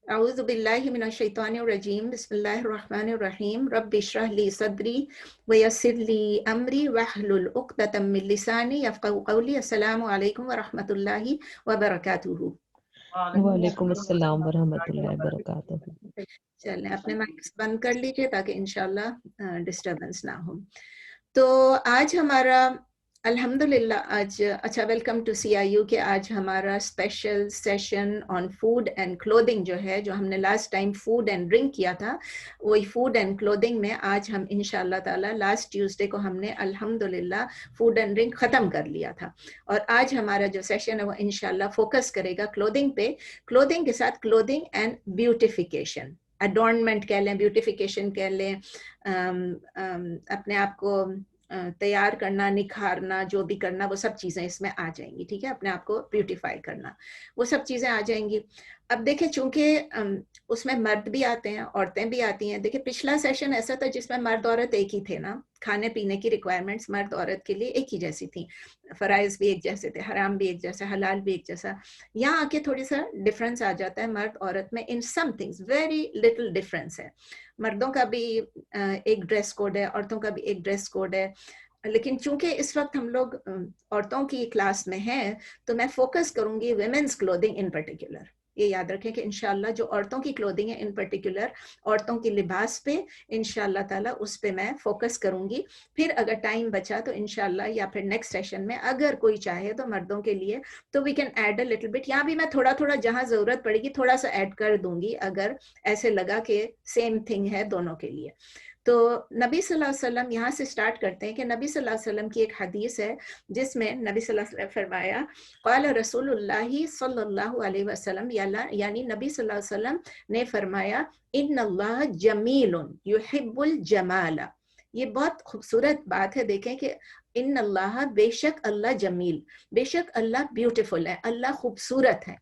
اعوذ باللہ من الشیطان الرجیم بسم اللہ الرحمن الرحیم رب اشرح لی صدری ویسر لی امری واحلل عقدۃ من لسانی یفقهوا قولی. السلام علیکم ورحمۃ اللہ وبرکاتہ. وعلیکم السلام ورحمۃ اللہ وبرکاتہ. چلیں اپنے مائکس بند کر لیجیے تاکہ انشاءاللہ ڈسٹربنس نہ ہو. تو آج ہمارا الحمدللہ اچھا welcome to C I U کہ آج ہمارا special session on food and clothing جو ہے، جو ہم نے last time food and drink کیا تھا، وہی فوڈ اینڈ کلودنگ میں آج ہم انشاءاللہ تعالی لاسٹ ٹیوزڈے کو ہم نے الحمدللہ فوڈ اینڈ ڈرنک ختم کر لیا تھا، اور آج ہمارا جو سیشن ہے وہ انشاءاللہ فوکس کرے گا کلودنگ پہ. کلودنگ کے ساتھ کلودنگ اینڈ بیوٹیفیکیشن، اڈورنمنٹ کہہ لیں، بیوٹیفیکیشن کہہ لیں، اپنے آپ کو تیار کرنا، نکھارنا، جو بھی کرنا، وہ سب چیزیں اس میں آ جائیں گی. ٹھیک ہے، اپنے آپ کو بیوٹیفائی کرنا، وہ سب چیزیں آ جائیں گی. اب دیکھیں چونکہ اس میں مرد بھی آتے ہیں، عورتیں بھی آتی ہیں. دیکھیں پچھلا سیشن ایسا تھا جس میں مرد عورت ایک ہی تھے نا، کھانے پینے کی ریکوائرمنٹس مرد عورت کے لیے ایک ہی جیسی تھیں، فرائض بھی ایک جیسے تھے، حرام بھی ایک جیسا، حلال بھی ایک جیسا. یہاں آ کے تھوڑی سا ڈفرینس آ جاتا ہے مرد عورت میں، in some things very little difference ہے. مردوں کا بھی ایک ڈریس کوڈ ہے، عورتوں کا بھی ایک ڈریس کوڈ ہے. لیکن چونکہ اس وقت ہم لوگ عورتوں کی کلاس میں ہیں تو میں فوکس کروں گی ویمنز کلودنگ ان پرٹیکولر. یہ یاد رکھیں کہ انشاءاللہ جو عورتوں کی کلودنگ ہے ان پرٹیکولر، عورتوں کی لباس پہ انشاءاللہ تعالی اس پہ میں فوکس کروں گی. پھر اگر ٹائم بچا تو انشاءاللہ یا پھر نیکسٹ سیشن میں اگر کوئی چاہے تو مردوں کے لیے تو we can add a little bit. یہاں بھی میں تھوڑا تھوڑا جہاں ضرورت پڑے گی تھوڑا سا ایڈ کر دوں گی اگر ایسے لگا کہ سیم تھنگ ہے دونوں کے لیے. تو نبی صلی اللہ علیہ وسلم، یہاں سے سٹارٹ کرتے ہیں کہ نبی صلی اللہ علیہ وسلم کی ایک حدیث ہے جس میں نبی صلی اللہ علیہ وسلم نے فرمایا، قال رسول اللہ صلی اللہ علیہ وسلم، یعنی نبی صلی اللہ علیہ وسلم نے فرمایا، ان اللہ جمیل یحب الجمال. یہ بہت خوبصورت بات ہے. دیکھیں کہ ان اللہ، بے شک اللہ جمیل، بے شک اللہ بیوٹیفل ہے، اللہ خوبصورت ہے.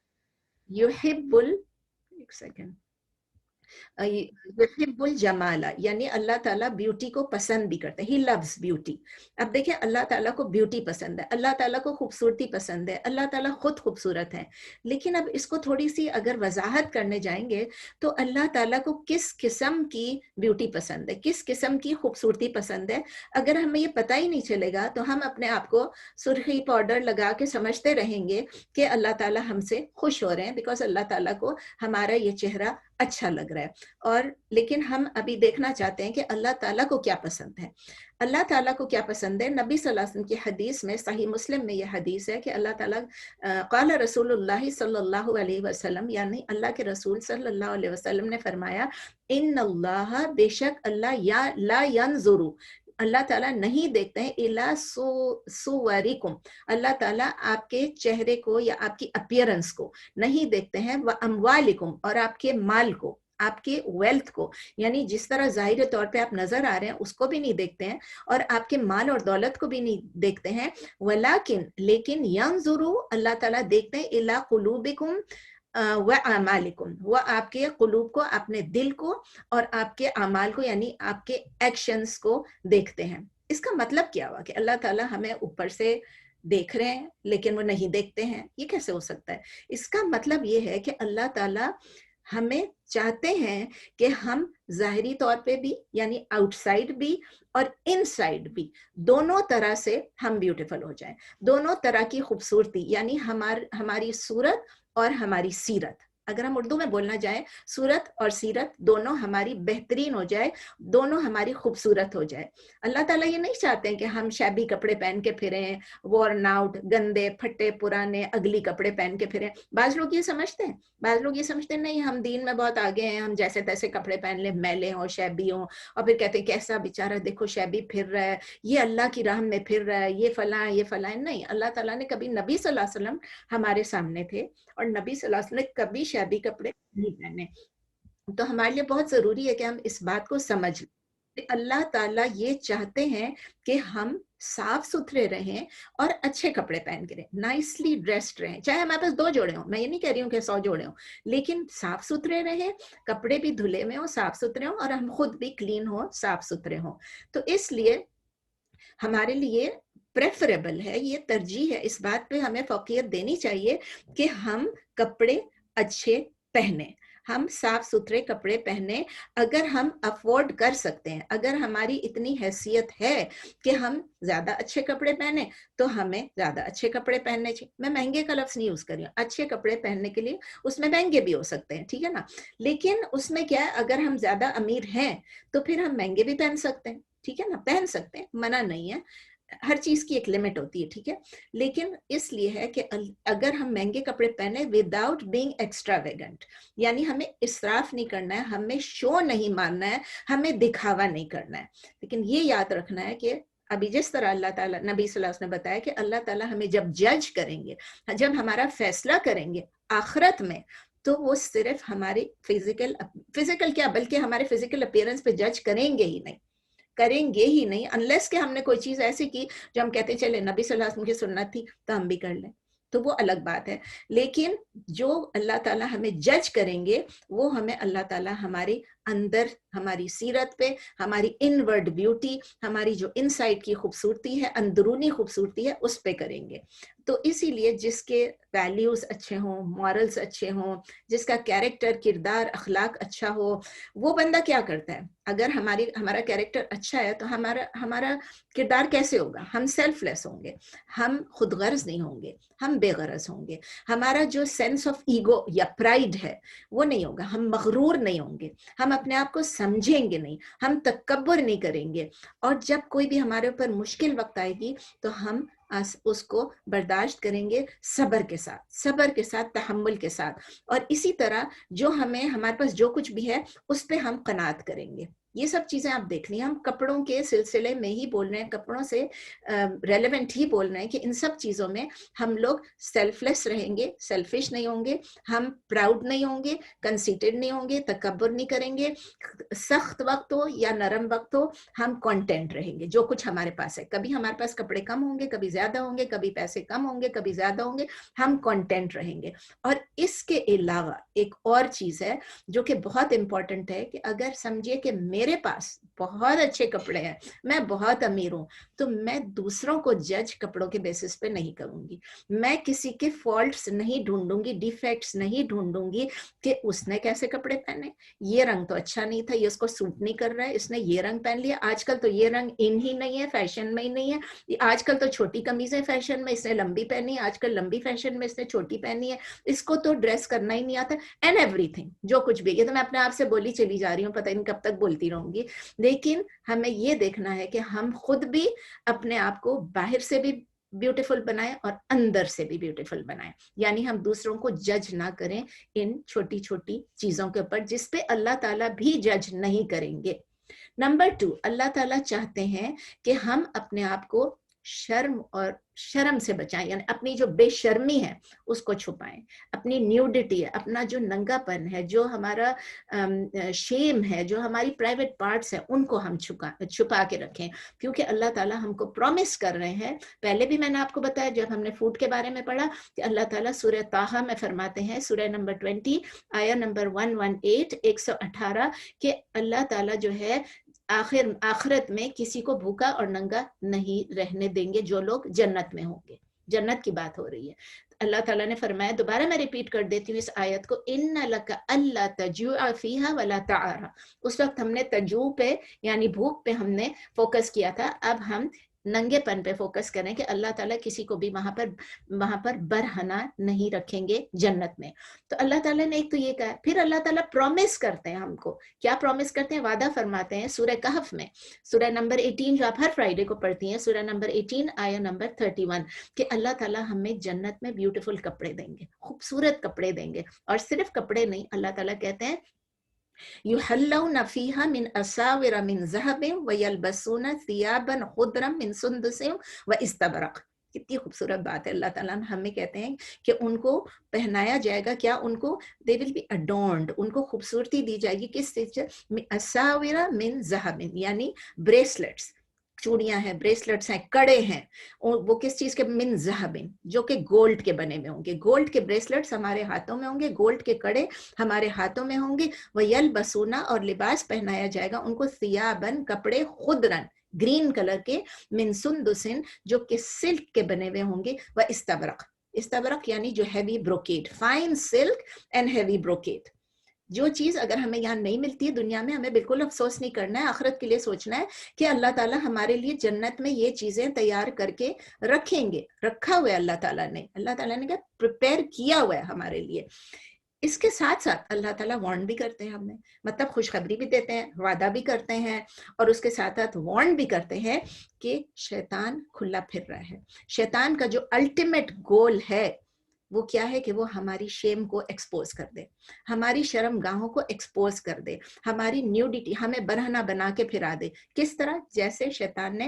یحب ایک سیکنڈ، یحب الجمال یعنی اللہ تعالیٰ بیوٹی کو پسند بھی کرتے ہیں. ہی لوز بیوٹی. اب دیکھیں اللہ تعالیٰ کو بیوٹی پسند ہے، اللہ تعالیٰ کو خوبصورتی پسند ہے، اللہ تعالیٰ خود خوبصورت ہے. لیکن اب اس کو تھوڑی سی اگر وضاحت کرنے جائیں گے تو اللہ تعالیٰ کو کس قسم کی بیوٹی پسند ہے، کس قسم کی خوبصورتی پسند ہے، اگر ہمیں یہ پتہ ہی نہیں چلے گا تو ہم اپنے آپ کو سرخی پاؤڈر لگا کے سمجھتے رہیں گے کہ اللہ تعالیٰ ہم سے خوش ہو رہے ہیں بیکاز اللہ تعالیٰ کو ہمارا یہ چہرہ اچھا لگ رہا ہے. اور لیکن ہم ابھی دیکھنا چاہتے ہیں کہ اللہ تعالیٰ کو کیا پسند ہے. اللہ تعالیٰ کو کیا پسند ہے؟ نبی صلی اللہ علیہ وسلم کی حدیث میں، صحیح مسلم میں یہ حدیث ہے کہ اللہ تعالیٰ قال رسول اللہ صلی اللہ علیہ وسلم، یعنی اللہ کے رسول صلی اللہ علیہ وسلم نے فرمایا، ان اللہ، بے شک اللہ، یا لا ینظر، اللہ تعالیٰ نہیں دیکھتے ہیں، الا صورکم، اللہ تعالیٰ آپ کے چہرے کو یا آپ کی اپیرنس کو نہیں دیکھتے ہیں، واموالکم، اور آپ کے مال کو، آپ کے ویلتھ کو، یعنی جس طرح ظاہر طور پہ آپ نظر آ رہے ہیں اس کو بھی نہیں دیکھتے ہیں اور آپ کے مال اور دولت کو بھی نہیں دیکھتے ہیں. ولیکن، لیکن ینظروا، اللہ تعالیٰ دیکھتے ہیں، الی قلوبکم وَأَعْمَالِكُمْ، وہ آپ کے قلوب کو، اپنے دل کو اور آپ کے اعمال کو، یعنی آپ کے ایکشنز کو دیکھتے ہیں. اس کا مطلب کیا ہوا کہ اللہ تعالیٰ ہمیں اوپر سے دیکھ رہے ہیں لیکن وہ نہیں دیکھتے ہیں؟ یہ کیسے ہو سکتا ہے؟ اس کا مطلب یہ ہے کہ اللہ تعالیٰ ہمیں چاہتے ہیں کہ ہم ظاہری طور پہ بھی، یعنی آؤٹ سائڈ بھی اور ان سائڈ بھی، دونوں طرح سے ہم بیوٹیفل ہو جائیں، دونوں طرح کی خوبصورتی، یعنی ہماری صورت اور ہماری سیرت. اگر ہم اردو میں بولنا جائیں، صورت اور سیرت دونوں ہماری بہترین ہو جائے، دونوں ہماری خوبصورت ہو جائے. اللہ تعالیٰ یہ نہیں چاہتے ہیں کہ ہم شیبی کپڑے پہن کے پھریں، وارن آؤٹ، گندے پھٹے پرانے اگلی کپڑے پہن کے پھریں. بعض لوگ یہ سمجھتے ہیں، نہیں ہم دین میں بہت آگے ہیں، ہم جیسے تیسے کپڑے پہن لیں، میلے ہوں، شیبی ہوں، اور پھر کہتے ہیں کیسا بیچارہ دیکھو شیبی پھر رہا ہے، یہ اللہ کی راہ میں پھر رہا ہے، یہ فلاں یہ فلاں. نہیں، اللہ تعالیٰ نے کبھی، نبی صلی اللہ علیہ وسلم ہمارے سامنے تھے اور نبی صلی اللہ علیہ وسلم نے کبھی شیبی کپڑے نہیں پہنے. تو ہمارے لیے بہت ضروری ہے کہ ہم اس بات کو سمجھ لیں. اللہ تعالیٰ یہ چاہتے ہیں کہ ہم صاف ستھرے رہیں اور اچھے کپڑے پہن کے رہیں، نائسلی ڈریسڈ رہیں، چاہے ہمارے پاس 2 جوڑے ہوں، میں یہ نہیں کہہ رہی ہوں کہ 100 جوڑے ہوں، لیکن صاف ستھرے رہیں، کپڑے بھی دھلے میں ہوں، صاف ستھرے ہوں، اور ہم خود بھی کلین ہوں، صاف ستھرے ہوں. تو اس لیے ہمارے لیے پریفریبل ہے، یہ ترجیح ہے، اس بات پہ ہمیں فوقیت دینی چاہیے کہ ہم کپڑے اچھے پہنیں. ہم صاف ستھرے کپڑے پہنے اگر ہم افورڈ کر سکتے ہیں, اگر ہماری اتنی حیثیت ہے کہ ہم زیادہ اچھے کپڑے پہنے تو ہمیں زیادہ اچھے کپڑے پہننے چاہیے. میں مہنگے کا لفظ نہیں یوز کر رہی ہوں, اچھے کپڑے پہننے کے لیے اس میں مہنگے بھی ہو سکتے ہیں, ٹھیک ہے نا, لیکن اس میں کیا ہے, اگر ہم زیادہ امیر ہیں تو پھر ہم مہنگے بھی پہن سکتے ہیں, ٹھیک ہے نا, پہن سکتے ہیں, منع نہیں ہے, ہر چیز کی ایک لمٹ ہوتی ہے, ٹھیک ہے, لیکن اس لیے ہے کہ اگر ہم مہنگے کپڑے پہنے وداؤٹ بینگ ایکسٹراویگنٹ, یعنی ہمیں اسراف نہیں کرنا ہے, ہمیں شو نہیں ماننا ہے, ہمیں دکھاوا نہیں کرنا ہے, لیکن یہ یاد رکھنا ہے کہ ابھی جس طرح اللہ تعالیٰ نبی صلی اللہ علیہ وسلم نے بتایا کہ اللہ تعالیٰ ہمیں جب جج کریں گے, جب ہمارا فیصلہ کریں گے آخرت میں, تو وہ صرف ہماری فزیکل کیا بلکہ ہمارے فزیکل اپیرنس پہ جج کریں گے ہی نہیں, انلیس کہ ہم نے کوئی چیز ایسی کی جو ہم کہتے ہیں چلے نبی صلی اللہ علیہ وسلم کی سنت تھی تو ہم بھی کر لیں, تو وہ الگ بات ہے. لیکن جو اللہ تعالیٰ ہمیں جج کریں گے وہ ہمیں اللہ تعالیٰ ہمارے اندر, ہماری سیرت پہ, ہماری انورڈ بیوٹی, ہماری جو ان سائڈ کی خوبصورتی ہے, اندرونی خوبصورتی ہے, اس پہ کریں گے. تو اسی لیے جس کے ویلیوز اچھے ہوں, مورلز اچھے ہوں, جس کا کیریکٹر, کردار, اخلاق اچھا ہو, وہ بندہ کیا کرتا ہے, اگر ہمارا کیریکٹر اچھا ہے تو ہمارا کردار کیسے ہوگا, ہم سیلف لیس ہوں گے, ہم خود غرض نہیں ہوں گے, ہم بے غرض ہوں گے, ہمارا جو سینس آف ایگو یا پرائڈ ہے وہ نہیں ہوگا, ہم مغرور نہیں ہوں گے, ہم اپنے آپ کو سمجھیں گے نہیں, ہم تکبر نہیں کریں گے, اور جب کوئی بھی ہمارے اوپر مشکل وقت آئے گی تو ہم اس کو برداشت کریں گے صبر کے ساتھ, تحمل کے ساتھ, اور اسی طرح جو ہمارے پاس جو کچھ بھی ہے اس پہ ہم قناعت کریں گے. یہ سب چیزیں آپ دیکھ لیں, ہم کپڑوں کے سلسلے میں ہی بول رہے ہیں, کپڑوں سے ریلیونٹ ہی بول رہے ہیں کہ ان سب چیزوں میں ہم لوگ سیلف لیس رہیں گے, سیلفش نہیں ہوں گے, ہم پراؤڈ نہیں ہوں گے, کنسیٹڈ نہیں ہوں گے, تکبر نہیں کریں گے, سخت وقت ہو یا نرم وقت ہو ہم کانٹینٹ رہیں گے جو کچھ ہمارے پاس ہے. کبھی ہمارے پاس کپڑے کم ہوں گے, کبھی زیادہ ہوں گے, کبھی پیسے کم ہوں گے, کبھی زیادہ ہوں گے, ہم کانٹینٹ رہیں گے. اور اس کے علاوہ ایک اور چیز ہے جو کہ بہت امپورٹنٹ ہے, کہ اگر سمجھے کہ میرے پاس بہت اچھے کپڑے ہیں, میں بہت امیر ہوں, تو میں دوسروں کو جج کپڑوں کے بیسس پہ نہیں کروں گی, میں کسی کے فالٹس نہیں ڈھونڈوں گی, ڈیفیکٹس نہیں ڈھونڈوں گی کہ اس نے کیسے کپڑے پہنے, یہ رنگ تو اچھا نہیں تھا, یہ اس کو سوٹ نہیں کر رہا ہے, اس نے یہ رنگ پہن لیا, آج کل تو یہ رنگ ان ہی نہیں ہے, فیشن میں ہی نہیں ہے, آج کل تو چھوٹی قمیضیں فیشن میں, اس نے لمبی پہنی, آج کل لمبی فیشن میں اس نے چھوٹی پہنی ہے, اس کو تو ڈریس کرنا ہی نہیں آتا, اینڈ ایوری تھنگ جو کچھ بھی. یہ تو میں اپنے آپ سے بولی چلی جا رہی ہوں, پتہ نہیں کب تک بولتی رہوں گی, لیکن ہمیں یہ دیکھنا ہے کہ ہم خود بھی اپنے آپ کو باہر سے بھی بیوٹیفل بنائیں اور اندر سے بھی بیوٹیفل بنائیں, یعنی ہم دوسروں کو جج نہ کریں ان چھوٹی چھوٹی چیزوں کے اوپر جس پہ اللہ تعالیٰ بھی جج نہیں کریں گے. نمبر 2, اللہ تعالیٰ چاہتے ہیں کہ ہم اپنے آپ کو شرم سے بچائیں, یعنی اپنی جو بے شرمی ہے اس کو چھپائیں, اپنی نیوڈیٹی ہے, اپنا جو ننگا پن ہے, جو ہمارا شیم ہے, جو ہماری پرائیویٹ پارٹس ہیں, ان کو ہم چھپا کے رکھیں, کیونکہ اللہ تعالیٰ ہم کو پرومس کر رہے ہیں. پہلے بھی میں نے آپ کو بتایا جب ہم نے فوڈ کے بارے میں پڑھا کہ اللہ تعالیٰ سورہ طٰہٰ میں فرماتے ہیں, سورہ نمبر 20 آیا نمبر 118 118, کہ اللہ تعالیٰ جو ہے آخرت میں کسی کو بھوکا اور ننگا نہیں رہنے دیں گے جو لوگ جنت میں ہوں گے. جنت کی بات ہو رہی ہے. اللہ تعالیٰ نے فرمایا, دوبارہ میں ریپیٹ کر دیتی ہوں اس آیت کو, اِنَّ لَكَ أَلَّا تَجُوعَ فِيهَا وَلَا تَعَارَ. اس وقت ہم نے تجوع پہ یعنی بھوک پہ ہم نے فوکس کیا تھا, اب ہم ننگے پن پہ فوکس کریں کہ اللہ تعالیٰ کسی کو بھی وہاں پر برہنہ نہیں رکھیں گے جنت میں. تو اللہ تعالیٰ نے ایک تو یہ کہا, پھر اللہ تعالیٰ پرومس کرتے ہیں ہم کو, کیا پرومس کرتے ہیں, وعدہ فرماتے ہیں سورہ کہف میں, سورہ نمبر 18 جو آپ ہر فرائیڈے کو پڑھتی ہیں, سورہ نمبر 18 آیا نمبر 31, کہ اللہ تعالیٰ ہمیں جنت میں بیوٹیفل کپڑے دیں گے, خوبصورت کپڑے دیں گے, اور صرف کپڑے نہیں, اللہ تعالیٰ کہتے ہیں يُحَلَّوْنَ فِيهَا مِنْ أَسَاوِرَ مِنْ ذَهَبٍ وَيَلْبَسُونَ ثِيَابًا خُضْرًا مِنْ سُنْدُسٍ وَإِسْتَبْرَقٍ. کتنی خوبصورت بات ہے, اللہ تعالیٰ ہمیں کہتے ہیں کہ ان کو پہنایا جائے گا, کیا ان کو they will be adorned, ان کو خوبصورتی دی جائے گی, کس چیز سے, أَسَاوِرَ مِنْ ذَهَبٍ, یعنی بریسلٹس, چوڑیاں ہیں, بریسلٹس ہیں, کڑے ہیں, وہ کس چیز کے, من ذہبن, جو کہ گولڈ کے بنے ہوئے ہوں گے, گولڈ کے بریسلٹس ہمارے ہاتھوں میں ہوں گے, گولڈ کے کڑے ہمارے ہاتھوں میں ہوں گے. وَيَلْبَسُونَ, اور لباس پہنایا جائے گا ان کو, ثِيَابًا, کپڑے, خُضْرًا, گرین کلر کے, من سندسن, جو کہ سلک کے بنے ہوئے ہوں گے, وَإِسْتَبْرَقٍ, استبرق یعنی جو heavy brocade, fine silk and heavy brocade. جو چیز اگر ہمیں یہاں نہیں ملتی ہے دنیا میں، ہمیں بالکل افسوس نہیں کرنا ہے، آخرت کے لیے سوچنا ہے کہ اللہ تعالیٰ ہمارے لیے جنت میں یہ چیزیں تیار کر کے رکھیں گے، رکھا ہوا ہے اللہ تعالیٰ نے کیا پریپیئر کیا ہوا ہے ہمارے لیے۔ اس کے ساتھ ساتھ اللہ تعالیٰ وارن بھی کرتے ہیں ہمیں، مطلب خوشخبری بھی دیتے ہیں، وعدہ بھی کرتے ہیں، اور اس کے ساتھ ساتھ وارن بھی کرتے ہیں کہ شیطان کھلا پھر رہا ہے۔ شیطان کا جو الٹیمیٹ گول ہے وہ کیا ہے کہ وہ ہماری شیم کو ایکسپوز کر دے، ہماری شرم گاہوں کو ایکسپوز کر دے، ہماری نیوڈیٹی، ہمیں برہنہ بنا کے پھرا دے۔ کس طرح؟ جیسے شیطان نے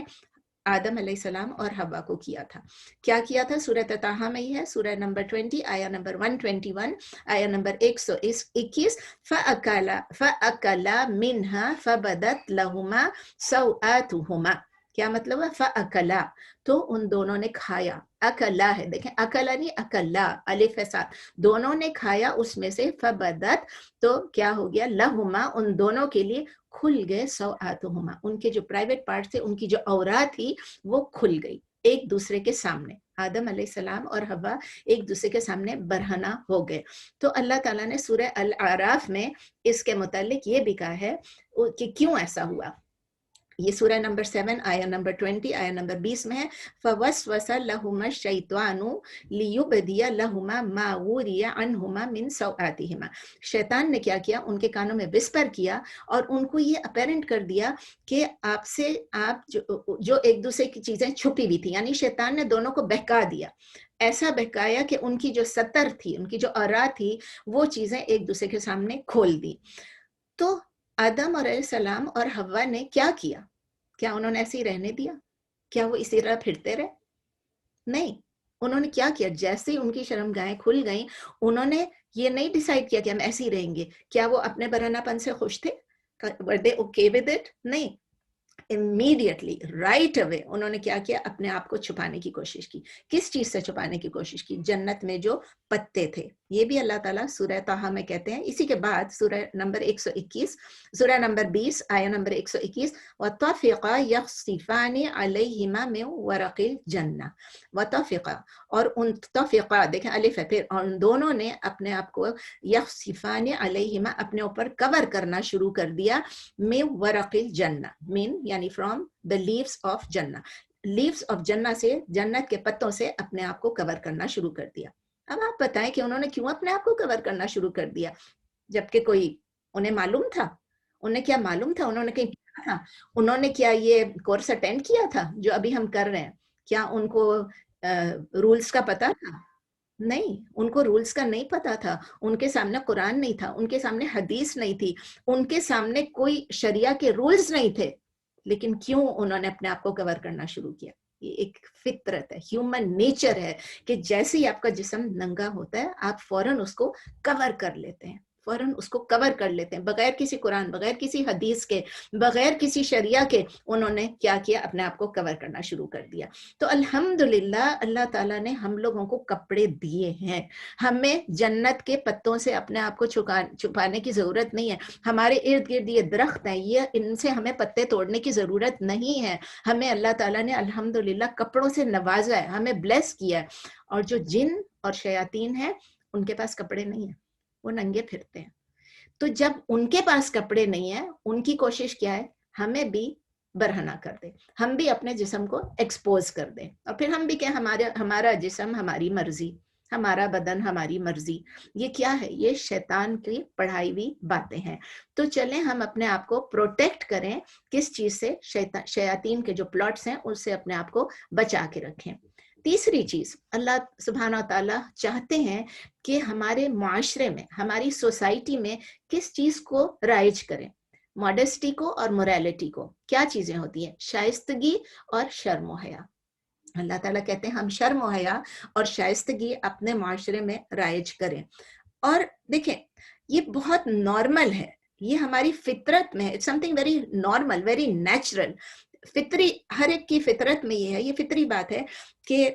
آدم علیہ السلام اور حوا کو کیا تھا۔ کیا کیا تھا؟ سورہ تطہا میں ہی ہے، سورہ نمبر 20 آیا نمبر 121 آیا نمبر 121، فَأَكَلَا مِنْهَا فَبَدَتْ لَهُمَا سَوْآتُهُمَا۔ کیا مطلب ہے؟ فَأَكَلَا، تو ان دونوں نے کھایا، اکلا ہے، دیکھیں اکلا نہیں اکلا، الف ہے ساتھ، دونوں نے کھایا اس میں سے، فبدت، تو کیا ہو گیا، لہما، ان دونوں کے لیے کھل گئے، سوآتہما، ان کے جو پرائیویٹ پارٹ تھے، ان کی جو عورات تھی وہ کھل گئی ایک دوسرے کے سامنے۔ آدم علیہ السلام اور حوا ایک دوسرے کے سامنے برہنہ ہو گئے۔ تو اللہ تعالیٰ نے سورہ الاعراف میں اس کے متعلق یہ بھی کہا ہے کہ کیوں ایسا ہوا۔ یہ سورہ نمبر 7 آیا نمبر 20 آیا نمبر 20 میں ہے، فَوَسْوَسَ لَهُمَا الشَّيْطَانُ لِيُبْدِيَ لَهُمَا مَا وُرِيَ عَنْهُمَا مِنْ سَوْآتِهِمَا۔ شیطان نے کیا کیا؟ ان کے کانوں میں وسپر کیا اور ان کو یہ اپیرنٹ کر دیا کہ آپ جو ایک دوسرے کی چیزیں چھپی ہوئی تھی، یعنی شیطان نے دونوں کو بہکا دیا، ایسا بہکایا کہ ان کی جو ستر تھی، ان کی جو عورات تھی، وہ چیزیں ایک دوسرے کے سامنے کھول دی۔ تو آدم علیہ السلام اور حوا نے کیا کیا؟ کیا انہوں نے ایسے ہی رہنے دیا؟ کیا وہ اسی طرح پھرتے رہے؟ نہیں، انہوں نے کیا کیا؟ جیسے ان کی شرمگاہیں کھل گئیں، انہوں نے یہ نہیں ڈیسائیڈ کیا کہ ہم ایسے ہی رہیں گے۔ کیا وہ اپنے برہنہ پن سے خوش تھے؟ were they okay with it؟ نہیں، immediately right away انہوں نے کیا کیا؟ اپنے آپ کو چھپانے کی کوشش کی۔ کس چیز سے چھپانے کی کوشش کی؟ جنت میں جو پتے تھے۔ یہ بھی اللہ تعالیٰ سورہ طٰہٰ میں کہتے ہیں۔ اسی کے بعد سورہ نمبر 121، سورہ نمبر 20 آیا نمبر 121، وَطَفِقَا يَخْصِفَانِ عَلَيْهِمَا مِن وَرَقِ الْجَنَّةِ، وَطَفِقَا، اور ان طفقا، دیکھیں الف ہے پھر، اور ان دونوں نے اپنے آپ کو یخصفان علیہما، اپنے اوپر کور کرنا شروع کر دیا، من ورق الجنہ، من یعنی فرام the leaves of جنہ، لیوز آف جنہ سے، جنت کے پتوں سے اپنے آپ کو کور کرنا شروع کر دیا۔ اب آپ بتائیں کہ انہوں نے کیوں اپنے آپ کو کور کرنا شروع کر دیا؟ جبکہ کوئی انہیں معلوم تھا؟ انہیں کیا معلوم تھا؟ انہوں نے کہیں کیا تھا؟ انہوں نے کیا یہ کورس اٹینڈ کیا تھا جو ابھی ہم کر رہے ہیں؟ کیا ان کو رولز کا پتہ تھا؟ نہیں، ان کو رولز کا نہیں پتا تھا۔ ان کے سامنے قرآن نہیں تھا، ان کے سامنے حدیث نہیں تھی، ان کے سامنے کوئی شریعہ کے رولز نہیں تھے، لیکن کیوں انہوں نے اپنے آپ کو کور کرنا شروع کیا؟ یہ ایک فطرت ہے، ہیومن نیچر ہے کہ جیسے ہی آپ کا جسم ننگا ہوتا ہے آپ فوراً اس کو کور کر لیتے ہیں، فوراً اس کو کور کر لیتے ہیں، بغیر کسی قرآن، بغیر کسی حدیث کے، بغیر کسی شریعہ کے، انہوں نے کیا کیا؟ اپنے آپ کو کور کرنا شروع کر دیا۔ تو الحمدللہ اللہ تعالیٰ نے ہم لوگوں کو کپڑے دیے ہیں، ہمیں جنت کے پتوں سے اپنے آپ کو چھپانے کی ضرورت نہیں ہے۔ ہمارے ارد گرد یہ درخت ہیں، یہ ان سے ہمیں پتے توڑنے کی ضرورت نہیں ہے۔ ہمیں اللہ تعالیٰ نے الحمدللہ کپڑوں سے نوازا ہے، ہمیں بلیس کیا ہے۔ اور جو جن اور شیاطین ہیں ان کے پاس کپڑے نہیں ہیں، وہ ننگے پھرتے ہیں۔ تو جب ان کے پاس کپڑے نہیں ہیں، ان کی کوشش کیا ہے؟ ہمیں بھی برہنہ کر دیں، ہم بھی اپنے جسم کو ایکسپوز کر دیں، اور پھر ہم بھی کہ ہمارا جسم ہماری مرضی، ہمارا بدن ہماری مرضی۔ یہ کیا ہے؟ یہ شیطان کی پڑھائی ہوئی باتیں ہیں۔ تو چلیں ہم اپنے آپ کو پروٹیکٹ کریں، کس چیز سے؟ شیاطین کے جو پلاٹس ہیں اس سے اپنے آپ کو بچا کے رکھیں۔ تیسری چیز، اللہ سبحانہ و تعالیٰ چاہتے ہیں کہ ہمارے معاشرے میں، ہماری سوسائٹی میں کس چیز کو رائج کریں؟ ماڈسٹی کو اور موریلٹی کو۔ کیا چیزیں ہوتی ہیں؟ شائستگی اور شرم و حیا۔ اللہ تعالیٰ کہتے ہیں ہم شرم و حیا اور شائستگی اپنے معاشرے میں رائج کریں۔ اور دیکھیں یہ بہت نارمل ہے، یہ ہماری فطرت میں ہے، it's something very normal, very natural, فطری، ہر ایک کی فطرت میں یہ ہے، یہ فطری بات ہے کہ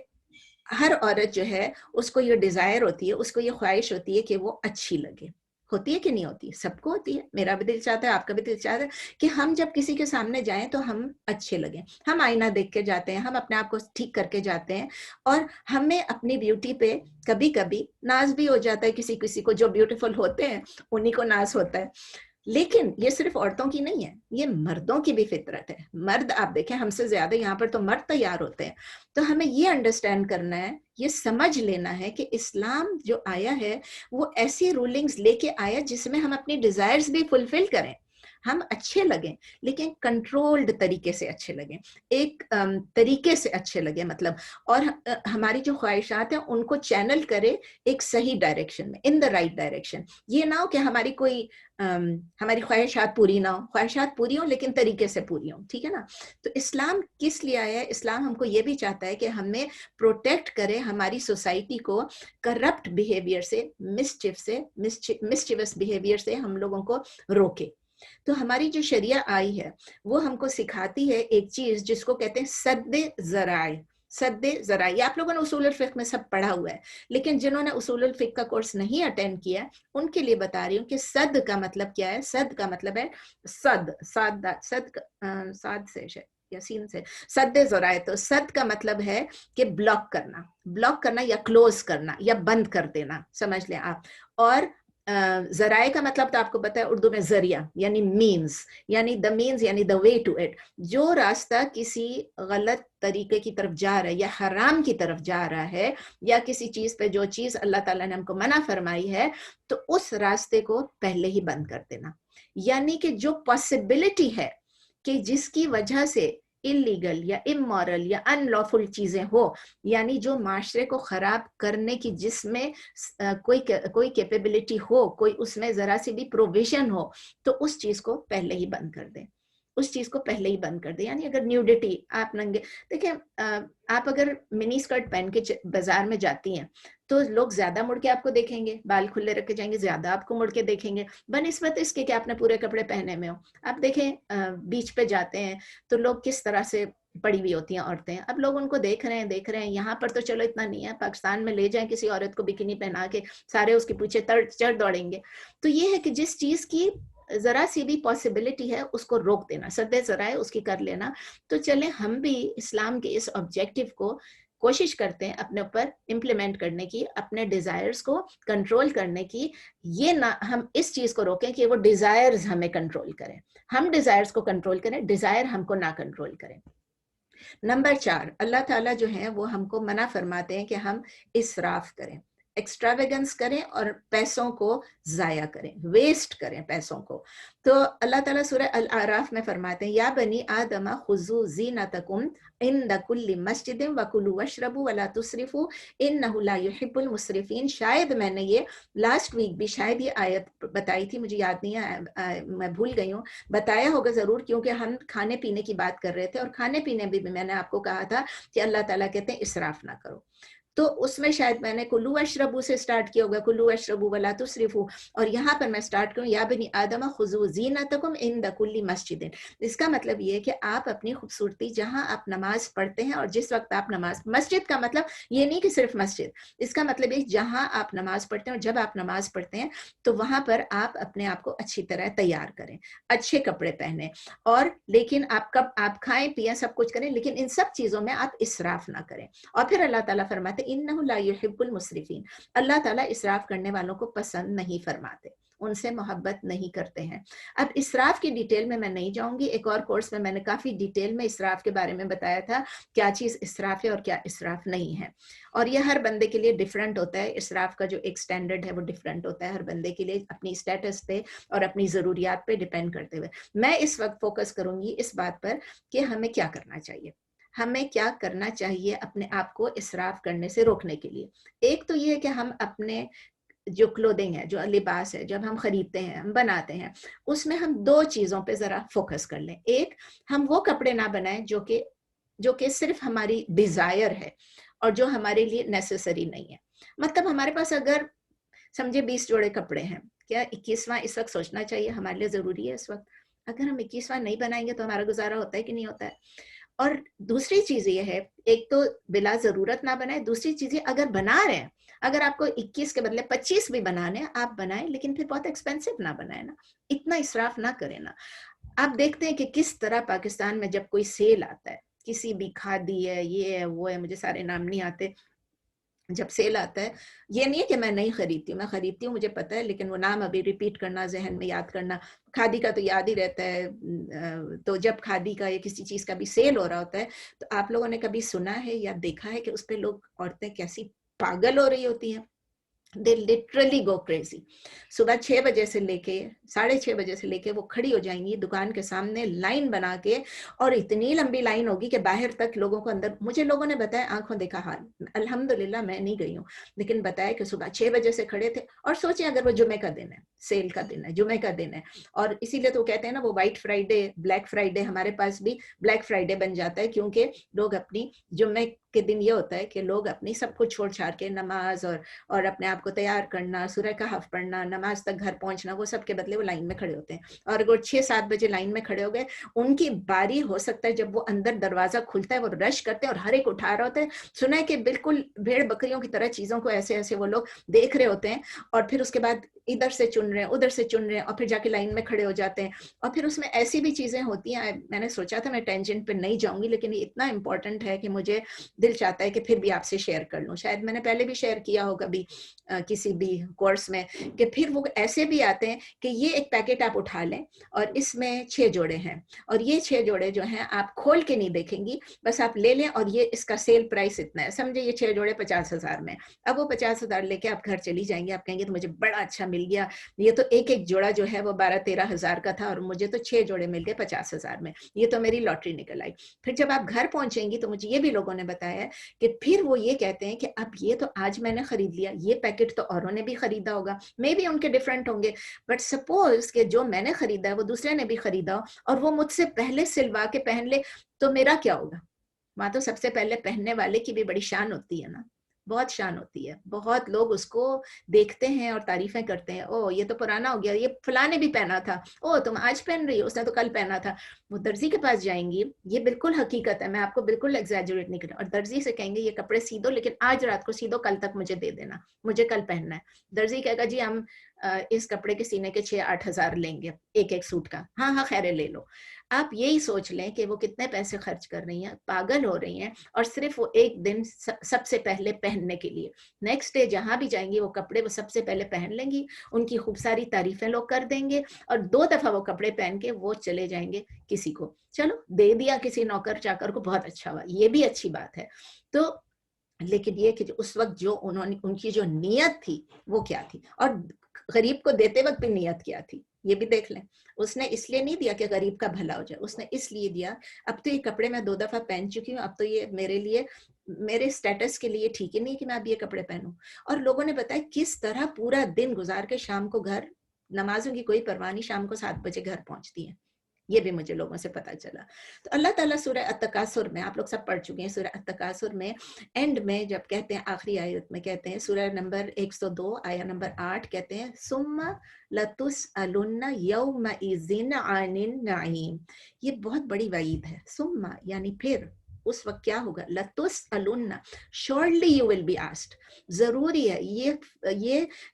ہر عورت جو ہے اس کو یہ ڈیزائر ہوتی ہے، اس کو یہ خواہش ہوتی ہے کہ وہ اچھی لگے، होती है कि नहीं होती? सबको होती है, मेरा भी दिल चाहता है, आपका भी दिल चाहता है कि हम जब किसी के सामने जाएं तो हम अच्छे लगें। हम आईना देख के जाते हैं, हम अपने आप को ठीक करके जाते हैं, और हमें अपनी ब्यूटी पे कभी कभी नाज भी हो जाता है। किसी किसी को जो ब्यूटीफुल होते हैं उन्हीं को नाज होता है। लेकिन ये सिर्फ औरतों की नहीं है, ये मर्दों की भी फितरत है। मर्द आप देखें, हमसे ज्यादा यहाँ पर तो मर्द तैयार होते हैं। तो हमें ये अंडरस्टैंड करना है, ये समझ लेना है कि इस्लाम जो आया है वो ऐसी रूलिंग्स लेके आया जिसमें हम अपनी डिजायर्स भी फुलफिल करें, हम अच्छे लगें, लेकिन कंट्रोल्ड तरीके से अच्छे लगें, एक तरीके से अच्छे लगे मतलब, और हमारी जो ख्वाहिशात हैं उनको चैनल करे एक सही डायरेक्शन में, इन द राइट डायरेक्शन। ये ना हो कि हमारी कोई हमारी ख्वाहिशात पूरी ना हो, ख्वाहिशात पूरी हो लेकिन तरीके से पूरी हो, ठीक है ना। तो इस्लाम किस लिए आया है? इस्लाम हमको ये भी चाहता है कि हमें प्रोटेक्ट करे हमारी सोसाइटी को करप्ट बिहेवियर से, मिस्चिवस बिहेवियर से हम लोगों को रोके। तो हमारी जो शरिया आई है वो हमको सिखाती है एक चीज जिसको कहते हैं सद्दे ज़राए। सद्दे ज़राए, आप लोगों ने उसूल फिक़्ह में सब पढ़ा हुआ है, लेकिन जिन्होंने उसूल फिक़्ह का कोर्स नहीं अटेंड किया उनके लिए बता रही हूँ कि सद का मतलब क्या है। सद का मतलब है साद से या सीन से सद्दे ज़राए। तो सद का मतलब है कि ब्लॉक करना या क्लोज करना या बंद कर देना, समझ लें आप। और ज़राए का मतलब तो आपको पता है उर्दू में ज़रिया यानी मीन्स, यानी द मीन्स यानी द वे टू इट। जो रास्ता किसी गलत तरीके की तरफ जा रहा है या हराम की तरफ जा रहा है, या किसी चीज पे जो चीज अल्लाह ताला ने हमको मना फरमाई है, तो उस रास्ते को पहले ही बंद कर देना। यानी कि जो पॉसिबिलिटी है कि जिसकी वजह से इलीगल या इमोरल या अनलॉफुल चीजें हो, यानी जो माशरे को खराब करने की जिसमें कोई कैपेबिलिटी हो, कोई उसमें जरा सी भी प्रोविजन हो, तो उस चीज को पहले ही बंद कर दें, उस चीज को पहले ही बंद कर दे। यानी अगर न्यूडिटी, आप नंगे देखिए, आप अगर मिनी स्कर्ट पहन के बाजार में जाती हैं तो लोग ज्यादा मुड़ के आपको देखेंगे, बाल खुले रख के जाएंगे, ज्यादा आपको मुड़ के देखेंगे बनिस्बत इसके कि आपने पूरे कपड़े पहने में हो। आप देखें बीच पे जाते हैं तो लोग किस तरह से पड़ी हुई होती हैं औरतें, अब लोग उनको देख रहे हैं। यहाँ पर तो चलो इतना नहीं है, पाकिस्तान में ले जाएं किसी औरत को बिकिनी पहना के, सारे उसके पीछे चढ़ दौड़ेंगे। तो ये है कि जिस चीज की जरा सी भी पॉसिबिलिटी है उसको रोक देना, सद्दे ज़राए उसकी कर लेना। तो चले हम भी इस्लाम के इस ऑब्जेक्टिव को कोशिश करते हैं अपने ऊपर इम्प्लीमेंट करने की, अपने डिजायर्स को कंट्रोल करने की। ये ना हम इस चीज को रोकें कि वो डिजायर्स हमें कंट्रोल करें, हम डिजायर्स को कंट्रोल करें, डिजायर हमको ना कंट्रोल करें। नंबर 4, अल्लाह ताला जो है वो हमको मना फरमाते हैं कि हम इसराफ करें, एक्स्ट्रावेगेंस करें और पैसों को जाया करें, वेस्ट करें पैसों को। तो अल्लाह ताला सूरह अल आराफ में फरमाते हैं, या बनी आदम खुजू ज़ीनतकुम इंद कुल्ली मस्जिदिन वकुलू वशरबू वला तुसरिफू इन्नहु ला युहिब्बुल मुसरिफीन। शायद मैंने ये लास्ट वीक भी शायद ये आयत बताई थी, मुझे याद नहीं है, मैं भूल गई हूँ। बताया होगा जरूर, क्योंकि हम खाने पीने की बात कर रहे थे, और खाने पीने भी मैंने आपको कहा था कि अल्लाह ताला कहते हैं इसराफ ना करो। तो उसमें शायद मैंने कुल्लू अशरबू से स्टार्ट किया होगा, कुल्लू अशरबू वला तुसरिफू, और यहाँ पर मैं स्टार्ट करूँ या बनी आदम खुजू ज़ीनतकुम इंद कुल्ली मस्जिदिन। इसका मतलब ये है कि आप अपनी खूबसूरती, जहाँ आप नमाज पढ़ते हैं और जिस वक्त आप नमाज, मस्जिद का मतलब ये नहीं कि सिर्फ मस्जिद, इसका मतलब ये जहाँ आप नमाज पढ़ते हैं और जब आप नमाज पढ़ते हैं तो वहां पर आप अपने आप को अच्छी तरह तैयार करें, अच्छे कपड़े पहने, और लेकिन आप खाएं पिएं सब कुछ करें, लेकिन इन सब चीजों में आप इसराफ ना करें। और फिर अल्लाह ताला फरमाते इन्नहु ला युहिब्बुल मुसरिफीन, अल्लाह ताला इसराफ करने वालों को पसंद नहीं फरमाते, उनसे मोहब्बत नहीं करते हैं। अब इसराफ की डिटेल में मैं नहीं जाऊंगी, एक और कोर्स में मैंने काफी डिटेल में इसराफ के बारे में बताया था, क्या चीज इसराफ है और क्या इसराफ नहीं है। और यह हर बंदे के लिए डिफरेंट होता है, इसराफ का जो एक स्टैंडर्ड है वो डिफरेंट होता है हर बंदे के लिए, अपनी स्टेटस पे और अपनी जरूरियात पे डिपेंड करते हुए। मैं इस वक्त फोकस करूंगी इस बात पर कि हमें क्या करना चाहिए, हमें क्या करना चाहिए अपने आप को इसराफ करने से रोकने के लिए। एक तो ये है कि हम अपने जो क्लोथिंग है, जो लिबास है, जब हम खरीदते हैं, हम बनाते हैं, उसमें हम दो चीजों पे जरा फोकस कर लें। एक, हम वो कपड़े ना बनाएं जो कि सिर्फ हमारी डिजायर है और जो हमारे लिए नेसेसरी नहीं है। मतलब हमारे पास अगर समझे 20 जोड़े कपड़े हैं, क्या 21वां इस वक्त सोचना चाहिए हमारे लिए जरूरी है इस वक्त? अगर हम 21वां नहीं बनाएंगे तो हमारा गुजारा होता है कि नहीं होता है? اور دوسری چیز یہ ہے، ایک تو بلا ضرورت نہ بنائے، دوسری چیز اگر بنا رہے ہیں، اگر آپ کو 21 کے بدلے 25 بھی بنانے ہیں آپ بنائیں، لیکن پھر بہت ایکسپینسو نہ بنائیں نا، اتنا اسراف نہ کریں نا. آپ دیکھتے ہیں کہ کس طرح پاکستان میں جب کوئی سیل آتا ہے، کسی بھی کھادی ہے، یہ ہے وہ ہے، مجھے سارے نام نہیں آتے، جب سیل آتا ہے، یہ نہیں ہے کہ میں نہیں خریدتی ہوں، میں خریدتی ہوں، مجھے پتا ہے، لیکن وہ نام ابھی ریپیٹ کرنا، ذہن میں یاد کرنا، کھادی کا تو یاد ہی رہتا ہے. تو جب کھادی کا یا کسی چیز کا بھی سیل ہو رہا ہوتا ہے تو آپ لوگوں نے کبھی سنا ہے یا دیکھا ہے کہ اس پہ لوگ، عورتیں کیسی پاگل ہو رہی ہوتی ہیں. they literally go crazy. صبح 6 بجے سے لے کے 6:30 بجے سے لے کے وہ کھڑی ہو جائیں گی دکان کے سامنے لائن بنا کے، اور اتنی لمبی لائن ہوگی کہ باہر تک لوگوں کو اندر. مجھے لوگوں نے بتایا، آنکھوں دیکھا حال، الحمدللہ میں نہیں گئی ہوں، لیکن بتایا کہ صبح 6 بجے سے کھڑے تھے. اور سوچیں اگر وہ جمعے کا دن ہے، سیل کا دن ہے، جمعے کا دن ہے، اور اسی لیے تو کہتے ہیں نا وہ وائٹ فرائیڈے، بلیک فرائیڈے، ہمارے پاس بھی بلیک فرائیڈے بن جاتا ہے، کیونکہ لوگ اپنی جمعے کے دن یہ ہوتا ہے کہ لوگ اپنی سب کچھ چھوڑ چھاڑ کے نماز اور اپنے آپ کو تیار کرنا، سورہ کہف پڑھنا، نماز تک گھر پہنچنا، وہ سب کے بدلے وہ لائن میں کھڑے ہوتے ہیں. اور اگر 6-7 بجے لائن میں کھڑے ہو گئے، ان کی باری ہو سکتا ہے جب وہ اندر دروازہ کھلتا ہے وہ رش کرتے ہیں اور ہر ایک اٹھا رہا ہوتا ہے. سنا ہے کہ بالکل بھیڑ بکریوں کی طرح چیزوں کو ایسے ایسے وہ لوگ دیکھ رہے ہوتے ہیں، اور پھر اس کے بعد ادھر سے چن رہے ہیں، ادھر سے چن رہے ہیں، اور پھر جا کے لائن میں کھڑے ہو جاتے ہیں. اور پھر اس میں ایسی بھی چیزیں ہوتی ہیں، میں نے سوچا تھا میں ٹینجنٹ پہ نہیں جاؤں گی، لیکن یہ اتنا امپورٹنٹ ہے کہ مجھے دل چاہتا ہے کہ پھر بھی آپ سے شیئر کر لوں. شاید میں نے پہلے بھی شیئر کیا ہو کبھی کسی بھی کورس میں، کہ پھر وہ ایسے بھی آتے ہیں کہ یہ ایک پیکٹ آپ اٹھا لیں اور اس میں 6 جوڑے ہیں، اور یہ 6 جوڑے جو ہیں آپ کھول کے نہیں دیکھیں گی، بس آپ لے لیں، اور یہ اس کا سیل پرائس اتنا ہے، سمجھے یہ 6 جوڑے 50,000 میں. اب وہ 50,000 لے کے آپ گھر چلی جائیں گے، آپ کہیں گے تو مجھے بڑا اچھا مل گیا، یہ تو ایک ایک جوڑا جو ہے وہ 12-13 ہزار کا تھا، اور مجھے تو 6 جوڑے مل گئے 50,000 میں، یہ تو میری لاٹری نکل آئی. پھر جب آپ گھر پہنچیں گی تو مجھے یہ بھی لوگوں نے بتایا ہے کہ پھر وہ یہ کہتے ہیں کہ اب یہ تو آج میں نے خرید لیا، یہ پیکٹ تو اوروں نے بھی خریدا ہوگا، مے بی ان کے ڈفرینٹ ہوں گے، بٹ سپوز کہ جو میں نے خریدا ہے وہ دوسرے نے بھی خریدا ہو، اور وہ مجھ سے پہلے سلوا کے پہن لے، تو میرا کیا ہوگا؟ وہاں تو سب سے پہلے پہننے والے کی بھی بڑی شان ہوتی ہے نا، بہت شان ہوتی ہے. بہت لوگ اس کو دیکھتے ہیں اور تعریفیں کرتے ہیں، او یہ تو پرانا ہو گیا، یہ فلاں نے بھی پہنا تھا، او تم آج پہن رہی ہو، اس نے تو کل پہنا تھا. وہ درزی کے پاس جائیں گی، یہ بالکل حقیقت ہے، میں آپ کو بالکل ایگزیجریٹ نہیں کر رہا، اور درزی سے کہیں گے یہ کپڑے سی دو، لیکن آج رات کو سی دو، کل تک مجھے دے دینا، مجھے کل پہننا ہے. درزی کہے گا جی ہم اس کپڑے کے سینے کے 6-8 ہزار لیں گے ایک ایک سوٹ کا. ہاں ہاں خیر لے لو. آپ یہی سوچ لیں کہ وہ کتنے پیسے خرچ کر رہی ہیں، پاگل ہو رہی ہیں، اور صرف وہ ایک دن سب سے پہلے پہننے کے لیے. نیکسٹ ڈے جہاں بھی جائیں گی وہ کپڑے وہ سب سے پہلے پہن لیں گی، ان کی خوب ساری تعریفیں لوگ کر دیں گے، اور 2 دفعہ وہ کپڑے پہن کے وہ چلے جائیں گے کسی کو. چلو دے دیا کسی نوکر چاکر کو، بہت اچھا ہوا، یہ بھی اچھی بات ہے. تو لیکن یہ کہ اس وقت جو انہوں نے، ان کی جو نیت تھی وہ کیا تھی، اور غریب کو دیتے وقت بھی نیت کیا تھی، یہ بھی دیکھ لیں. اس نے اس لیے نہیں دیا کہ غریب کا بھلا ہو جائے، اس نے اس لیے دیا اب تو یہ کپڑے میں 2 دفعہ پہن چکی ہوں، اب تو یہ میرے لیے، میرے سٹیٹس کے لیے ٹھیک ہی نہیں کہ میں اب یہ کپڑے پہنوں. اور لوگوں نے بتایا کس طرح پورا دن گزار کے شام کو گھر، نمازوں کی کوئی پرواہ نہیں، شام کو 7 بجے گھر پہنچتی ہیں. یہ بھی مجھے لوگوں سے پتا چلا. تو اللہ تعالیٰ سورہ التکاثر میں، آپ لوگ سب پڑھ چکے ہیں، سورہ التکاثر میں اینڈ میں جب کہتے ہیں، آخری آیت میں کہتے ہیں، سورہ نمبر 102 آیت نمبر 8 کہتے ہیں، ثم لتسألن یومئذ عن النعیم. یہ بہت بڑی وعید ہے. ثم یعنی پھر، اس وقت کیا ہوگا؟ لتسألن، surely you will be asked. ضروری ہے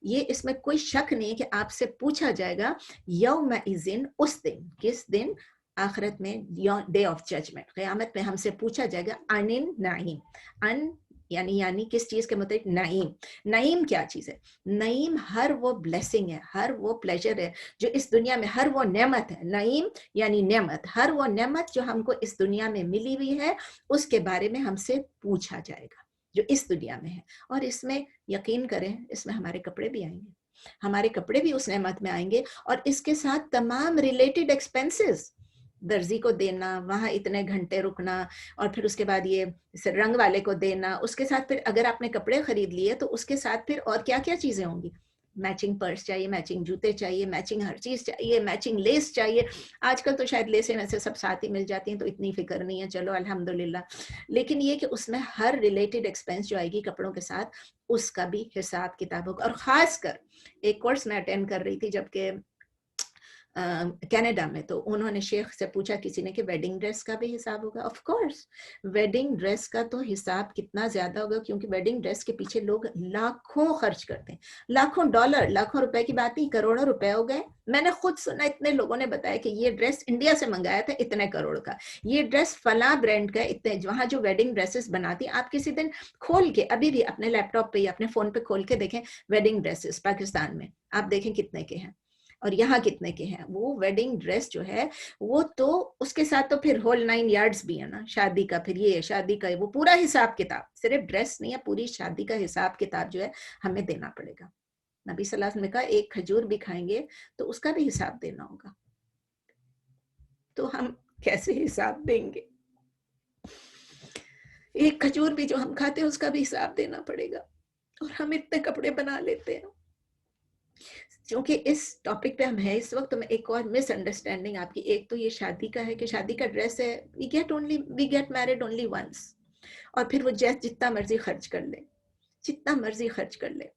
یہ اس میں کوئی شک نہیں کہ آپ سے پوچھا جائے گا. یومئذ، اس دن، کس دن؟ آخرت میں، ڈے آف ججمنٹ، قیامت میں ہم سے پوچھا جائے گا عن النعیم. ان یعنی کس چیز کے متعلق؟ نعیم. نعیم کیا چیز ہے؟ نعیم ہر وہ بلیسنگ ہے، ہر وہ پلیجر ہے جو اس دنیا میں، ہر وہ نعمت ہے. نعیم یعنی نعمت، ہر وہ نعمت جو ہم کو اس دنیا میں ملی ہوئی ہے، اس کے بارے میں ہم سے پوچھا جائے گا جو اس دنیا میں ہے. اور اس میں یقین کریں، اس میں ہمارے کپڑے بھی آئیں گے، ہمارے کپڑے بھی اس نعمت میں آئیں گے، اور اس کے ساتھ تمام ریلیٹڈ ایکسپینسز، درزی کو دینا، وہاں اتنے گھنٹے رکنا، اور پھر اس کے بعد یہ رنگ والے کو دینا، اس کے ساتھ پھر اگر آپ نے کپڑے خرید لیے تو اس کے ساتھ پھر اور کیا کیا چیزیں ہوں گی. میچنگ پرس چاہیے، میچنگ جوتے چاہیے، میچنگ ہر چیز چاہیے، میچنگ لیس چاہیے. آج کل تو شاید لیسیں ویسے سب ساتھ ہی مل جاتی ہیں تو اتنی فکر نہیں ہے، چلو الحمدللہ. لیکن یہ کہ اس میں ہر ریلیٹڈ ایکسپینس جو آئے گی کپڑوں کے ساتھ، اس کا بھی حساب کتاب ہوگا. اور خاص کر ایک کورس میں اٹینڈ کر رہی تھی جبکہ कनाडा में, तो उन्होंने शेख से पूछा किसी ने कि वेडिंग ड्रेस का भी हिसाब होगा। ऑफ कोर्स वेडिंग ड्रेस का तो हिसाब कितना ज्यादा होगा, क्योंकि वेडिंग ड्रेस के पीछे लोग लाखों खर्च करते हैं, लाखों डॉलर, लाखों रुपए की बात नहीं, करोड़ों रुपए हो गए। मैंने खुद सुना, इतने लोगों ने बताया कि ये ड्रेस इंडिया से मंगाया था इतने करोड़ का, ये ड्रेस फला ब्रांड का, इतने, वहां जो वेडिंग ड्रेसेस बनाती, आप किसी दिन खोल के अभी भी अपने लैपटॉप पे या अपने फोन पे खोल के देखें वेडिंग ड्रेसेस पाकिस्तान में, आप देखें कितने के हैं और यहाँ कितने के हैं। वो वेडिंग ड्रेस जो है वो तो उसके साथ तो फिर होल 9 यार्ड्स भी है ना, शादी का, फिर ये शादी का, वो पूरा हिसाब किताब, सिर्फ ड्रेस नहीं है, पूरी शादी का हिसाब किताब जो है हमें देना पड़ेगा। नबी सल्लल्लाहु अलैहि वसल्लम ने कहा एक खजूर भी खाएंगे तो उसका भी हिसाब देना होगा, तो हम कैसे हिसाब देंगे? एक खजूर भी जो हम खाते हैं उसका भी हिसाब देना पड़ेगा, और हम इतने कपड़े बना लेते हैं। क्योंकि इस टॉपिक पे हम हैं इस वक्त, तो मैं एक और मिसअंडरस्टैंडिंग आपकी, एक तो ये शादी का है कि शादी का ड्रेस है, we get married only once, और फिर वो जितना मर्जी खर्च कर ले, जितना मर्जी खर्च कर ले,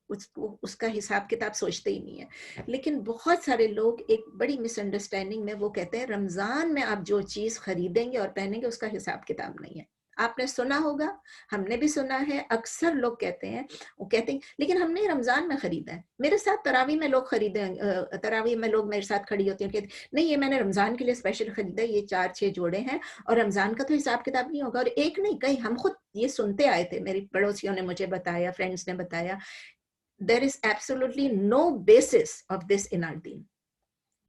उसका हिसाब किताब सोचते ही नहीं है। लेकिन बहुत सारे लोग एक बड़ी मिसअंडरस्टैंडिंग में वो कहते हैं रमजान में आप जो चीज खरीदेंगे और पहनेंगे उसका हिसाब किताब नहीं है। आपने सुना होगा, हमने भी सुना है, अक्सर लोग कहते हैं, वो कहते हैं लेकिन हमने रमजान में खरीदा है, मेरे साथ तरावी में लोग खरीदे, तरावी में लोग मेरे साथ खड़ी होती हैं, कहते नहीं ये मैंने रमजान के लिए स्पेशल खरीदा, ये 4-6 जोड़े हैं और रमजान का तो हिसाब किताब नहीं होगा। और एक नहीं कई, हम खुद ये सुनते आए थे, मेरी पड़ोसियों ने मुझे बताया, फ्रेंड्स ने बताया, there is absolutely no basis of this in our दीन,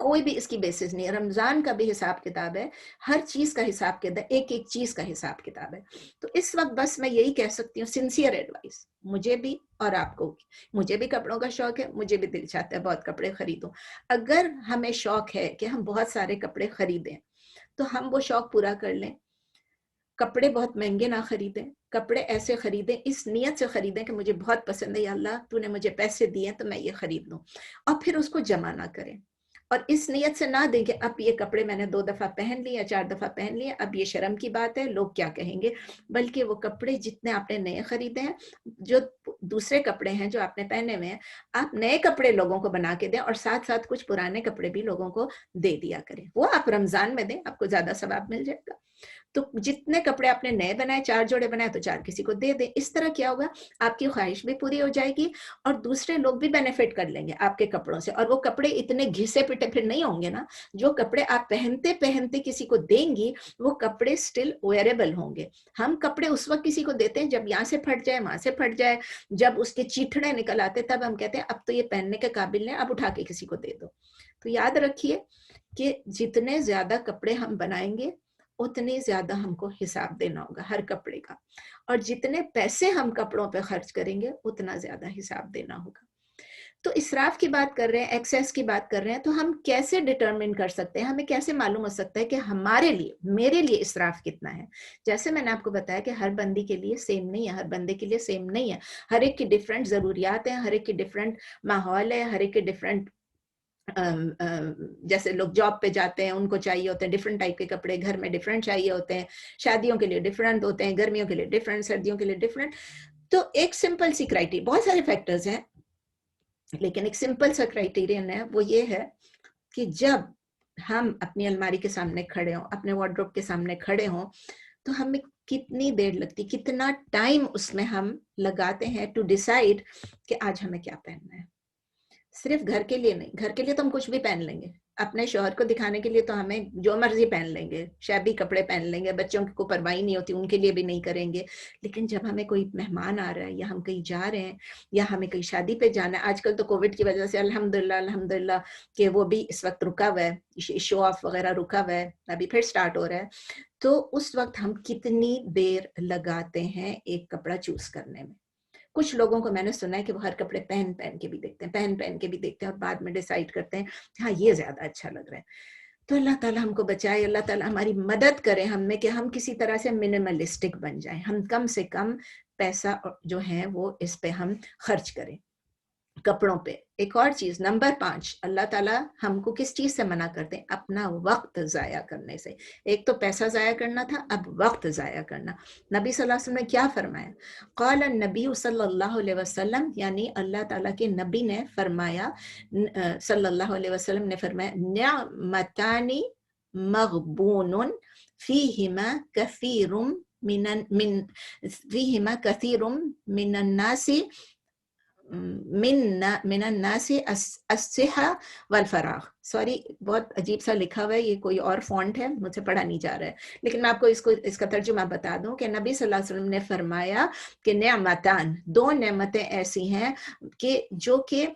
कोई भी इसकी बेसिस नहीं है। रमजान का भी हिसाब किताब है, हर चीज का हिसाब किताब, एक एक चीज का हिसाब किताब है। तो इस वक्त बस मैं यही कह सकती हूँ, सिंसियर एडवाइस मुझे भी और आपको भी, मुझे भी कपड़ों का शौक है, मुझे भी दिल चाहता है बहुत कपड़े खरीदूं। अगर हमें शौक है कि हम बहुत सारे कपड़े खरीदें तो हम वो शौक पूरा कर लें, कपड़े बहुत महंगे ना खरीदें, कपड़े ऐसे खरीदें, इस नियत से खरीदें कि मुझे बहुत पसंद है, या अल्लाह तूने मुझे पैसे दिए तो मैं ये खरीद लूं, और फिर उसको जमा ना करें। और इस नियत से ना दें कि अब ये कपड़े मैंने 2 दफा पहन लिए या 4 दफा पहन लिए, अब ये शर्म की बात है, लोग क्या कहेंगे। बल्कि वो कपड़े जितने आपने नए खरीदे हैं, जो दूसरे कपड़े हैं जो आपने पहने हुए हैं, आप नए कपड़े लोगों को बना के दें, और साथ साथ कुछ पुराने कपड़े भी लोगों को दे दिया करें। वो आप रमजान में दें, आपको ज्यादा सवाब मिल जाएगा। तो जितने कपड़े आपने नए बनाए, 4 जोड़े बनाए तो 4 किसी को दे दें। इस तरह क्या होगा, आपकी ख्वाहिश भी पूरी हो जाएगी और दूसरे लोग भी बेनिफिट कर लेंगे आपके कपड़ों से। और वो कपड़े इतने घिसे पिटे फिर नहीं होंगे ना, जो कपड़े आप पहनते पहनते किसी को देंगी वो कपड़े स्टिल वेयरेबल होंगे। हम कपड़े उस वक्त किसी को देते हैं जब यहाँ से फट जाए, वहां से फट जाए, जब उसके चीथड़े निकल आते, तब हम कहते हैं अब तो ये पहनने के काबिल नहीं, अब उठा के किसी को दे दो। तो याद रखिए कि जितने ज्यादा कपड़े हम बनाएंगे उतनी ज्यादा हमको हिसाब देना होगा हर कपड़े का, और जितने पैसे हम कपड़ों पे खर्च करेंगे उतना ज्यादा हिसाब देना होगा। तो इसराफ की बात कर रहे हैं, एक्सेस की बात कर रहे हैं, तो हम कैसे डिटरमिन कर सकते हैं, हमें कैसे मालूम हो सकता है कि हमारे लिए, मेरे लिए इसराफ कितना है। जैसे मैंने आपको बताया कि हर बंदी के लिए सेम नहीं है, हर बंदे के लिए सेम नहीं है, हर एक की डिफरेंट जरूरियात हैं, हर एक की डिफरेंट माहौल है, हर एक के डिफरेंट, जैसे लोग जॉब पे जाते हैं उनको चाहिए होते हैं डिफरेंट टाइप के कपड़े, घर में डिफरेंट चाहिए होते हैं, शादियों के लिए डिफरेंट होते हैं, गर्मियों के लिए डिफरेंट, सर्दियों के लिए डिफरेंट। तो एक सिंपल सी क्राइटेरिया, बहुत सारे फैक्टर्स हैं लेकिन एक सिंपल सा क्राइटेरियन है, वो ये है कि जब हम अपनी अलमारी के सामने खड़े हों, अपने वार्डरोब के सामने खड़े हों, तो हमें कितनी देर लगती, कितना टाइम उसमें हम लगाते हैं टू डिसाइड कि आज हमें क्या पहनना है। सिर्फ घर के लिए नहीं, घर के लिए तो हम कुछ भी पहन लेंगे, अपने शौहर को दिखाने के लिए तो हमें जो मर्जी पहन लेंगे, शैबी कपड़े पहन लेंगे, बच्चों को परवाही नहीं होती उनके लिए भी नहीं करेंगे। लेकिन जब हमें कोई मेहमान आ रहा है या हम कहीं जा रहे हैं या हमें कहीं शादी पे जाना है, आजकल तो कोविड की वजह से अल्हम्दुलिल्लाह कि वो भी इस वक्त रुका हुआ है, शो ऑफ वगैरह रुका हुआ है, अभी फिर स्टार्ट हो रहा है। तो उस वक्त हम कितनी देर लगाते हैं एक कपड़ा चूज करने में। कुछ लोगों को मैंने सुना है कि वो हर कपड़े पहन पहन के भी देखते हैं, पहन पहन के भी देखते हैं और बाद में डिसाइड करते हैं हाँ ये ज्यादा अच्छा लग रहा है। तो अल्लाह ताला हमको बचाए, अल्लाह ताला हमारी मदद करे हमें कि हम किसी तरह से मिनिमलिस्टिक बन जाएं, हम कम से कम पैसा जो है वो इस पे हम खर्च करें। कपड़ों पे। एक और चीज नंबर 5, अल्लाह ताला हमको किस चीज से मना करते हैं? अपना वक्त जाया करने से। एक तो पैसा जाया करना था, अब वक्त जाया करना। नबी सल्लल्लाहु अलैहि वसल्लम ने क्या फरमाया? क़ाल नबी सल्लल्लाहु अलैहि वसल्लम, यानी अल्लाह ताला के नबी ने फरमाया, सल्लल्लाहु अलैहि वसल्लम ने फरमाया, निअमतानी मग़बूनुन फीहिमा कसीरुम मिन फीहिमा कसीरुम मिनन नासी मिनन नासी अस्सिहा वल फराग। सॉरी, बहुत अजीब सा लिखा हुआ है, ये कोई और फॉन्ट है, मुझे पढ़ा नहीं जा रहा है, लेकिन मैं आपको इसका तर्जुमा बता दूं कि नबी सल्लल्लाहु अलैहि वसल्लम ने फरमाया कि नेमतान, 2 नेमतें ऐसी हैं कि जो कि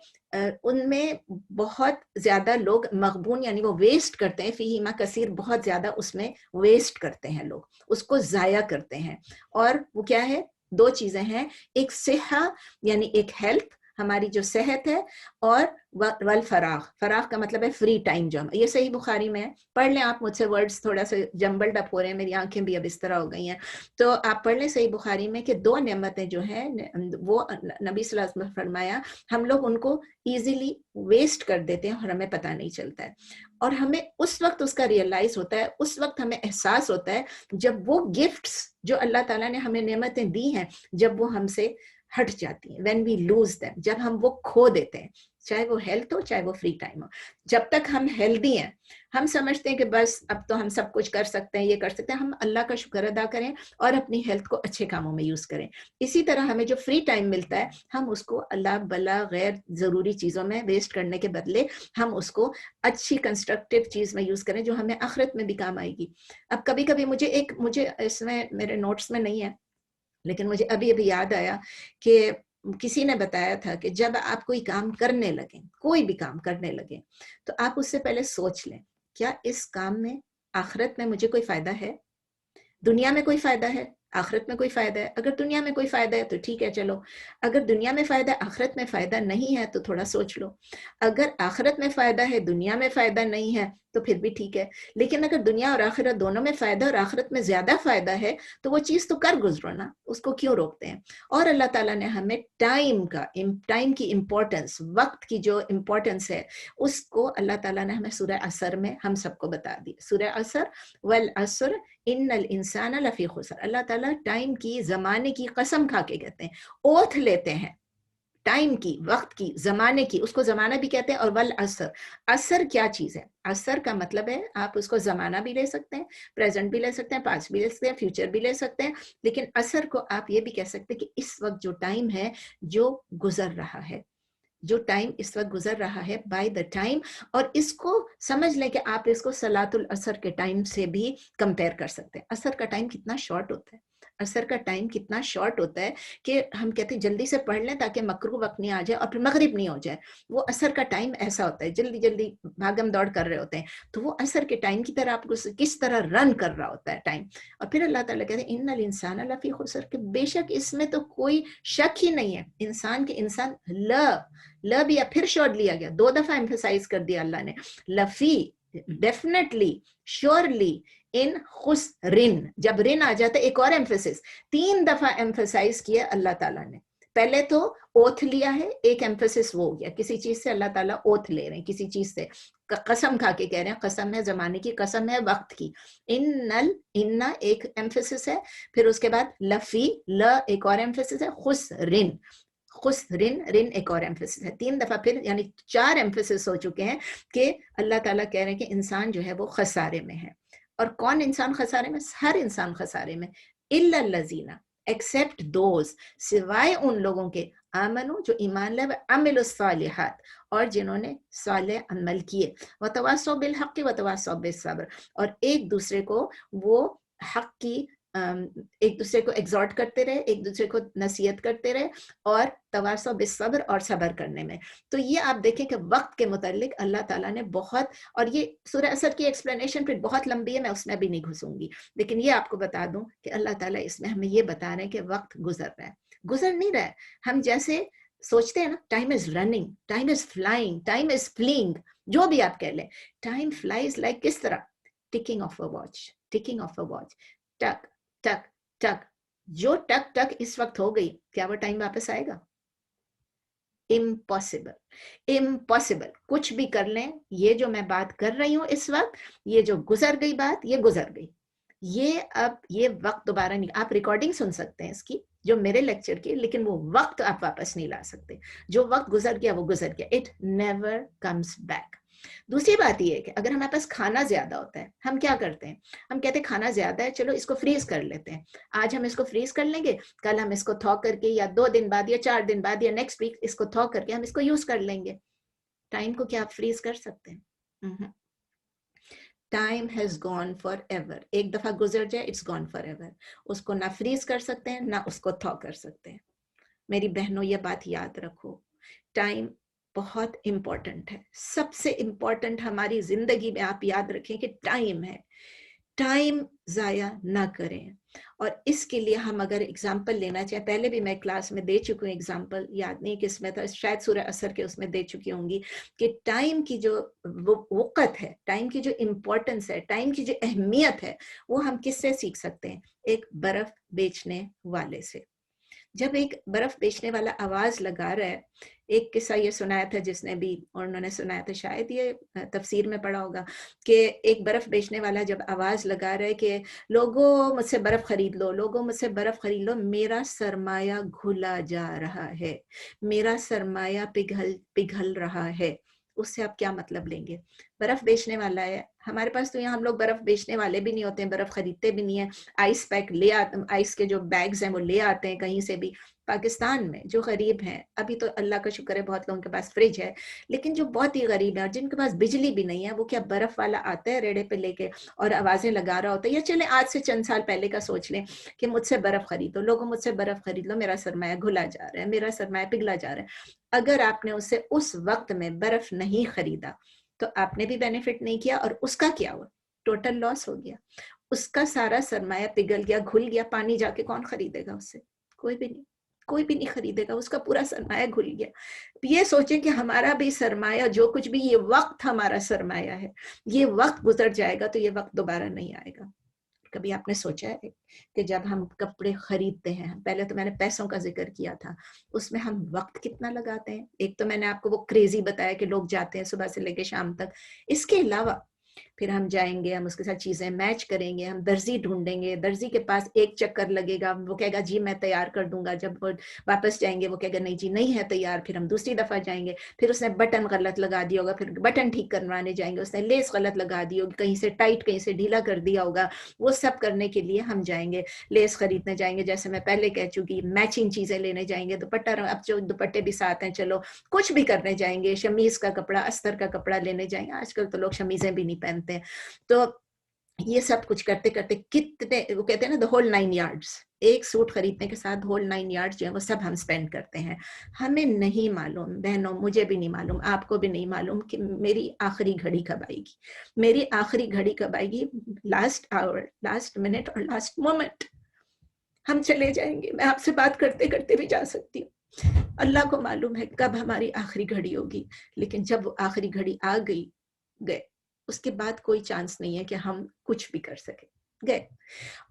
उनमें बहुत ज्यादा लोग मगबून यानी वो वेस्ट करते हैं, फीहिमा कसीर, बहुत ज्यादा उसमें वेस्ट करते हैं लोग, उसको जाया करते हैं। और वो क्या है? 2 चीजें हैं, एक सेहा यानी एक हेल्थ, हमारी जो सेहत है, और वल फराग, फराग का मतलब है फ्री टाइम। जो ये सही बुखारी में है, पढ़ लें आप, मुझसे वर्ड्स थोड़ा सा जम्बल्ड अप हो रहे हैं, मेरी आंखें भी अब इस तरह हो गई हैं, तो आप पढ़ लें सही बुखारी में कि 2 नेमतें जो हैं वो नबी सल्लल्लाहु अलैहि वसल्लम ने फरमाया, हम लोग उनको इजीली वेस्ट कर देते हैं और हमें पता नहीं चलता है, और हमें उस वक्त उसका रियलाइज होता है, उस वक्त हमें एहसास होता है जब वो गिफ्ट्स जो अल्लाह ताला ने हमें नेमतें दी हैं, जब वो हमसे हट जाती हैं, when we lose them, जब हम वो खो देते हैं, चाहे वो हेल्थ हो चाहे वो फ्री टाइम हो। जब तक हम हेल्दी हैं, हम समझते हैं कि बस अब तो हम सब कुछ कर सकते हैं, ये कर सकते हैं, हम अल्लाह का शुक्र अदा करें और अपनी हेल्थ को अच्छे कामों में यूज करें। इसी तरह हमें जो फ्री टाइम मिलता है, हम उसको अल्लाह बला गैर जरूरी चीजों में वेस्ट करने के बदले हम उसको अच्छी कंस्ट्रक्टिव चीज में यूज करें जो हमें आखिरत में भी काम आएगी। अब कभी कभी मुझे इसमें मेरे नोट्स में नहीं है, लेकिन मुझे अभी अभी याद आया कि किसी ने बताया था कि जब आप कोई काम करने लगे, कोई भी काम करने लगे, तो आप उससे पहले सोच लें, क्या इस काम में आखिरत में मुझे कोई फायदा है? दुनिया में कोई फायदा है, आखिरत में कोई फायदा है? अगर दुनिया में कोई फायदा है तो ठीक है, चलो। अगर दुनिया में फायदा है, आखिरत में फायदा नहीं है, तो थोड़ा सोच लो। अगर आखिरत में फायदा है, दुनिया में फायदा नहीं है, तो फिर भी ठीक है। लेकिन अगर दुनिया और आखिरत दोनों में फायदा और आखिरत में ज्यादा फायदा है, तो वो चीज तो कर गुजरो ना, उसको क्यों रोकते हैं? और अल्लाह ताला ने हमें टाइम की इम्पोर्टेंस, वक्त की जो इम्पोर्टेंस है, उसको अल्लाह ताला ने हमें सूरह असर में हम सबको बता दी। सूरह असर, वल असर इन्नल इंसान लफी खुसर। अल्लाह ताला टाइम की, जमाने की कसम खा के कहते हैं, ओथ लेते हैं, टाइम की, वक्त की, जमाने की, उसको जमाना भी कहते हैं। और वल असर, असर क्या चीज है? असर का मतलब है, आप उसको जमाना भी ले सकते हैं, प्रेजेंट भी ले सकते हैं, पास्ट भी ले सकते हैं, फ्यूचर भी ले सकते हैं, लेकिन असर को आप ये भी कह सकते हैं कि इस वक्त जो टाइम है जो गुजर रहा है, जो टाइम इस वक्त गुजर रहा है, बाय द टाइम। और इसको समझ लें कि आप इसको सलातुल असर के टाइम से भी कंपेयर कर सकते हैं। असर का टाइम कितना शॉर्ट होता है, असर का टाइम कितना शॉर्ट होता है कि हम कहते हैं जल्दी से पढ़ लें ताकि मकरूह वक्त नहीं आ जाए और फिर मगरिब नहीं हो जाए। वो असर का टाइम ऐसा होता है, जल्दी जल्दी भागम दौड़ कर रहे होते हैं, तो वो असर के टाइम की तरह आपको किस तरह रन कर रहा होता है टाइम। और फिर अल्लाह ताला कहते हैं इन्नल इंसान लफी खुसर, कि बेशक इसमें तो कोई शक ही नहीं है, इंसान के इंसान ल भी फिर शॉर्ट लिया गया, 2 दफा एम्फेसाइज कर दिया अल्लाह ने, लफी, डेफिनेटली, श्योरली, इन खुसरिन, जब रिन आ जाता है एक और एम्फेसिस, 3 दफा एम्फेसाइज किया अल्लाह ताला ने। पहले तो ओथ लिया है, एक एम्फेसिस वो हो गया, किसी चीज से अल्लाह ताला ओथ ले रहे हैं, किसी चीज से कसम खा के कह रहे हैं, कसम है जमाने की, कसम है वक्त की। इन्नल, इन्ना एक एम्फेसिस है, फिर उसके बाद लफी, ल एक और एम्फेसिस है, खुसरिन, खुसरिन, रिन एक और एम्फेसिस है, 3 दफा फिर, यानी 4 एम्फेसिस हो चुके हैं कि अल्लाह ताला कह रहे हैं कि इंसान जो है वो खसारे में है। और कौन इंसान खसारे में? हर इंसान खसारे में, इल्ला लजीना, एक्सेप्ट दोज, सिवाय उन लोगों के, आमनु जो ईमान लाए, अमिलुस सालिहात, और जिन्होंने सालेह अमल किए, वतवासौ बिल हक़ वतवासौ बिस सब्र, और एक दूसरे को वो हक की, एक दूसरे को एग्जॉर्ट करते रहे, एक दूसरे को नसीहत करते रहे, और तवासौ बिस सब्र, और सब्र करने में। तो ये आप देखें कि वक्त के मुतालिक अल्लाह ताला ने बहुत, और ये सूरह असर की एक्सप्लेनेशन फिर बहुत लंबी है, मैं उसमें भी नहीं घुसूंगी, लेकिन ये आपको बता दूं कि अल्लाह ताला इसमें हमें ये बता रहे हैं कि वक्त गुजर रहा है, गुजर नहीं रहा है। हम जैसे सोचते हैं ना, time is running, time is flying, time is fleeing, जो भी आप कह लें, टाइम फ्लाइज लाइक किस तरह? Ticking of a watch, ticking of a watch, टक टक टक। जो टक टक इस वक्त हो गई, क्या वो टाइम वापस आएगा? इम्पॉसिबल। कुछ भी कर लें, ये जो मैं बात कर रही हूँ इस वक्त, ये जो गुजर गई बात, ये गुजर गई, ये अब ये वक्त दोबारा नहीं। आप रिकॉर्डिंग सुन सकते हैं इसकी जो मेरे लेक्चर की, लेकिन वो वक्त आप वापस नहीं ला सकते। जो वक्त गुजर गया वो गुजर गया, इट नेवर कम्स बैक। दूसरी बात ये है कि अगर हमारे पास खाना ज्यादा होता है, हम क्या करते हैं, हम कहते हैं खाना ज्यादा है, चलो इसको फ्रीज कर लेते हैं, आज हम इसको फ्रीज कर लेंगे, कल हम इसको थॉ करके या 2 दिन बाद या 4 दिन बाद या नेक्स्ट वीक इसको थॉ करके हम इसको यूज कर लेंगे। टाइम को क्या आप फ्रीज कर सकते हैं? Time has gone for ever. एक दफा गुजर जाए, इट्स गॉन फॉर एवर। उसको ना फ्रीज कर सकते हैं, ना उसको थॉ कर सकते हैं। मेरी बहनों, ये बात याद रखो, टाइम बहुत इंपॉर्टेंट है। सबसे इंपॉर्टेंट हमारी जिंदगी में आप याद रखें कि टाइम है। टाइम जाया ना करें। और इसके लिए हम अगर एग्जाम्पल लेना चाहें, पहले भी मैं क्लास में दे चुकी हूँ एग्जाम्पल, याद नहीं किसमें था, शायद सूरह असर के उसमें दे चुकी होंगी, कि टाइम की जो वक़्त है, टाइम की जो इम्पोर्टेंस है, टाइम की जो अहमियत है, वो हम किससे सीख सकते हैं? एक बर्फ बेचने वाले से। जब एक बर्फ बेचने वाला आवाज लगा रहा है, एक किस्सा ये सुनाया था जिसने भी, और उन्होंने सुनाया था, शायद ये तफसीर में पढ़ा होगा, कि एक बर्फ बेचने वाला जब आवाज लगा रहा है कि लोगों मुझसे बर्फ खरीद लो, लोगों मुझसे बर्फ खरीद लो, मेरा सरमाया घुला जा रहा है, मेरा सरमाया पिघल पिघल रहा है। उससे आप क्या मतलब लेंगे? बर्फ बेचने वाला है, हमारे पास तो यहाँ हम लोग बर्फ बेचने वाले भी नहीं होते हैं, बर्फ खरीदते भी नहीं है, आइस पैक ले आते, आइस के जो बैग्स हैं वो ले आते हैं कहीं से भी। पाकिस्तान में जो गरीब हैं, अभी तो अल्लाह का शुक्र है बहुत लोगों के पास फ्रिज है, लेकिन जो बहुत ही गरीब है और जिनके पास बिजली भी नहीं है, वो क्या बर्फ वाला आता है रेड़े पे लेके और आवाजें लगा रहा होता है? या चले आज से चंद साल पहले का सोच लें कि मुझसे बर्फ खरीदो, लोगों मुझसे बर्फ खरीद लो, मेरा सरमाया घुला जा रहा है, मेरा सरमाया पिघला जा रहा है। अगर आपने उससे उस वक्त में बर्फ नहीं खरीदा तो आपने भी बेनिफिट नहीं किया, और उसका क्या हुआ? टोटल लॉस हो गया। उसका सारा सरमाया पिघल गया, घुल गया, पानी जाके कौन खरीदेगा उससे? कोई भी नहीं, कोई भी नहीं खरीदेगा, उसका पूरा सरमाया घुल गया। ये सोचें कि हमारा भी सरमाया, जो कुछ भी, ये वक्त हमारा सरमाया है, ये वक्त गुजर जाएगा तो ये वक्त दोबारा नहीं आएगा। कभी आपने सोचा है कि जब हम कपड़े खरीदते हैं, पहले तो मैंने पैसों का जिक्र किया था, उसमें हम वक्त कितना लगाते हैं? एक तो मैंने आपको वो क्रेजी बताया कि लोग जाते हैं सुबह से लेकर शाम तक, इसके अलावा फिर हम जाएंगे, हम उसके साथ चीजें मैच करेंगे, हम दर्जी ढूंढेंगे, दर्जी के पास एक चक्कर लगेगा, वो कहेगा जी मैं तैयार कर दूंगा, जब वो वापस जाएंगे वो कहेगा नहीं जी नहीं है तैयार, फिर हम दूसरी दफा जाएंगे, फिर उसने बटन गलत लगा दिया होगा, फिर बटन ठीक करवाने जाएंगे, उसने लेस गलत लगा दी होगी, कहीं से टाइट कहीं से ढीला कर दिया होगा, वो सब करने के लिए हम जाएंगे, लेस खरीदने जाएंगे, जैसे मैं पहले कह चुकी, मैचिंग चीजें लेने जाएंगे, दुपट्टा, अब जो दुपट्टे भी साथ हैं, चलो कुछ भी करने जाएंगे, शमीज का कपड़ा, अस्तर का कपड़ा लेने जाएंगे, आजकल तो लोग शमीजें भी नहीं पहनते हैं। तो ये सब कुछ करते करते कितने, वो कहते हैं ना द होल 9 यार्ड्स, एक सूट खरीदने के साथ होल 9 यार्ड्स जो है वो सब हम स्पेंड करते हैं। हमें नहीं मालूम बहनों, मुझे भी नहीं मालूम, आपको भी नहीं मालूम कि मेरी आखिरी घड़ी कब आएगी, मेरी आखिरी घड़ी कब आएगी, लास्ट आवर, लास्ट मिनट और लास्ट मोमेंट। हम चले जाएंगे, मैं आपसे बात करते करते भी जा सकती हूँ, अल्लाह को मालूम है कब हमारी आखिरी घड़ी होगी, लेकिन जब वो आखिरी घड़ी आ गई, गए, उसके बाद कोई चांस नहीं है कि हम कुछ भी कर सके, गए।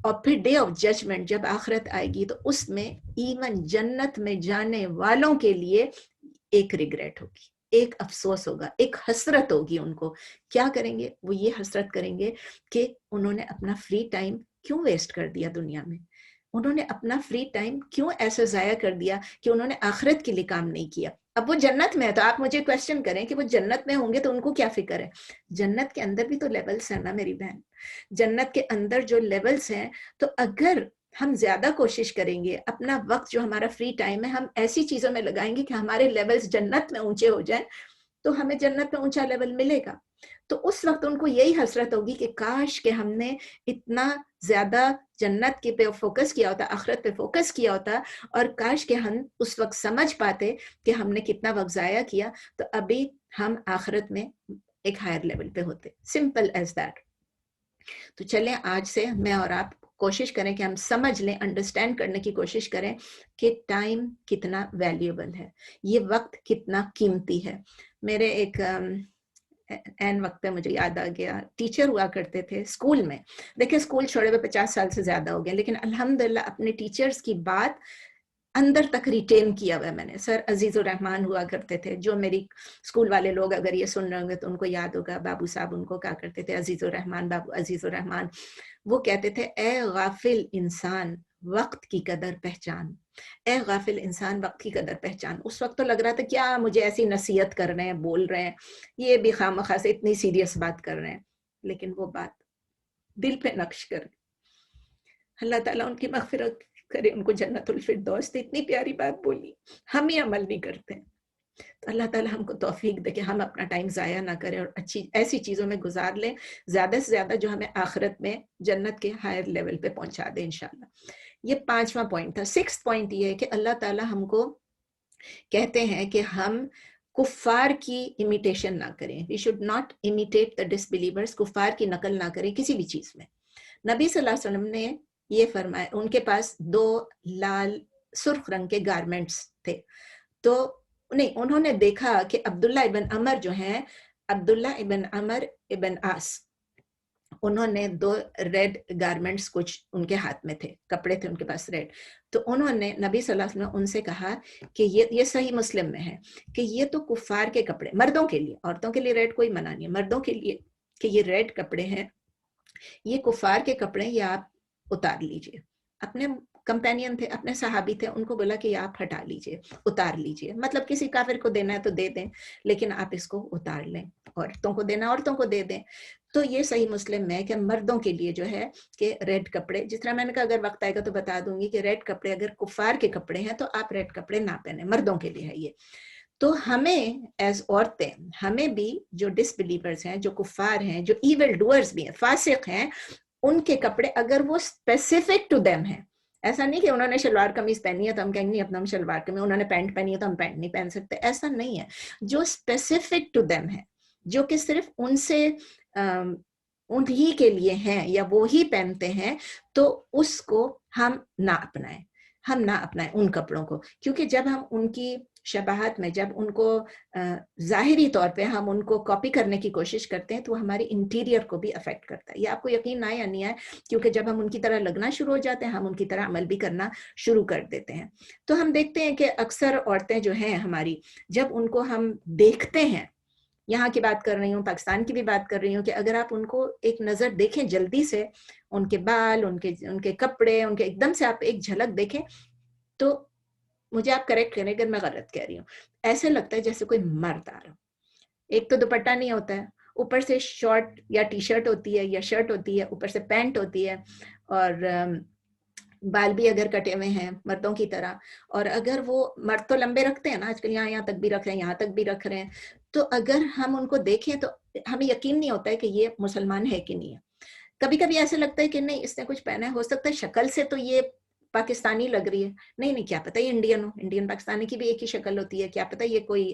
और फिर डे ऑफ जजमेंट जब आखिरत आएगी तो उसमें इवन जन्नत में जाने वालों के लिए एक रिग्रेट होगी, एक अफसोस होगा, एक हसरत होगी उनको। क्या करेंगे? वो ये हसरत करेंगे कि उन्होंने अपना फ्री टाइम क्यों वेस्ट कर दिया दुनिया में, उन्होंने अपना फ्री टाइम क्यों ऐसे जाया कर दिया कि उन्होंने आखिरत के लिए काम नहीं किया। अब वो जन्नत में है तो आप मुझे क्वेश्चन करें कि वो जन्नत में होंगे तो उनको क्या फिक्र है? जन्नत के अंदर भी तो लेवल्स हैं ना मेरी बहन, जन्नत के अंदर जो लेवल्स हैं, तो अगर हम ज्यादा कोशिश करेंगे, अपना वक्त जो हमारा फ्री टाइम है हम ऐसी चीजों में लगाएंगे कि हमारे लेवल्स जन्नत में ऊंचे हो जाएं, तो हमें जन्नत में ऊंचा लेवल मिलेगा। तो उस वक्त उनको यही हसरत होगी कि काश के हमने इतना ज्यादा जन्नत के पे फोकस किया होता, आखिरत पे फोकस किया होता, और काश के हम उस वक्त समझ पाते कि हमने कितना वक्त जाया किया, तो अभी हम आखिरत में एक हायर लेवल पे होते। Simple as that. तो चलें आज से मैं और आप कोशिश करें कि हम समझ लें, अंडरस्टैंड करने की कोशिश करें कि टाइम कितना वैल्यूएबल है, ये वक्त कितना कीमती है। मेरे एक एन वक्त पे मुझे याद आ गया, टीचर हुआ करते थे स्कूल में, देखिए स्कूल छोड़े हुए 50 साल से ज्यादा हो गए, लेकिन अल्हम्दुलिल्लाह अपने टीचर्स की बात अंदर तक रिटेन किया हुआ है मैंने। सर अजीजुर रहमान हुआ करते थे, जो मेरी स्कूल वाले लोग अगर ये सुन रहे होंगे तो उनको याद होगा, बाबू साहब उनको क्या करते थे, अजीजुर रहमान, बाबू अजीजुर रहमान, वो कहते थे ए गाफिल इंसान वक्त की कदर पहचान, ए गाफिल इंसान वक्त की कदर पहचान। उस वक्त तो लग रहा था क्या मुझे ऐसी नसीहत कर रहे हैं, बोल रहे हैं, ये भी खामखा से इतनी सीरियस बात कर रहे हैं, लेकिन वो बात दिल पे नक्श कर। अल्लाह ताला उनकी मगफिरत करे, उनको जन्नतुल फिरदौस। इतनी प्यारी बात बोली, हम ही अमल नहीं करते। तो अल्लाह ताला हमको तौफीक दे कि हम अपना टाइम ज़ाया ना करें और अच्छी ऐसी चीज़ों में गुजार लें, ज़्यादा से ज़्यादा जो हमें आखिरत में जन्नत के हायर लेवल पे पहुंचा दे इंशाल्लाह। ये 5वां पॉइंट था। 6th पॉइंट ये है कि अल्लाह ताला हमको कहते हैं कि हम कुफ़ार की इमिटेशन ना करें। We should not imitate the disbelievers, कुफ़ार की नकल ना करें किसी भी चीज़ में। नबी सल्लल्लाहु अलैहि वसल्लम ने ये फरमाया, उनके पास 2 लाल सुर्ख रंग के गारमेंट्स थे, तो नहीं, उन्होंने देखा कि अब्दुल्ला इबन अमर जो हैं, अब्दुल्ला इबन अमर इबन आस, उन्होंने 2 रेड गारमेंट्स कुछ उनके हाथ में थे, कपड़े थे उनके पास रेड। तो उन्होंने नबी सल्लल्लाहु अलैहि वसल्लम ने उनसे कहा कि ये सही मुस्लिम में है कि ये तो कुफार के कपड़े, मर्दों के लिए, औरतों के लिए रेड कोई मना नहीं है, मर्दों के लिए कि ये रेड कपड़े हैं, ये कुफार के कपड़े, ये आप उतार लीजिए। अपने कंपेनियन थे, अपने सहाबी थे, उनको बोला कि आप हटा लीजिए, उतार लीजिए, मतलब किसी काफिर को देना है तो दे दें, लेकिन आप इसको उतार लें, औरतों को देना औरतों को दे दें। तो ये सही मुस्लिम में कि मर्दों के लिए जो है कि रेड कपड़े, जिस तरह मैंने कहा अगर वक्त आएगा तो बता दूंगी कि रेड कपड़े अगर कुफार के कपड़े हैं तो आप रेड कपड़े ना पहने, मर्दों के लिए है ये। तो हमें एज औरतें, हमें भी जो डिसबिलीवर्स हैं, जो कुफार हैं, जो इविल डूअर्स भी हैं, फासिक हैं, उनके कपड़े अगर वो स्पेसिफिक टू देम है, ऐसा नहीं कि उन्होंने शलवार कमीज पहनी है तो हम कहेंगे अपना हम शलवार कमीज, उन्होंने पैंट पहनी है तो हम पैंट नहीं पहन सकते, ऐसा नहीं है। जो स्पेसिफिक टू देम है, जो कि सिर्फ उनसे उन्हीं के लिए हैं या वो ही पहनते हैं, तो उसको हम ना अपनाएं, हम ना अपनाएं उन कपड़ों को। क्योंकि जब हम उनकी शबाहत में, जब उनको ज़ाहिरी तौर पे हम उनको कॉपी करने की कोशिश करते हैं, तो हमारी इंटीरियर को भी अफेक्ट करता है। ये आपको यकीन आए या नहीं आए, क्योंकि जब हम उनकी तरह लगना शुरू हो जाते हैं, हम उनकी तरह अमल भी करना शुरू कर देते हैं। तो हम देखते हैं कि अक्सर औरतें जो हैं हमारी, जब उनको हम देखते हैं, यहाँ की बात कर रही हूँ, पाकिस्तान की भी बात कर रही हूँ, कि अगर आप उनको एक नज़र देखें जल्दी से, उनके बाल, उनके कपड़े, उनके एकदम से आप एक झलक देखें, तो मुझे आप करेक्ट करें अगर मैं गलत कह रही हूँ, ऐसे लगता है जैसे कोई मर्द आ रहा। एक तो दुपट्टा नहीं होता है, ऊपर से शॉर्ट या टी शर्ट होती है या शर्ट होती है, ऊपर से पैंट होती है, और बाल भी अगर कटे हुए हैं मर्दों की तरह, और अगर वो मर्द तो लंबे रखते हैं ना आजकल, यहाँ तक भी रख रहे हैं, यहाँ तक भी रख रहे हैं, तो अगर हम उनको देखें तो हमें यकीन नहीं होता है कि ये मुसलमान है कि नहीं है। कभी कभी ऐसे लगता है कि नहीं इसने कुछ पहना है, हो सकता है शक्ल से तो ये पाकिस्तानी लग रही है, नहीं नहीं क्या पता ये इंडियन हो, इंडियन पाकिस्तानी की भी एक ही शक्ल होती है, क्या पता ये कोई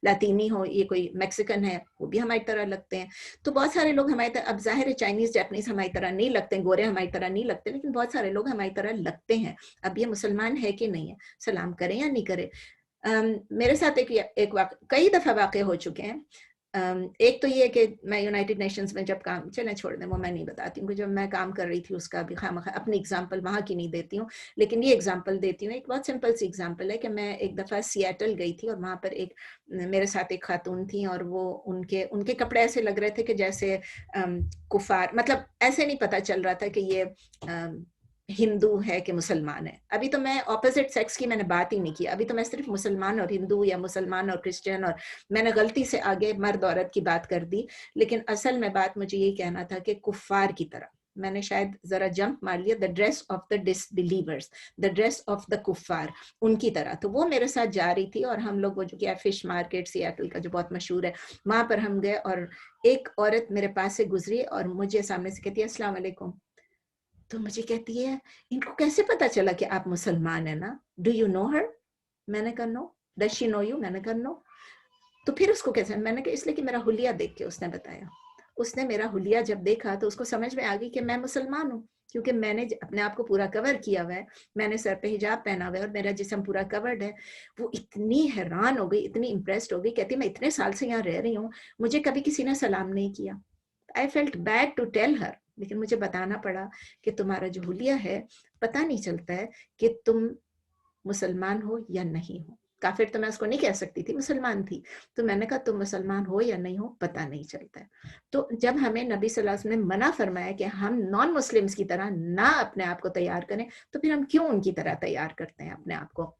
लातीनी हो, ये कोई मैक्सिकन है, वो भी हमारी तरह लगते हैं। तो बहुत सारे लोग हमारी तरह, अब जाहिर है चाइनीज जापानीज हमारी तरह नहीं लगते, गोरे हमारी तरह नहीं लगते, लेकिन बहुत सारे लोग हमारी तरह लगते हैं। अब ये मुसलमान है कि नहीं है, सलाम करें या नहीं करें। मेरे साथ कई दफा वाक़े हो चुके हैं। एक तो ये कि मैं यूनाइटेड नेशंस में जब काम, चलें छोड़ दें वो मैं नहीं बताती हूँ, जब मैं काम कर रही थी उसका भी खामखा अपनी एग्जांपल वहाँ की नहीं देती हूँ, लेकिन ये एग्जांपल देती हूँ। एक बहुत सिंपल सी एग्जांपल है कि मैं एक दफ़ा सिएटल गई थी, और वहाँ पर एक मेरे साथ एक खातून थी, और वो उनके कपड़े ऐसे लग रहे थे कि जैसे कुफार, मतलब ऐसे नहीं पता चल रहा था कि ये हिंदू है कि मुसलमान है। अभी तो मैं ऑपोजिट सेक्स की मैंने बात ही नहीं की, अभी तो मैं सिर्फ मुसलमान और हिंदू या मुसलमान और क्रिश्चियन, और मैंने गलती से आगे मर्द औरत की बात कर दी, लेकिन असल में बात मुझे यही कहना था कि कुफार की तरह, मैंने शायद जरा जंप मार लिया, the dress of the disbelievers, the dress of the कुफार, उनकी तरह। तो वो मेरे साथ जा रही थी, और हम लोग वो जो क्या फिश मार्केट सिएटल का जो बहुत मशहूर है, वहां पर हम गए, और एक औरत मेरे पास से गुजरी और मुझे सामने से कहती है अस्सलाम वालेकुम। तो मुझे कहती है इनको कैसे पता चला कि आप मुसलमान है ना, डू यू नो हर? मैंने कहा no. Does she know you? मैंने कहा नो। तो फिर उसको कैसे? मैंने कहा इसलिए कि मेरा हुलिया देख के उसने बताया। उसने मेरा हुलिया जब देखा तो उसको समझ में आ गई कि मैं मुसलमान हूँ, क्योंकि मैंने अपने आप को पूरा कवर किया हुआ है, मैंने सर पे हिजाब पहना हुआ है और मेरा जिस्म पूरा कवर्ड है। वो इतनी हैरान हो गई, इतनी इम्प्रेस्ड हो गई, कहती मैं इतने साल से यहाँ रह रही हूँ, मुझे कभी किसी ने सलाम नहीं किया। I felt bad to tell her, लेकिन मुझे बताना पड़ा कि तुम्हारा जो हुलिया है, पता नहीं चलता है कि तुम मुसलमान हो या नहीं हो। काफिर तो मैं उसको नहीं कह सकती थी, मुसलमान थी, तो मैंने कहा तुम मुसलमान हो या नहीं हो पता नहीं चलता है। तो जब हमें नबी सल्लल्लाहु अलैहि वसल्लम ने मना फरमाया कि हम नॉन मुस्लिम्स की तरह ना अपने आप को तैयार करें, तो फिर हम क्यों उनकी तरह तैयार करते हैं अपने आप को।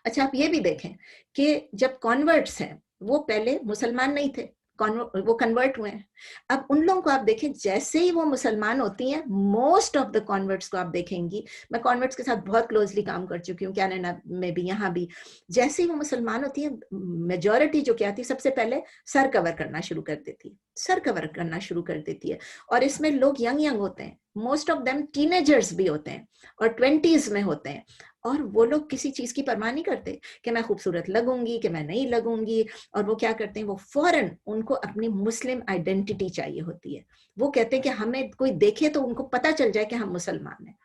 अच्छा, आप ये भी देखें कि जब कॉन्वर्ट्स हैं, वो पहले मुसलमान नहीं थे, वो कन्वर्ट हुए हैं। अब उन लोगों को आप देखें, जैसे ही वो मुसलमान होती हैं, मोस्ट ऑफ द कॉन्वर्ट्स को आप देखेंगी, मैं कॉन्वर्ट्स के साथ बहुत क्लोजली काम कर चुकी हूँ, कनाडा में भी, यहाँ भी, जैसे ही वो मुसलमान होती है, मेजॉरिटी जो क्या थी, सबसे पहले सर कवर करना शुरू कर देती है, सर कवर करना शुरू कर देती है। और इसमें लोग यंग यंग होते हैं, मोस्ट ऑफ देम टीनेजर्स भी होते हैं और 20s में होते हैं, और वो लोग किसी चीज की परवाह नहीं करते कि मैं खूबसूरत लगूंगी कि मैं नहीं लगूंगी। और वो क्या करते हैं, वो फौरन, उनको अपनी मुस्लिम आइडेंटिटी चाहिए होती है। वो कहते हैं कि हमें कोई देखे तो उनको पता चल जाए कि हम मुसलमान हैं।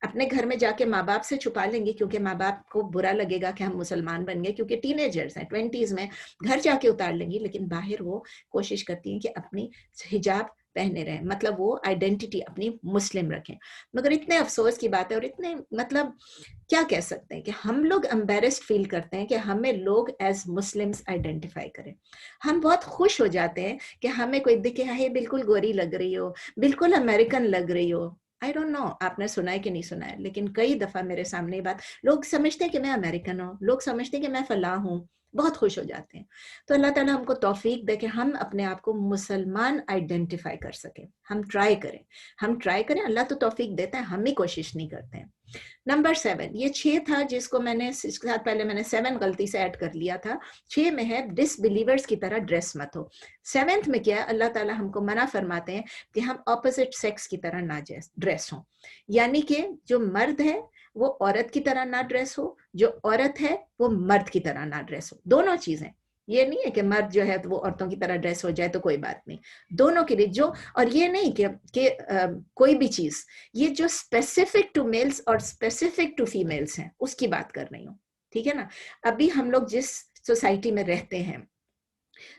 अपने घर में जाके माँ बाप से छुपा लेंगे, क्योंकि माँ बाप को बुरा लगेगा कि हम मुसलमान बन गए, क्योंकि टीनेजर्स हैं, 20s में, घर जाके उतार लेंगी, लेकिन बाहर वो कोशिश करती हैं कि अपनी हिजाब पहने रहें, मतलब वो आइडेंटिटी अपनी मुस्लिम रखें। मगर इतने अफसोस की बात है, और इतने मतलब क्या कह सकते हैं कि हम लोग एम्बेरेस्ड फील करते हैं कि हमें लोग एज मुस्लिम्स आइडेंटिफाई करें। हम बहुत खुश हो जाते हैं कि हमें कोई दिखे, है बिल्कुल गोरी लग रही हो, बिल्कुल अमेरिकन लग रही हो। आई डोंट नो आपने सुना है कि नहीं सुना है, लेकिन कई दफा मेरे सामने ये बात, लोग समझते हैं कि मैं अमेरिकन हूँ, लोग समझते हैं कि मैं फलां हूँ, बहुत खुश हो जाते हैं। तो अल्लाह ताला हमको तौफीक दे कि हम अपने आप को मुसलमान आइडेंटिफाई कर सकें। हम ट्राई करें, अल्लाह तो तौफीक देता है, हम ही कोशिश नहीं करते हैं। नंबर 7, ये 6 था जिसको मैंने, इसके साथ पहले मैंने 7 गलती से ऐड कर लिया था। 6 में है डिसबिलीवर्स की तरह ड्रेस मत हो। 7th में क्या है, अल्लाह ताला हमको मना फरमाते हैं कि हम ऑपोजिट सेक्स की तरह ना ड्रेस हो, यानी कि जो मर्द है वो औरत की तरह ना ड्रेस हो, जो औरत है वो मर्द की तरह ना ड्रेस हो। दोनों चीजें, ये नहीं है कि मर्द जो है तो वो औरतों की तरह ड्रेस हो जाए तो कोई बात नहीं, दोनों के लिए जो, और ये नहीं कि कोई भी चीज, ये जो स्पेसिफिक टू मेल्स और स्पेसिफिक टू फीमेल्स हैं उसकी बात कर रही हूँ, ठीक है ना। अभी हम लोग जिस सोसाइटी में रहते हैं,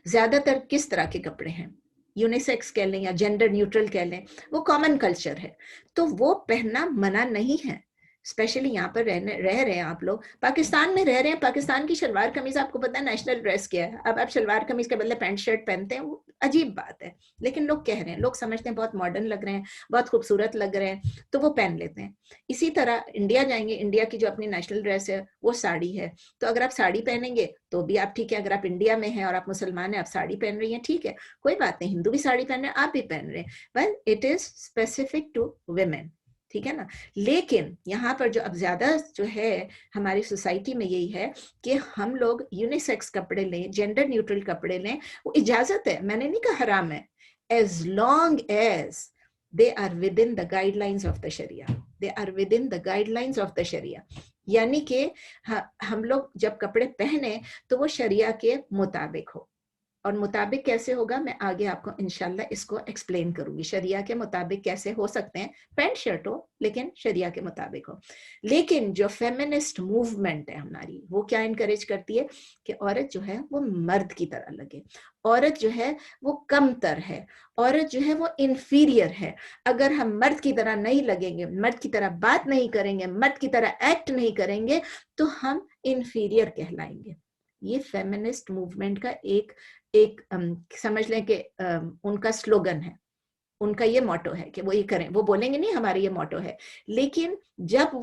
ज्यादातर किस तरह के कपड़े हैं, यूनिसेक्स कह लें या जेंडर न्यूट्रल कह लें, वो कॉमन कल्चर है, तो वो पहनना मना नहीं है। स्पेशली यहाँ पर रह रहे हैं आप लोग, पाकिस्तान में रह रहे हैं, पाकिस्तान की शलवार कमीज, आपको पता है नेशनल ड्रेस क्या है। अब आप शलवार कमीज के बदले पैंट शर्ट पहनते हैं, वो अजीब बात है, लेकिन लोग कह रहे हैं, लोग समझते हैं बहुत मॉडर्न लग रहे हैं, बहुत खूबसूरत लग रहे हैं, तो वो पहन लेते हैं। इसी तरह इंडिया जाएंगे, इंडिया की जो अपनी नेशनल ड्रेस है वो साड़ी है, तो अगर आप साड़ी पहनेंगे तो भी आप ठीक है, अगर आप इंडिया में हैं और आप मुसलमान हैं, आप साड़ी पहन रही हैं, ठीक है, कोई बात नहीं, हिंदू भी साड़ी पहन रहे हैं, आप भी पहन रहे हैं, well it is specific to women, ठीक है ना। लेकिन यहाँ पर जो अब ज्यादा जो है हमारी सोसाइटी में यही है कि हम लोग यूनिसेक्स कपड़े लें, जेंडर न्यूट्रल कपड़े लें, वो इजाजत है, मैंने नहीं कहा हराम है, as long as they are within the guidelines of the sharia, they are within the guidelines of the sharia, यानी कि हम लोग जब कपड़े पहने तो वो शरिया के मुताबिक हो। और मुताबिक कैसे होगा, मैं आगे आपको इंशाल्लाह इसको एक्सप्लेन करूंगी, शरिया के मुताबिक कैसे हो सकते हैं, पैंट शर्ट हो लेकिन शरिया के मुताबिक हो। लेकिन जो फेमिनिस्ट मूवमेंट है हमारी, वो क्या इनकरेज करती है कि औरत जो है वो मर्द की तरह लगे, औरत जो है वो कमतर है, औरत जो है वो इंफीरियर है। अगर हम मर्द की तरह नहीं लगेंगे, मर्द की तरह बात नहीं करेंगे, मर्द की तरह एक्ट नहीं करेंगे, तो हम इंफीरियर कहलाएंगे। ये फेमिनिस्ट मूवमेंट का एक समझ लें कि उनका स्लोगन है, उनका ये मोटो है कि वो ये करें, वो बोलेंगे नहीं हमारा ये मोटो है, लेकिन जब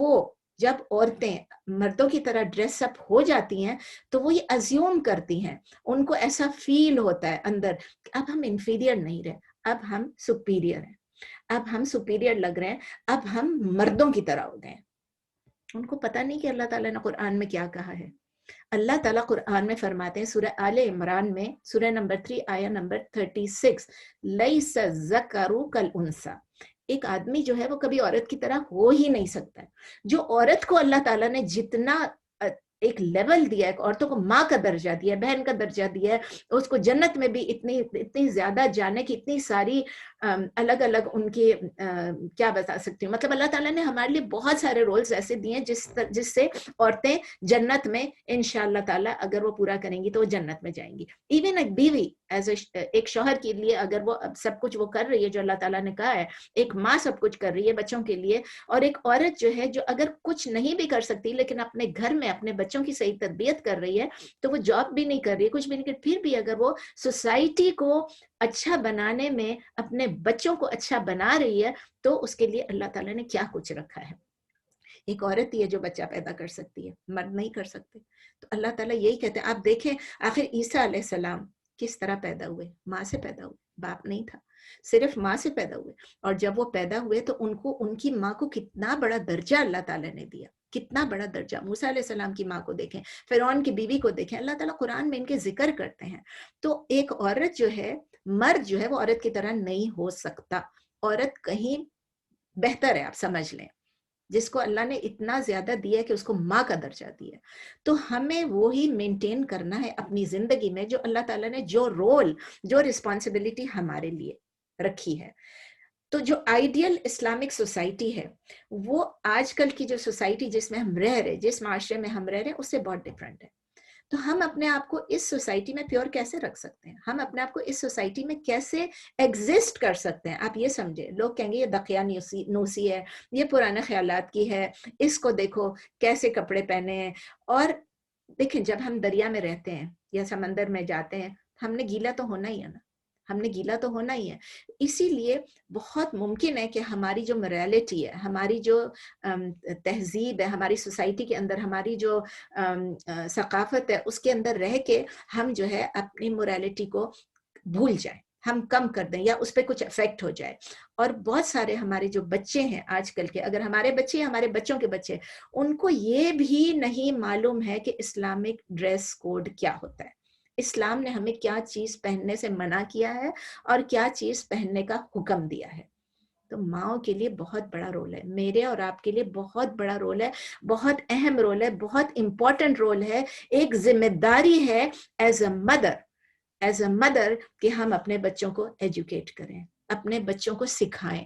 औरतें मर्दों की तरह ड्रेस अप हो जाती हैं तो वो ये अज्यूम करती हैं, उनको ऐसा फील होता है अंदर, अब हम इंफीरियर नहीं रहे, अब हम सुपीरियर हैं, अब हम सुपीरियर लग रहे हैं, अब हम मर्दों की तरह हो गए। उनको पता नहीं कि अल्लाह ताला ने कुरान में क्या कहा है। अल्लाह ताला कुरान में फरमाते हैं सूरह आले इमरान में, सूरह नंबर 3 आया नंबर 36, लैसा ज़करु कल उन्सा, एक आदमी जो है वो कभी औरत की तरह हो ही नहीं सकता है। जो औरत को अल्लाह ताला ने जितना एक लेवल दिया है, औरतों को माँ का दर्जा दिया है, बहन का दर्जा दिया है, उसको जन्नत में भी इतनी ज्यादा जाने की इतनी सारी अलग अलग उनके क्या बता सकती हूँ, मतलब अल्लाह ताला ने हमारे लिए बहुत सारे रोल्स ऐसे दिए हैं जिससे औरतें जन्नत में इंशाअल्लाह ताला अगर वो पूरा करेंगी तो वो जन्नत में जाएंगी। इवन एक बीवी ایز ایک شوہر کے لیے اگر وہ اب سب کچھ وہ کر رہی ہے جو اللہ تعالیٰ نے کہا ہے، ایک ماں سب کچھ کر رہی ہے بچوں کے لیے، اور ایک عورت جو ہے جو اگر کچھ نہیں بھی کر سکتی لیکن اپنے گھر میں اپنے بچوں کی صحیح تربیت کر رہی ہے، تو وہ جاب بھی نہیں کر رہی ہے، کچھ بھی نہیں کر، پھر بھی اگر وہ سوسائٹی کو اچھا بنانے میں اپنے بچوں کو اچھا بنا رہی ہے تو اس کے لیے اللہ تعالیٰ نے کیا کچھ رکھا ہے۔ ایک عورت ہی ہے جو بچہ پیدا کر سکتی ہے، مرد نہیں کر سکتے۔ تو اللہ تعالیٰ یہی کہتے ہیں، آپ دیکھیں آخر عیسیٰ علیہ السلام کس طرح پیدا ہوئے، ماں سے پیدا ہوئے، باپ نہیں تھا، صرف ماں سے پیدا ہوئے، اور جب وہ پیدا ہوئے تو ان کی ماں کو کتنا بڑا درجہ اللہ تعالیٰ نے دیا، کتنا بڑا درجہ۔ موسیٰ علیہ السلام کی ماں کو دیکھیں، فرعون کی بیوی کو دیکھیں، اللہ تعالیٰ قرآن میں ان کے ذکر کرتے ہیں۔ تو ایک عورت جو ہے، مرد جو ہے وہ عورت کی طرح نہیں ہو سکتا، عورت کہیں بہتر ہے، آپ سمجھ لیں، جس کو اللہ نے اتنا زیادہ دیا ہے کہ اس کو ماں کا درجہ دیا، تو ہمیں وہی مینٹین کرنا ہے اپنی زندگی میں جو اللہ تعالیٰ نے جو رول، جو رسپانسبلٹی ہمارے لیے رکھی ہے۔ تو جو آئیڈیل اسلامک سوسائٹی ہے وہ آج کل کی جو سوسائٹی جس میں ہم رہ رہے، جس معاشرے میں ہم رہ رہے ہیں، اس سے بہت ڈفرینٹ ہے۔ تو ہم اپنے آپ کو اس سوسائٹی میں پیور کیسے رکھ سکتے ہیں، ہم اپنے آپ کو اس سوسائٹی میں کیسے ایگزسٹ کر سکتے ہیں۔ آپ یہ سمجھے، لوگ کہیں گے یہ دقیہ نوسی ہے، یہ پرانے خیالات کی ہے، اس کو دیکھو کیسے کپڑے پہنے ہیں۔ اور دیکھیں جب ہم دریا میں رہتے ہیں یا سمندر میں جاتے ہیں، ہم نے گیلا تو ہونا ہی ہے نا، ہم نے گیلا تو ہونا ہی ہے۔ اسی لیے بہت ممکن ہے کہ ہماری جو موریلٹی ہے، ہماری جو تہذیب ہے، ہماری سوسائٹی کے اندر ہماری جو ثقافت ہے، اس کے اندر رہ کے ہم جو ہے اپنی موریلٹی کو بھول جائیں، ہم کم کر دیں یا اس پہ کچھ افیکٹ ہو جائے۔ اور بہت سارے ہمارے جو بچے ہیں آج کل کے، اگر ہمارے بچے یا ہمارے بچوں کے بچے، ان کو یہ بھی نہیں معلوم ہے کہ اسلامک ڈریس کوڈ کیا ہوتا ہے، اسلام نے ہمیں کیا چیز پہننے سے منع کیا ہے اور کیا چیز پہننے کا حکم دیا ہے۔ تو ماؤں کے لیے بہت بڑا رول ہے، میرے اور آپ کے لیے بہت بڑا رول ہے، بہت اہم رول ہے، بہت امپورٹنٹ رول ہے، ایک ذمہ داری ہے ایز اے مدر کہ ہم اپنے بچوں کو ایجوکیٹ کریں، اپنے بچوں کو سکھائیں،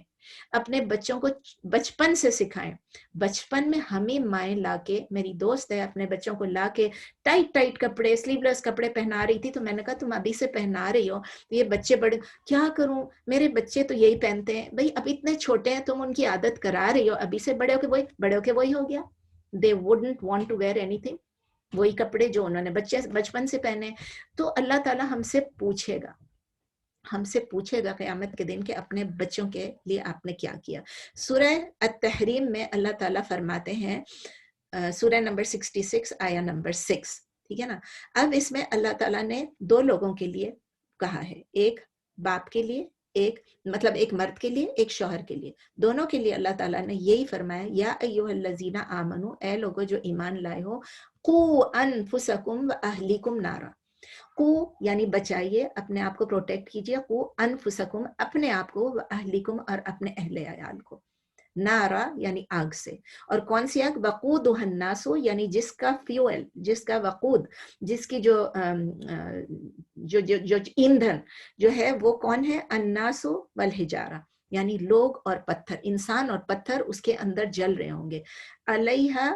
اپنے بچوں کو بچپن سے سکھائیں۔ بچپن میں ہمیں مائیں لا کے، میری دوست ہے اپنے بچوں کو لا کے ٹائٹ کپڑے، سلیو لیس کپڑے پہنا رہی تھی، تو میں نے کہا تم ابھی سے پہنا رہی ہو، یہ بچے بڑے، کیا کروں، میرے بچے تو یہی پہنتے ہیں۔ بھئی اب اتنے چھوٹے ہیں، تم ان کی عادت کرا رہی ہو، ابھی سے بڑے ہو کے وہی ہو گیا۔ they wouldn't want to wear anything، وہی کپڑے جو انہوں نے بچپن سے پہنے۔ تو اللہ تعالیٰ ہم سے پوچھے گا قیامت کے دن کہ اپنے بچوں کے لیے آپ نے کیا کیا۔ سورہ التحریم میں اللہ تعالیٰ فرماتے ہیں، سورہ نمبر 66 آیا نمبر 6، ٹھیک ہے نا۔ اب اس میں اللہ تعالیٰ نے دو لوگوں کے لیے کہا ہے، ایک باپ کے لیے، مطلب ایک مرد کے لیے، ایک شوہر کے لیے، دونوں کے لیے اللہ تعالیٰ نے یہی فرمایا، یا ایھا الذین آمنو، اے لوگو جو ایمان لائے ہو، قوا انفسکم و اہلیکم نارا، قو یعنی بچائیے، اپنے آپ کو پروٹیکٹ کیجیے، قو انفسکم اپنے آپ کو، و اہلیکم اور اپنے اہل عیال کو، نارا یعنی آگ سے۔ اور کون سی آگ؟ وقودھا الناس یعنی جس کا فیول، جس کا وقود، جس کی جو ایندھن جو ہے وہ کون ہے؟ الناس والحجارہ، یعنی لوگ اور پتھر، انسان اور پتھر اس کے اندر جل رہے ہوں گے۔ علیہا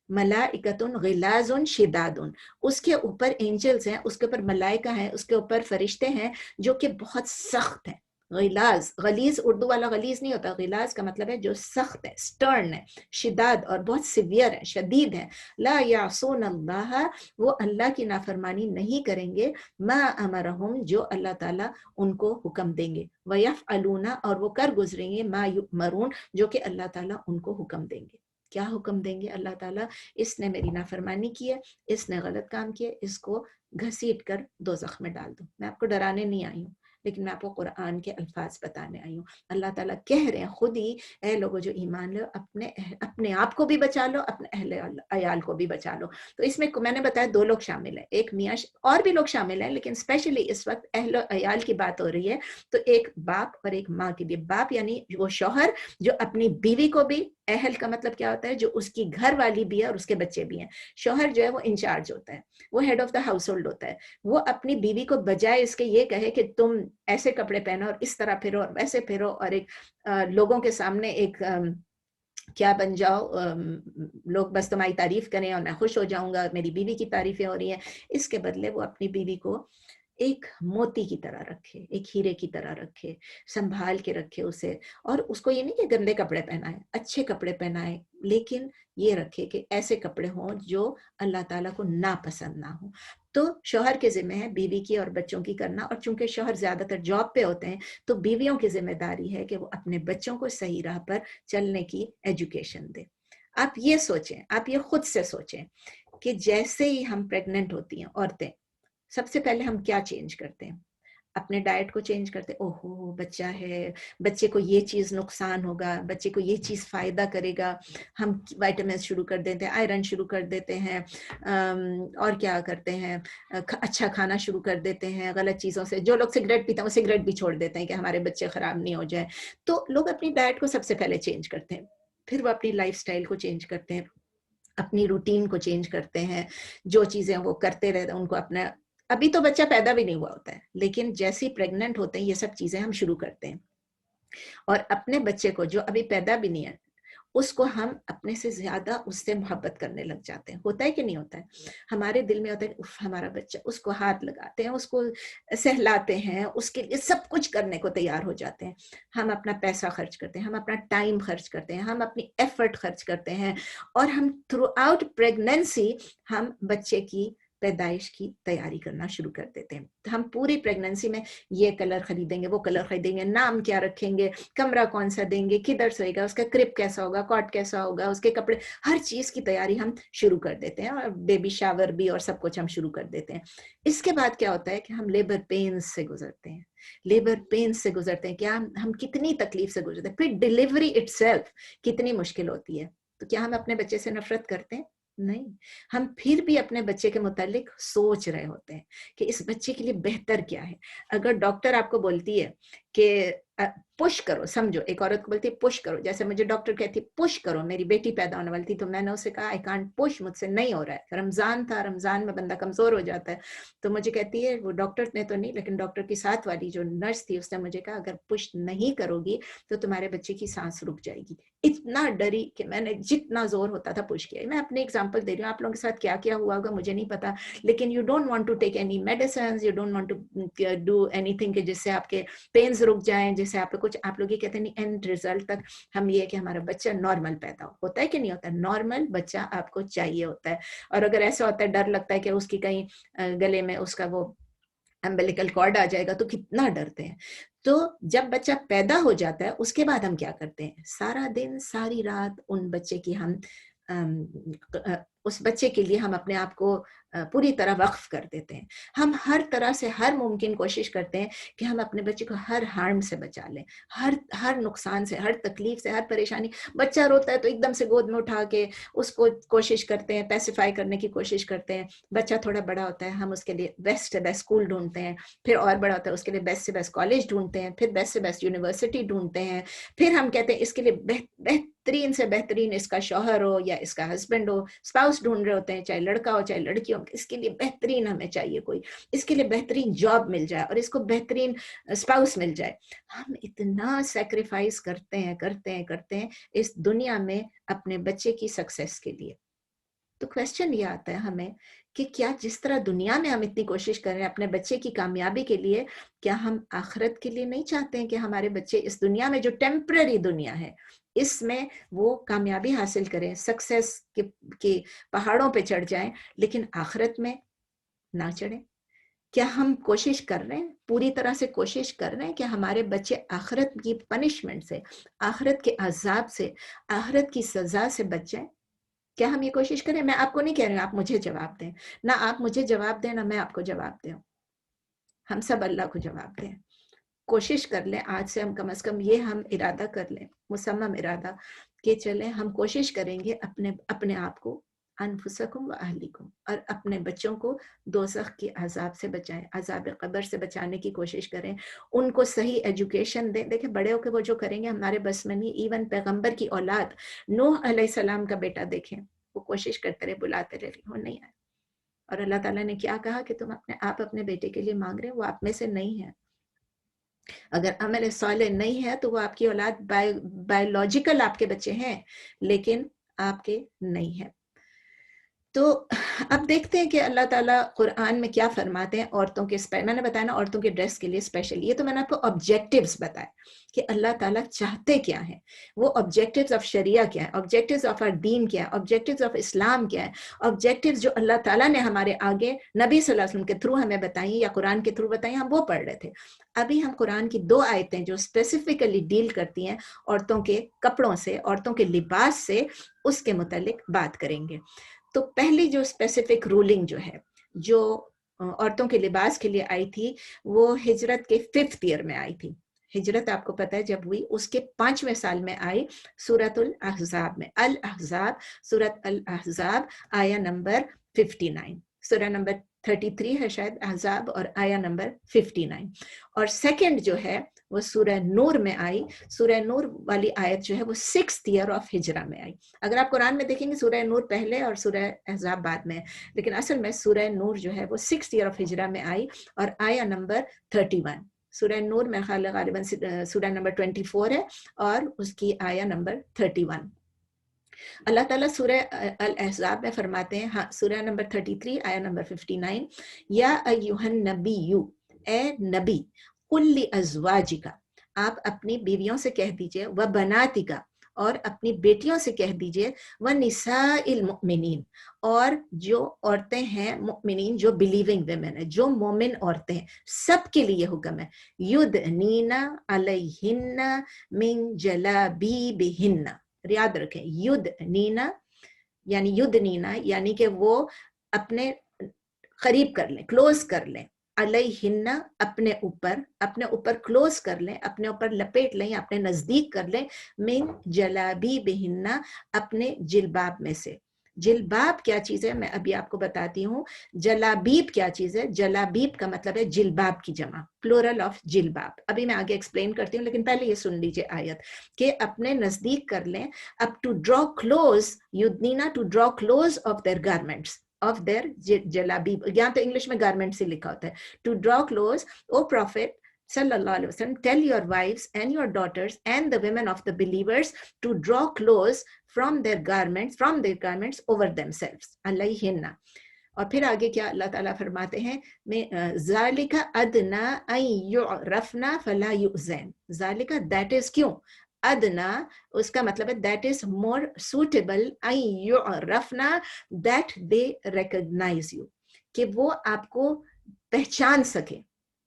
ملائکۃ غلاظ شداد، اس کے اوپر اینجلز ہیں، اس کے اوپر ملائکہ ہیں، اس کے اوپر فرشتے ہیں جو کہ بہت سخت ہیں۔ غلاظ، غلیظ اردو والا غلیظ نہیں ہوتا، غلاظ کا مطلب ہے جو سخت ہے، سٹرن ہے، شداد اور بہت سیویئر ہے، شدید ہے۔ لا یعصون اللہ، وہ اللہ کی نافرمانی نہیں کریں گے، ما امرہم، جو اللہ تعالیٰ ان کو حکم دیں گے، ویفعلون، اور وہ کر گزریں گے، ما یؤمرون، جو کہ اللہ تعالیٰ ان کو حکم دیں گے۔ کیا حکم دیں گے اللہ تعالیٰ؟ اس نے میری نافرمانی کی ہے، اس نے غلط کام کیا، اس کو گھسیٹ کر دوزخ میں ڈال دو۔ میں آپ کو ڈرانے نہیں آئی ہوں، لیکن میں آپ کو قرآن کے الفاظ بتانے آئی ہوں۔ اللہ تعالیٰ کہہ رہے ہیں خود ہی، اے لوگوں جو ایمان لو، اپنے آپ کو بھی بچا لو، اپنے اہل عیال کو بھی بچا لو۔ تو اس میں میں نے بتایا دو لوگ شامل ہیں، ایک میاں، اور بھی لوگ شامل ہیں لیکن اسپیشلی اس وقت اہل عیال کی بات ہو رہی ہے۔ تو ایک باپ اور ایک ماں کے لیے، باپ یعنی وہ شوہر جو اپنی بیوی کو بھی، اہل کا مطلب کیا ہوتا ہے؟ جو اس کی گھر والی بھی ہے اور اس کے بچے بھی ہیں۔ شوہر جو ہے وہ انچارج ہوتا ہے، وہ head of the household ہوتا ہے، وہ اپنی بیوی کو بجائے اس کے یہ کہے کہ تم ایسے کپڑے پہنو اور اس طرح پھرو اور ویسے پھرو، اور ایک لوگوں کے سامنے ایک کیا بن جاؤ، لوگ بس تمہاری تعریف کریں اور میں خوش ہو جاؤں گا، میری بیوی کی تعریفیں ہو رہی ہیں، اس کے بدلے وہ اپنی بیوی کو ایک موتی کی طرح رکھے, ایک ہیرے کی طرح رکھے, سنبھال کے رکھے اسے. اور اس کو یہ نہیں کہ گندے کپڑے پہنائے, اچھے کپڑے پہنائے, لیکن یہ رکھے کہ ایسے کپڑے ہوں جو اللہ تعالیٰ کو ناپسند نہ ہوں. تو شوہر کے ذمہ ہے بیوی کی اور بچوں کی کرنا, اور چونکہ شوہر زیادہ تر جاب پہ ہوتے ہیں تو بیویوں کی ذمہ داری ہے کہ وہ اپنے بچوں کو صحیح راہ پر چلنے کی ایجوکیشن دے. آپ یہ سوچیں, آپ یہ خود سے سوچیں کہ جیسے ہی ہم پریگننٹ ہوتی ہیں عورتیں, سب سے پہلے ہم کیا چینج کرتے ہیں؟ اپنے ڈائٹ کو چینج کرتے ہیں. اوہو بچہ ہے, بچے کو یہ چیز نقصان ہوگا, بچے کو یہ چیز فائدہ کرے گا, ہم وائٹامنس شروع کر دیتے ہیں, آئرن شروع کر دیتے ہیں, اور کیا کرتے ہیں, اچھا کھانا شروع کر دیتے ہیں غلط چیزوں سے. جو لوگ سگریٹ پیتے ہیں وہ سگریٹ بھی چھوڑ دیتے ہیں کہ ہمارے بچے خراب نہیں ہو جائیں. تو لوگ اپنی ڈائٹ کو سب سے پہلے چینج کرتے ہیں, پھر وہ اپنی لائف سٹائل کو چینج کرتے ہیں, اپنی روٹین کو چینج کرتے ہیں, جو چیزیں وہ کرتے رہتے ہیں ان کو اپنا. ابھی تو بچہ پیدا بھی نہیں ہوا ہوتا ہے, لیکن جیسے پریگننٹ ہوتے ہیں یہ سب چیزیں ہم شروع کرتے ہیں. اور اپنے بچے کو جو ابھی پیدا بھی نہیں ہے اس کو ہم اپنے سے زیادہ اس سے محبت کرنے لگ جاتے ہیں. ہوتا ہے کہ نہیں ہوتا ہے؟ ہمارے دل میں ہوتا ہے اف ہمارا بچہ, اس کو ہاتھ لگاتے ہیں, اس کو سہلاتے ہیں, اس کے لیے سب کچھ کرنے کو تیار ہو جاتے ہیں. ہم اپنا پیسہ خرچ کرتے ہیں, ہم اپنا ٹائم خرچ کرتے ہیں, ہم اپنی ایفرٹ خرچ کرتے ہیں, اور ہم تھرو آؤٹ پریگننسی ہم بچے کی پیدائش کی تیاری کرنا شروع کر دیتے ہیں. ہم پوری پریگننسی میں یہ کلر خریدیں گے, وہ کلر خریدیں گے, نام کیا رکھیں گے, کمرہ کون سا دیں گے, کدھر سوئے گا, اس کا کرپ کیسا ہوگا, کاٹ کیسا ہوگا, اس کے کپڑے, ہر چیز کی تیاری ہم شروع کر دیتے ہیں, اور بیبی شاور بھی اور سب کچھ ہم شروع کر دیتے ہیں. اس کے بعد کیا ہوتا ہے کہ ہم لیبر پینز سے گزرتے ہیں, لیبر پینز سے گزرتے ہیں. کیا ہم کتنی تکلیف سے گزرتے ہیں, پھر ڈیلیوری اٹ سیلف کتنی مشکل ہوتی ہے. تو کیا ہم اپنے بچے سے نفرت کرتے ہیں؟ نہیں, ہم پھر بھی اپنے بچے کے متعلق سوچ رہے ہوتے ہیں کہ اس بچے کے لیے بہتر کیا ہے. اگر ڈاکٹر آپ کو بولتی ہے کہ پش کرو, سمجھو ایک عورت کو بولتی ہے پش کرو, جیسے مجھے ڈاکٹر کہتی ہے پش کرو, میری بیٹی پیدا ہونے والی تھی تو میں نے اسے کہا آئی کانٹ پش, مجھ سے نہیں ہو رہا ہے. رمضان تھا, رمضان میں بندہ کمزور ہو جاتا ہے. تو مجھے کہتی ہے, وہ ڈاکٹر نے تو نہیں لیکن ڈاکٹر کی ساتھ والی جو نرس تھی اس نے مجھے کہا اگر پش نہیں کرو گی تو تمہارے بچے کی سانس رک جائے گی. اتنا ڈری کہ میں نے جتنا زور ہوتا تھا پش کیا. میں اپنے ایگزامپل دے رہی ہوں, آپ لوگوں کے ساتھ کیا کیا ہوا ہوگا مجھے نہیں پتا, لیکن you don't want to take any medicines, you don't want to do anything کہ جس سے آپ کے پینز رک جائیں, جس سے آپ کو کچھ, آپ لوگ یہ کہتے ہیں اینڈ ریزلٹ تک ہم یہ کہ ہمارا بچہ نارمل پیدا ہوتا ہے کہ نہیں ہوتا ہے. نارمل بچہ آپ کو چاہیے ہوتا ہے, اور اگر ایسا ہوتا ہے ڈر لگتا ہے کہ اس کی کہیں گلے میں اس کا وہ امبلیکل کارڈ آ جائے گا تو کتنا ڈرتے ہیں. تو جب بچہ پیدا ہو جاتا ہے اس کے بعد ہم کیا کرتے ہیں, سارا دن ساری رات ان بچے کی ہم اس بچے کے لیے ہم اپنے آپ کو پوری طرح وقف کر دیتے ہیں. ہم ہر طرح سے ہر ممکن کوشش کرتے ہیں کہ ہم اپنے بچے کو ہر ہارم سے بچا لیں, ہر نقصان سے, ہر تکلیف سے, ہر پریشانی. بچہ روتا ہے تو ایک دم سے گود میں اٹھا کے اس کو کوشش کرتے ہیں, پیسیفائی کرنے کی کوشش کرتے ہیں. بچہ تھوڑا بڑا ہوتا ہے, ہم اس کے لیے بیسٹ سے بیسٹ اسکول ڈھونڈتے ہیں, پھر اور بڑا ہوتا ہے اس کے لیے بیسٹ سے بیسٹ کالج ڈھونڈتے ہیں, پھر بیسٹ سے بیسٹ یونیورسٹی ڈھونڈتے ہیں, پھر ہم کہتے ہیں اس کے لیے بہترین سے بہترین اس کا شوہر ہو یا اس کا ہسبینڈ ہو, اسپاؤس ڈھونڈ رہے ہوتے ہیں, چاہے لڑکا ہو چاہے لڑکی ہو. اس کے لیے بہترین ہمیں چاہیے کوئی, اس کے لیے بہترین جاب مل جائے اور اس کو بہترین اسپاؤس مل جائے. ہم اتنا سیکریفائس کرتے ہیں اس دنیا میں اپنے بچے کی سکسیس کے لیے. تو کویسچن یہ آتا ہے ہمیں کہ کیا جس طرح دنیا میں ہم اتنی کوشش کر رہے ہیں اپنے بچے کی کامیابی کے لیے, کیا ہم آخرت کے لیے نہیں چاہتے ہیں کہ ہمارے بچے اس دنیا میں جو ٹیمپرری دنیا ہے اس میں وہ کامیابی حاصل کریں, سکسیس کے پہاڑوں پہ چڑھ جائیں, لیکن آخرت میں نہ چڑھیں؟ کیا ہم کوشش کر رہے ہیں, پوری طرح سے کوشش کر رہے ہیں کہ ہمارے بچے آخرت کی پنشمنٹ سے, آخرت کے عذاب سے, آخرت کی سزا سے بچ جائیں؟ کیا ہم یہ کوشش کریں؟ میں آپ کو نہیں کہہ رہی ہوں آپ مجھے جواب دیں, نہ آپ مجھے جواب دیں نہ میں آپ کو جواب دوں, ہم سب اللہ کو جواب دیں. کوشش کر لیں آج سے, ہم کم از کم یہ ہم ارادہ کر لیں, مصمم ارادہ, کہ چلیں ہم کوشش کریں گے اپنے آپ کو, انفسکم و اہلیکم, اور اپنے بچوں کو دوزخ کی عذاب سے بچائیں, عذاب قبر سے بچانے کی کوشش کریں, ان کو صحیح ایجوکیشن دیں. دیکھیں بڑے ہو کے وہ جو کریں گے ہمارے بس میں نہیں. ایون پیغمبر کی اولاد نوح علیہ السلام کا بیٹا دیکھیں, وہ کوشش کرتے رہے, بلاتے رہے, وہ نہیں آئے. اور اللہ تعالیٰ نے کیا کہا کہ تم اپنے بیٹے کے لیے مانگ رہے, وہ آپ میں سے نہیں ہے. اگر عمل صالح نہیں ہے تو وہ آپ کی اولاد بایولوجیکل آپ کے بچے ہیں لیکن آپ کے نہیں ہیں. تو اب دیکھتے ہیں کہ اللہ تعالیٰ قرآن میں کیا فرماتے ہیں عورتوں کے میں نے بتایا نا عورتوں کے ڈریس کے لیے اسپیشل. یہ تو میں نے آپ کو آبجیکٹیوز بتایا کہ اللہ تعالیٰ چاہتے کیا ہیں, وہ آبجیکٹیوز آف شریعہ کیا ہے, آبجیکٹیوز آف آر دین کیا ہے, آبجیکٹیوز آف اسلام کیا ہے, آبجیکٹیوز جو اللہ تعالیٰ نے ہمارے آگے نبی صلی اللہ علیہ وسلم کے تھرو ہمیں بتائیں یا قرآن کے تھرو بتائیں, ہم وہ پڑھ رہے تھے. ابھی ہم قرآن کی 2 آیتیں جو اسپیسیفکلی ڈیل کرتی ہیں عورتوں کے کپڑوں سے, عورتوں کے لباس سے, اس کے متعلق بات کریں گے. تو پہلی جو اسپیسیفک رولنگ جو ہے جو عورتوں کے لباس کے لیے آئی تھی وہ ہجرت کے 5th ایئر میں آئی تھی. ہجرت آپ کو پتہ ہے جب ہوئی اس کے 5ویں سال میں آئی سورۃ الاحزاب میں. الاحزاب, سورۃ الاحزاب آیا نمبر 59, سورہ نمبر 33 ہے شاید احزاب اور آیا نمبر 59. اور سیکنڈ جو ہے وہ سورہ نور میں آئی. سورہ نور والی آیت جو ہے وہ 6th ایئر آف ہجرہ میں آئی. اگر آپ قرآن میں دیکھیں گے سورہ نور پہلے اور سورہ احزاب بعد میں, لیکن اصل میں سورہ نور جو ہے وہ 6th ایئر آف ہجرہ میں آئی اور آیا نمبر 31. سورہ نور میں غالباً سورہ نمبر 24 ہے اور اس کی آیا نمبر 31. اللہ تعالیٰ سورہ الاحزاب میں فرماتے ہیں, ہاں سورہ نمبر 33 آیا نمبر 59, یا ایھا النبی, اے نبی, قل لازواجک, آپ اپنی بیویوں سے کہہ دیجئے, و بناتک, اور اپنی بیٹیوں سے کہہ دیجئے, و نساء المؤمنین, اور جو عورتیں ہیں مؤمنین, جو بلیونگ ویمن ہیں, جو مومن عورتیں ہیں, سب کے لیے حکم ہے, یدنین علیہن من جلابیبہن. یاد رکھیں یدنینا یعنی یدنینا یعنی کہ وہ اپنے قریب کر لیں, کلوز کر لیں, علیہن اپنے اوپر کلوز کر لیں, اپنے اوپر لپیٹ لیں, اپنے نزدیک کر لیں, من جلابیبہن, اپنے جلباب میں سے. جلباب کیا چیز ہے میں ابھی آپ کو بتاتی ہوں. جلابیب کیا چیز ہے؟ جلابیب کا مطلب ہے جلباب کی جمع, پلورل آف جلباب. ابھی میں آگے ایکسپلین کرتی ہوں لیکن پہلے یہ سن لیجئے آیت کہ اپنے نزدیک کر لیں. اب ٹو ڈرا کلوز, یدنینا to draw close of their garments, of their جلابیب, یہاں تو انگلش میں گارمنٹ سے لکھا ہوتا ہے. To draw close, O prophet صلی اللہ علیہ وسلم, tell your wives and your daughters and the women of the believers to draw close from their garments over themselves, علیہن. اور پھر آگے کیا اللہ تعالیٰ فرماتے ہیں, ذالک ادنا ان یعرفن فلا یؤذین. ذالک that is, کیوں, ادنا اس کا مطلب ہے that is more suitable, in یعرفن that they recognize you, کہ وہ آپ کو پہچان سکے.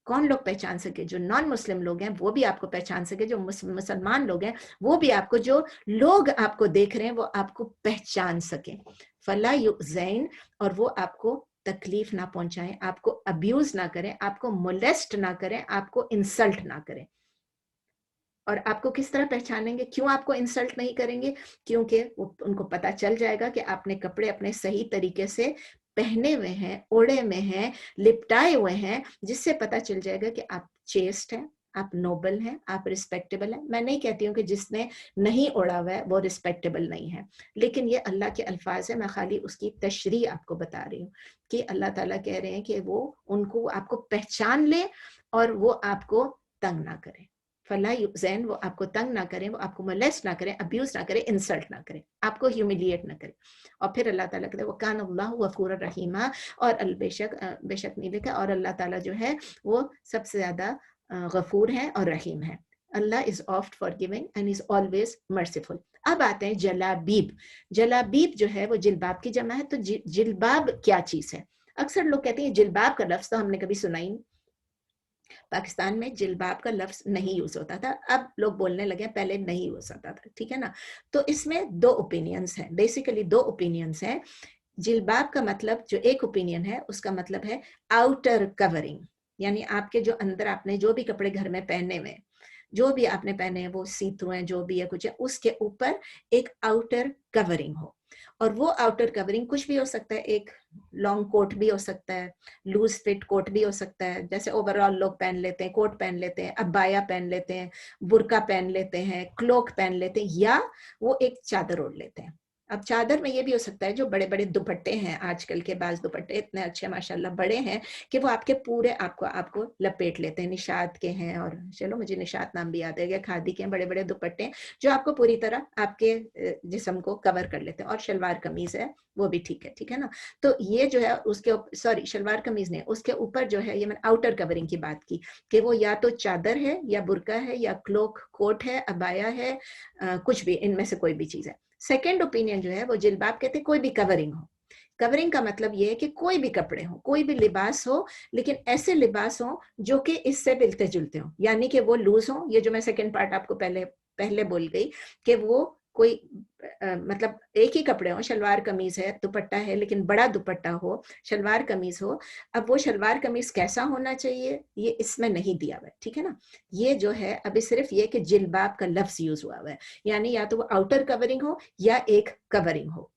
کون لوگ پہچان سکے؟ جو نان مسلم لوگ ہیں وہ بھی آپ کو پہچان سکے, جو مسلمان لوگ ہیں وہ بھی آپ کو, جو لوگ آپ کو دیکھ رہے ہیں وہ آپ کو پہچان سکیں. فلا یؤذین, اور وہ آپ کو تکلیف نہ پہنچائیں, آپ کو ابیوز نہ کریں, آپ کو مولیسٹ نہ کریں, آپ کو انسلٹ نہ کریں. اور آپ کو کس طرح پہچانیں گے؟ کیوں آپ کو انسلٹ نہیں کریں گے؟ کیونکہ ان کو پتہ چل جائے گا کہ آپ نے کپڑے اپنے صحیح طریقے سے پہنے ہوئے ہیں, اوڑے میں ہیں, لپٹائے ہوئے ہیں, جس سے پتہ چل جائے گا کہ آپ چیسٹ ہیں, آپ نوبل ہیں, آپ رسپیکٹیبل ہیں. میں نہیں کہتی ہوں کہ جس نے نہیں اوڑا ہوا ہے وہ رسپیکٹیبل نہیں ہے, لیکن یہ اللہ کے الفاظ ہیں, میں خالی اس کی تشریح آپ کو بتا رہی ہوں کہ اللہ تعالیٰ کہہ رہے ہیں کہ وہ ان کو, آپ کو پہچان لے اور وہ آپ کو تنگ نہ کریں. فلا یؤذین, وہ آپ کو تنگ نہ کریں, وہ آپ کو مولیسٹ نہ کریں, ابیوز نہ کریں, انسلٹ نہ کریں, آپ کو ہیوملیٹ نہ کریں. اور پھر اللہ تعالیٰ کہتے ہیں وَكَانَ اللَّهُ غَفُورًا رَحِيمًا, اور بے شک نہیں لکھا, اور اللہ تعالیٰ جو ہے وہ سب سے زیادہ غفور ہے اور رحیم ہے. اللہ از آفٹ فارگیونگ اینڈ از آلویز مرسیفل. اب آتے ہیں جلابیب. جلابیب جو ہے وہ جلباب کی جمع ہے. تو جلباب کیا چیز ہے؟ اکثر لوگ کہتے ہیں جلباب کا لفظ تو ہم نے کبھی سنا ہی نہیں. پاکستان میں جلباب کا لفظ نہیں یوز ہوتا تھا, اب لوگ بولنے لگے, پہلے نہیں یوز ہوتا تھا, ٹھیک ہے نا. تو اس میں 2 اوپینینز ہیں, بیسیکلی 2 اوپینینز ہیں. جلباب کا مطلب, جو ایک اوپینین ہے اس کا مطلب ہے آؤٹر کورنگ, یعنی آپ کے جو اندر آپ نے جو بھی کپڑے گھر میں پہنے ہوئے, جو بھی آپ نے پہنے ہیں وہ سی تھرو ہیں, جو بھی ہے کچھ ہے, اس کے اوپر ایک آؤٹر کورنگ ہو. اور وہ آؤٹر کورنگ کچھ بھی ہو سکتا ہے, ایک لانگ کوٹ بھی ہو سکتا ہے, لوز فٹ کوٹ بھی ہو سکتا ہے, جیسے اوور آل لوگ پہن لیتے ہیں, کوٹ پہن لیتے ہیں, ابایا پہن لیتے ہیں, برقع پہن لیتے ہیں, کلوک پہن لیتے ہیں, یا وہ ایک چادر اوڑھ لیتے ہیں. अब चादर में ये भी हो सकता है जो बड़े बड़े दुपट्टे हैं, आजकल के बाज दुपट्टे इतने अच्छे माशाल्लाह बड़े हैं कि वो आपके पूरे आपको लपेट लेते हैं। निशात के हैं, और चलो मुझे निशात नाम भी याद है, या खादी के हैं, बड़े बड़े दुपट्टे जो आपको पूरी तरह आपके जिस्म को कवर कर लेते हैं। और शलवार कमीज है वो भी ठीक है ना। तो ये जो है उसके सॉरी शलवार कमीज नहीं, उसके ऊपर जो है, ये मैंने आउटर कवरिंग की बात की कि वो या तो चादर है या बुर्का है या क्लोक कोट है, अबाया है, कुछ भी इनमें से कोई भी चीज है। सेकेंड ओपिनियन जो है वो जिल्बाब कहते हैं कोई भी कवरिंग हो। कवरिंग का मतलब ये है कि कोई भी कपड़े हो, कोई भी लिबास हो, लेकिन ऐसे लिबास हो जो कि इससे मिलते जुलते हो, यानी कि वो लूज हो। ये जो मैं सेकेंड पार्ट आपको पहले बोल गई कि वो कोई मतलब एक ही कपड़े हो, शलवार कमीज है, दुपट्टा है, लेकिन बड़ा दुपट्टा हो, शलवार कमीज हो। अब वो शलवार कमीज कैसा होना चाहिए ये इसमें नहीं दिया हुआ है, ठीक है ना। ये जो है अभी सिर्फ ये कि जिल्बाब का लफ्ज यूज हुआ है, यानी या तो वो आउटर कवरिंग हो या एक कवरिंग हो।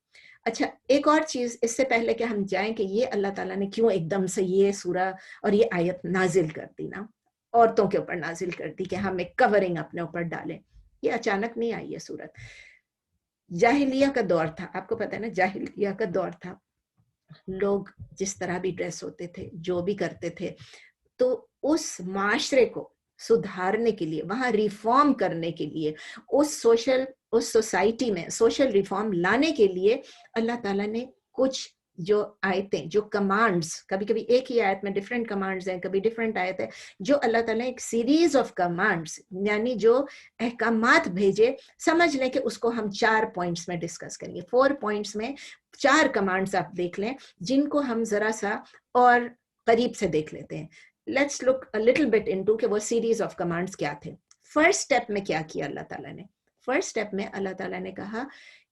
अच्छा, एक और चीज इससे पहले कि हम जाएं कि ये अल्लाह ताला ने क्यों एकदम से ये सूरा और ये आयत नाजिल कर दी ना, औरतों के ऊपर नाजिल कर दी कि हम एक कवरिंग अपने ऊपर डालें। ये अचानक नहीं आई है सूरत। जाहिलिया का दौर था, आपको पता है ना, जाहिलिया का दौर था। लोग जिस तरह भी ड्रेस होते थे, जो भी करते थे, तो उस माशरे को सुधारने के लिए, वहां रिफॉर्म करने के लिए, उस सोसाइटी में सोशल रिफॉर्म लाने के लिए अल्लाह ताला ने कुछ जो आयतें, जो कमांड्स, कभी कभी एक ही आयत में डिफरेंट कमांड्स हैं, कभी डिफरेंट आयत है, जो अल्लाह ताला ने एक सीरीज ऑफ कमांड्स यानी जो अहकामात भेजे, समझ लें कि उसको हम 4 पॉइंट्स में डिस्कस करेंगे। 4 पॉइंट्स में 4 कमांड्स आप देख लें जिनको हम जरा सा और करीब से देख लेते हैं। Let's look a little bit into कि वो सीरीज ऑफ कमांड्स क्या थे। फर्स्ट स्टेप में क्या किया अल्लाह ताला ने? फर्स्ट स्टेप में अल्लाह ताला ने कहा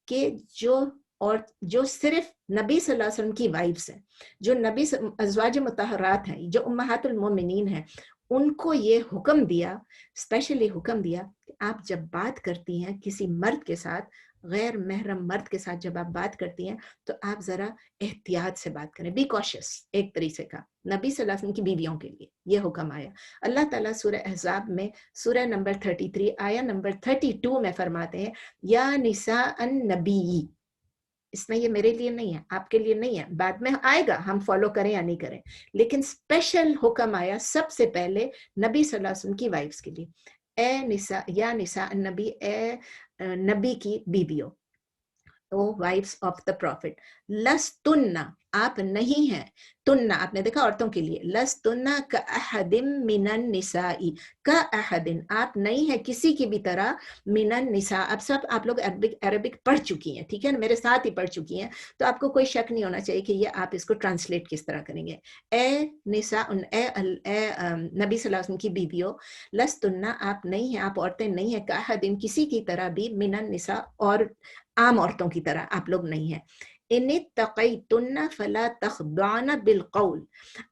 कि जो सिर्फ नबी सल्लल्लाहु अलैहि वसल्लम की वाइफ्स हैं, जो नबी अज़वाज मुतहरात हैं, जो उम्महातुल मोमिनीन हैं, उनको ये हुक्म दिया, स्पेशली हुक्म दिया कि आप जब बात करती हैं किसी मर्द के साथ, गैर महरम मर्द के साथ जब आप बात करती हैं, तो आप जरा एहतियात से बात करें, बी कॉशियस। एक तरीके का नबी सल्लल्लाहु अलैहि वसल्लम की बीवियों के लिए ये हुक्म आया। अल्लाह ताला सूरह अहज़ाब में सूरह नंबर 33 आया नंबर 32 में फरमाते हैं, या निसा अन नबी। इसमें ये मेरे लिए नहीं है, आपके लिए नहीं है, बाद में आएगा हम फॉलो करें या नहीं करें, लेकिन स्पेशल हुक्म आया सबसे पहले नबी सल्लल्लाहु अलैहि वसल्लम की वाइफ्स के लिए। ए निसा, या निसा नबी, ए नबी की बीवियों, ओ वाइफ्स ऑफ द प्रॉफिट, लस्तुन्ना, आप नहीं हैं, तुन्ना आपने देखा औरतों के लिए, लस्तुन्ना का अहदिम मिनन निसाई, का अहदिन, आप नहीं है किसी की भी तरह, मिनन निसा। अब सब आप लोग अरबिक पढ़ चुकी हैं, ठीक है ना, मेरे साथ ही पढ़ चुकी हैं, तो आपको कोई शक नहीं होना चाहिए कि ये आप इसको ट्रांसलेट किस तरह करेंगे। ए निसा, नबी सल्लल्लाहु अलैहि वसल्लम की बीवियों, लस्तुन्ना, आप नहीं हैं, आप औरतें नहीं है, का अहदिन, किसी की तरह भी, मिनन निसा, और आम औरतों की तरह आप लोग नहीं हैं। इनित्तक़ैतुन्ना फला तख़दाना बिलक़ौल,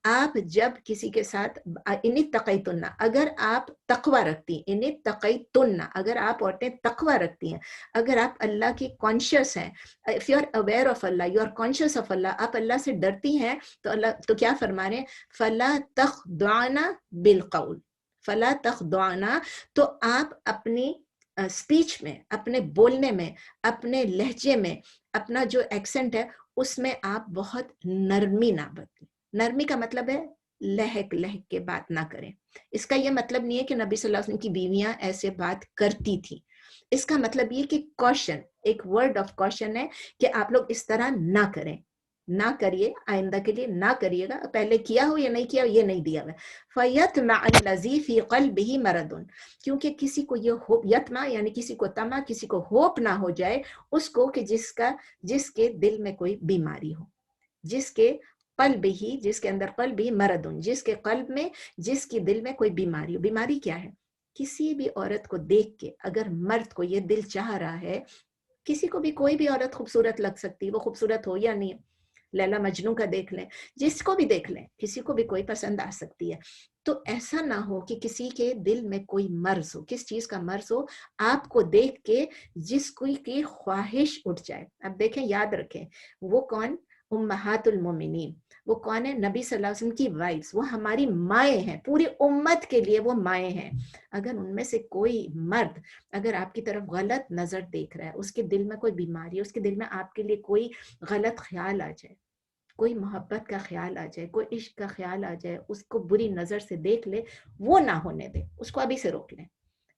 आप जब किसी के साथ, इनित्तक़ैतुन्ना, अगर आप तक़वा रखती, इनित्तक़ैतुन्ना, अगर आप औरतें तक़वा रखती हैं, अगर आप अल्लाह की कॉन्शियस हैं, if you are aware of अल्लाह, यू आर कॉन्शियस ऑफ अल्लाह, आप अल्लाह से डरती हैं, तो अल्लाह तो क्या फरमा रहे हैं, फला तख़दाना बिलक़ौल, फला तख़दाना, तो आप अपनी स्पीच में, अपने बोलने में, अपने लहजे में, अपना जो एक्सेंट है उसमें आप बहुत नरमी ना बरतें। नरमी का मतलब है लहक लहक के बात ना करें। इसका यह मतलब नहीं है कि नबी सल्लल्लाहु अलैहि वसल्लम की बीवियां ऐसे बात करती थी। इसका मतलब ये कि कॉशन, एक वर्ड ऑफ कॉशन है कि आप लोग इस तरह ना करें, ना करिए, आइंदा के लिए ना करिएगा। पहले किया हो या नहीं किया हो ये नहीं दिया हुआ। फयतमअल्लज़ी फी क़ल्बिही मरदुन, क्योंकि किसी को ये होप, यतमा यानी किसी को तमा, किसी को होप ना हो जाए उसको कि जिसके दिल में कोई बीमारी हो, जिसके कल्ब ही, जिसके अंदर कल्ब ही मरदुन, जिसके कल्ब में, जिसकी दिल में कोई बीमारी हो। बीमारी क्या है? किसी भी औरत को देख के अगर मर्द को ये दिल चाह रहा है, किसी को भी कोई भी औरत खूबसूरत लग सकती है, वो खूबसूरत हो या नहीं, लैला मजनू का देख लें, जिसको भी देख लें, किसी को भी कोई पसंद आ सकती है। तो ऐसा ना हो कि किसी के दिल में कोई मर्ज हो, किस चीज का मर्ज हो, आपको देख के जिसको की ख्वाहिश उठ जाए। अब देखें, याद रखें, वो कौन? उम्महातुल मोमिनीन, वो कौन है? नबी सल्लल्लाहु अलैहि वसल्लम की वाइफ्स, वो हमारी माएँ हैं, पूरी उम्मत के लिए वो माएँ हैं। अगर उनमें से कोई मर्द अगर आपकी तरफ गलत नजर देख रहा है, उसके दिल में कोई बीमारी है, उसके दिल में आपके लिए कोई गलत ख्याल आ जाए, कोई मोहब्बत का ख्याल आ जाए, कोई इश्क का ख्याल आ जाए, उसको बुरी नजर से देख ले, वो ना होने दे, उसको अभी से रोक लें,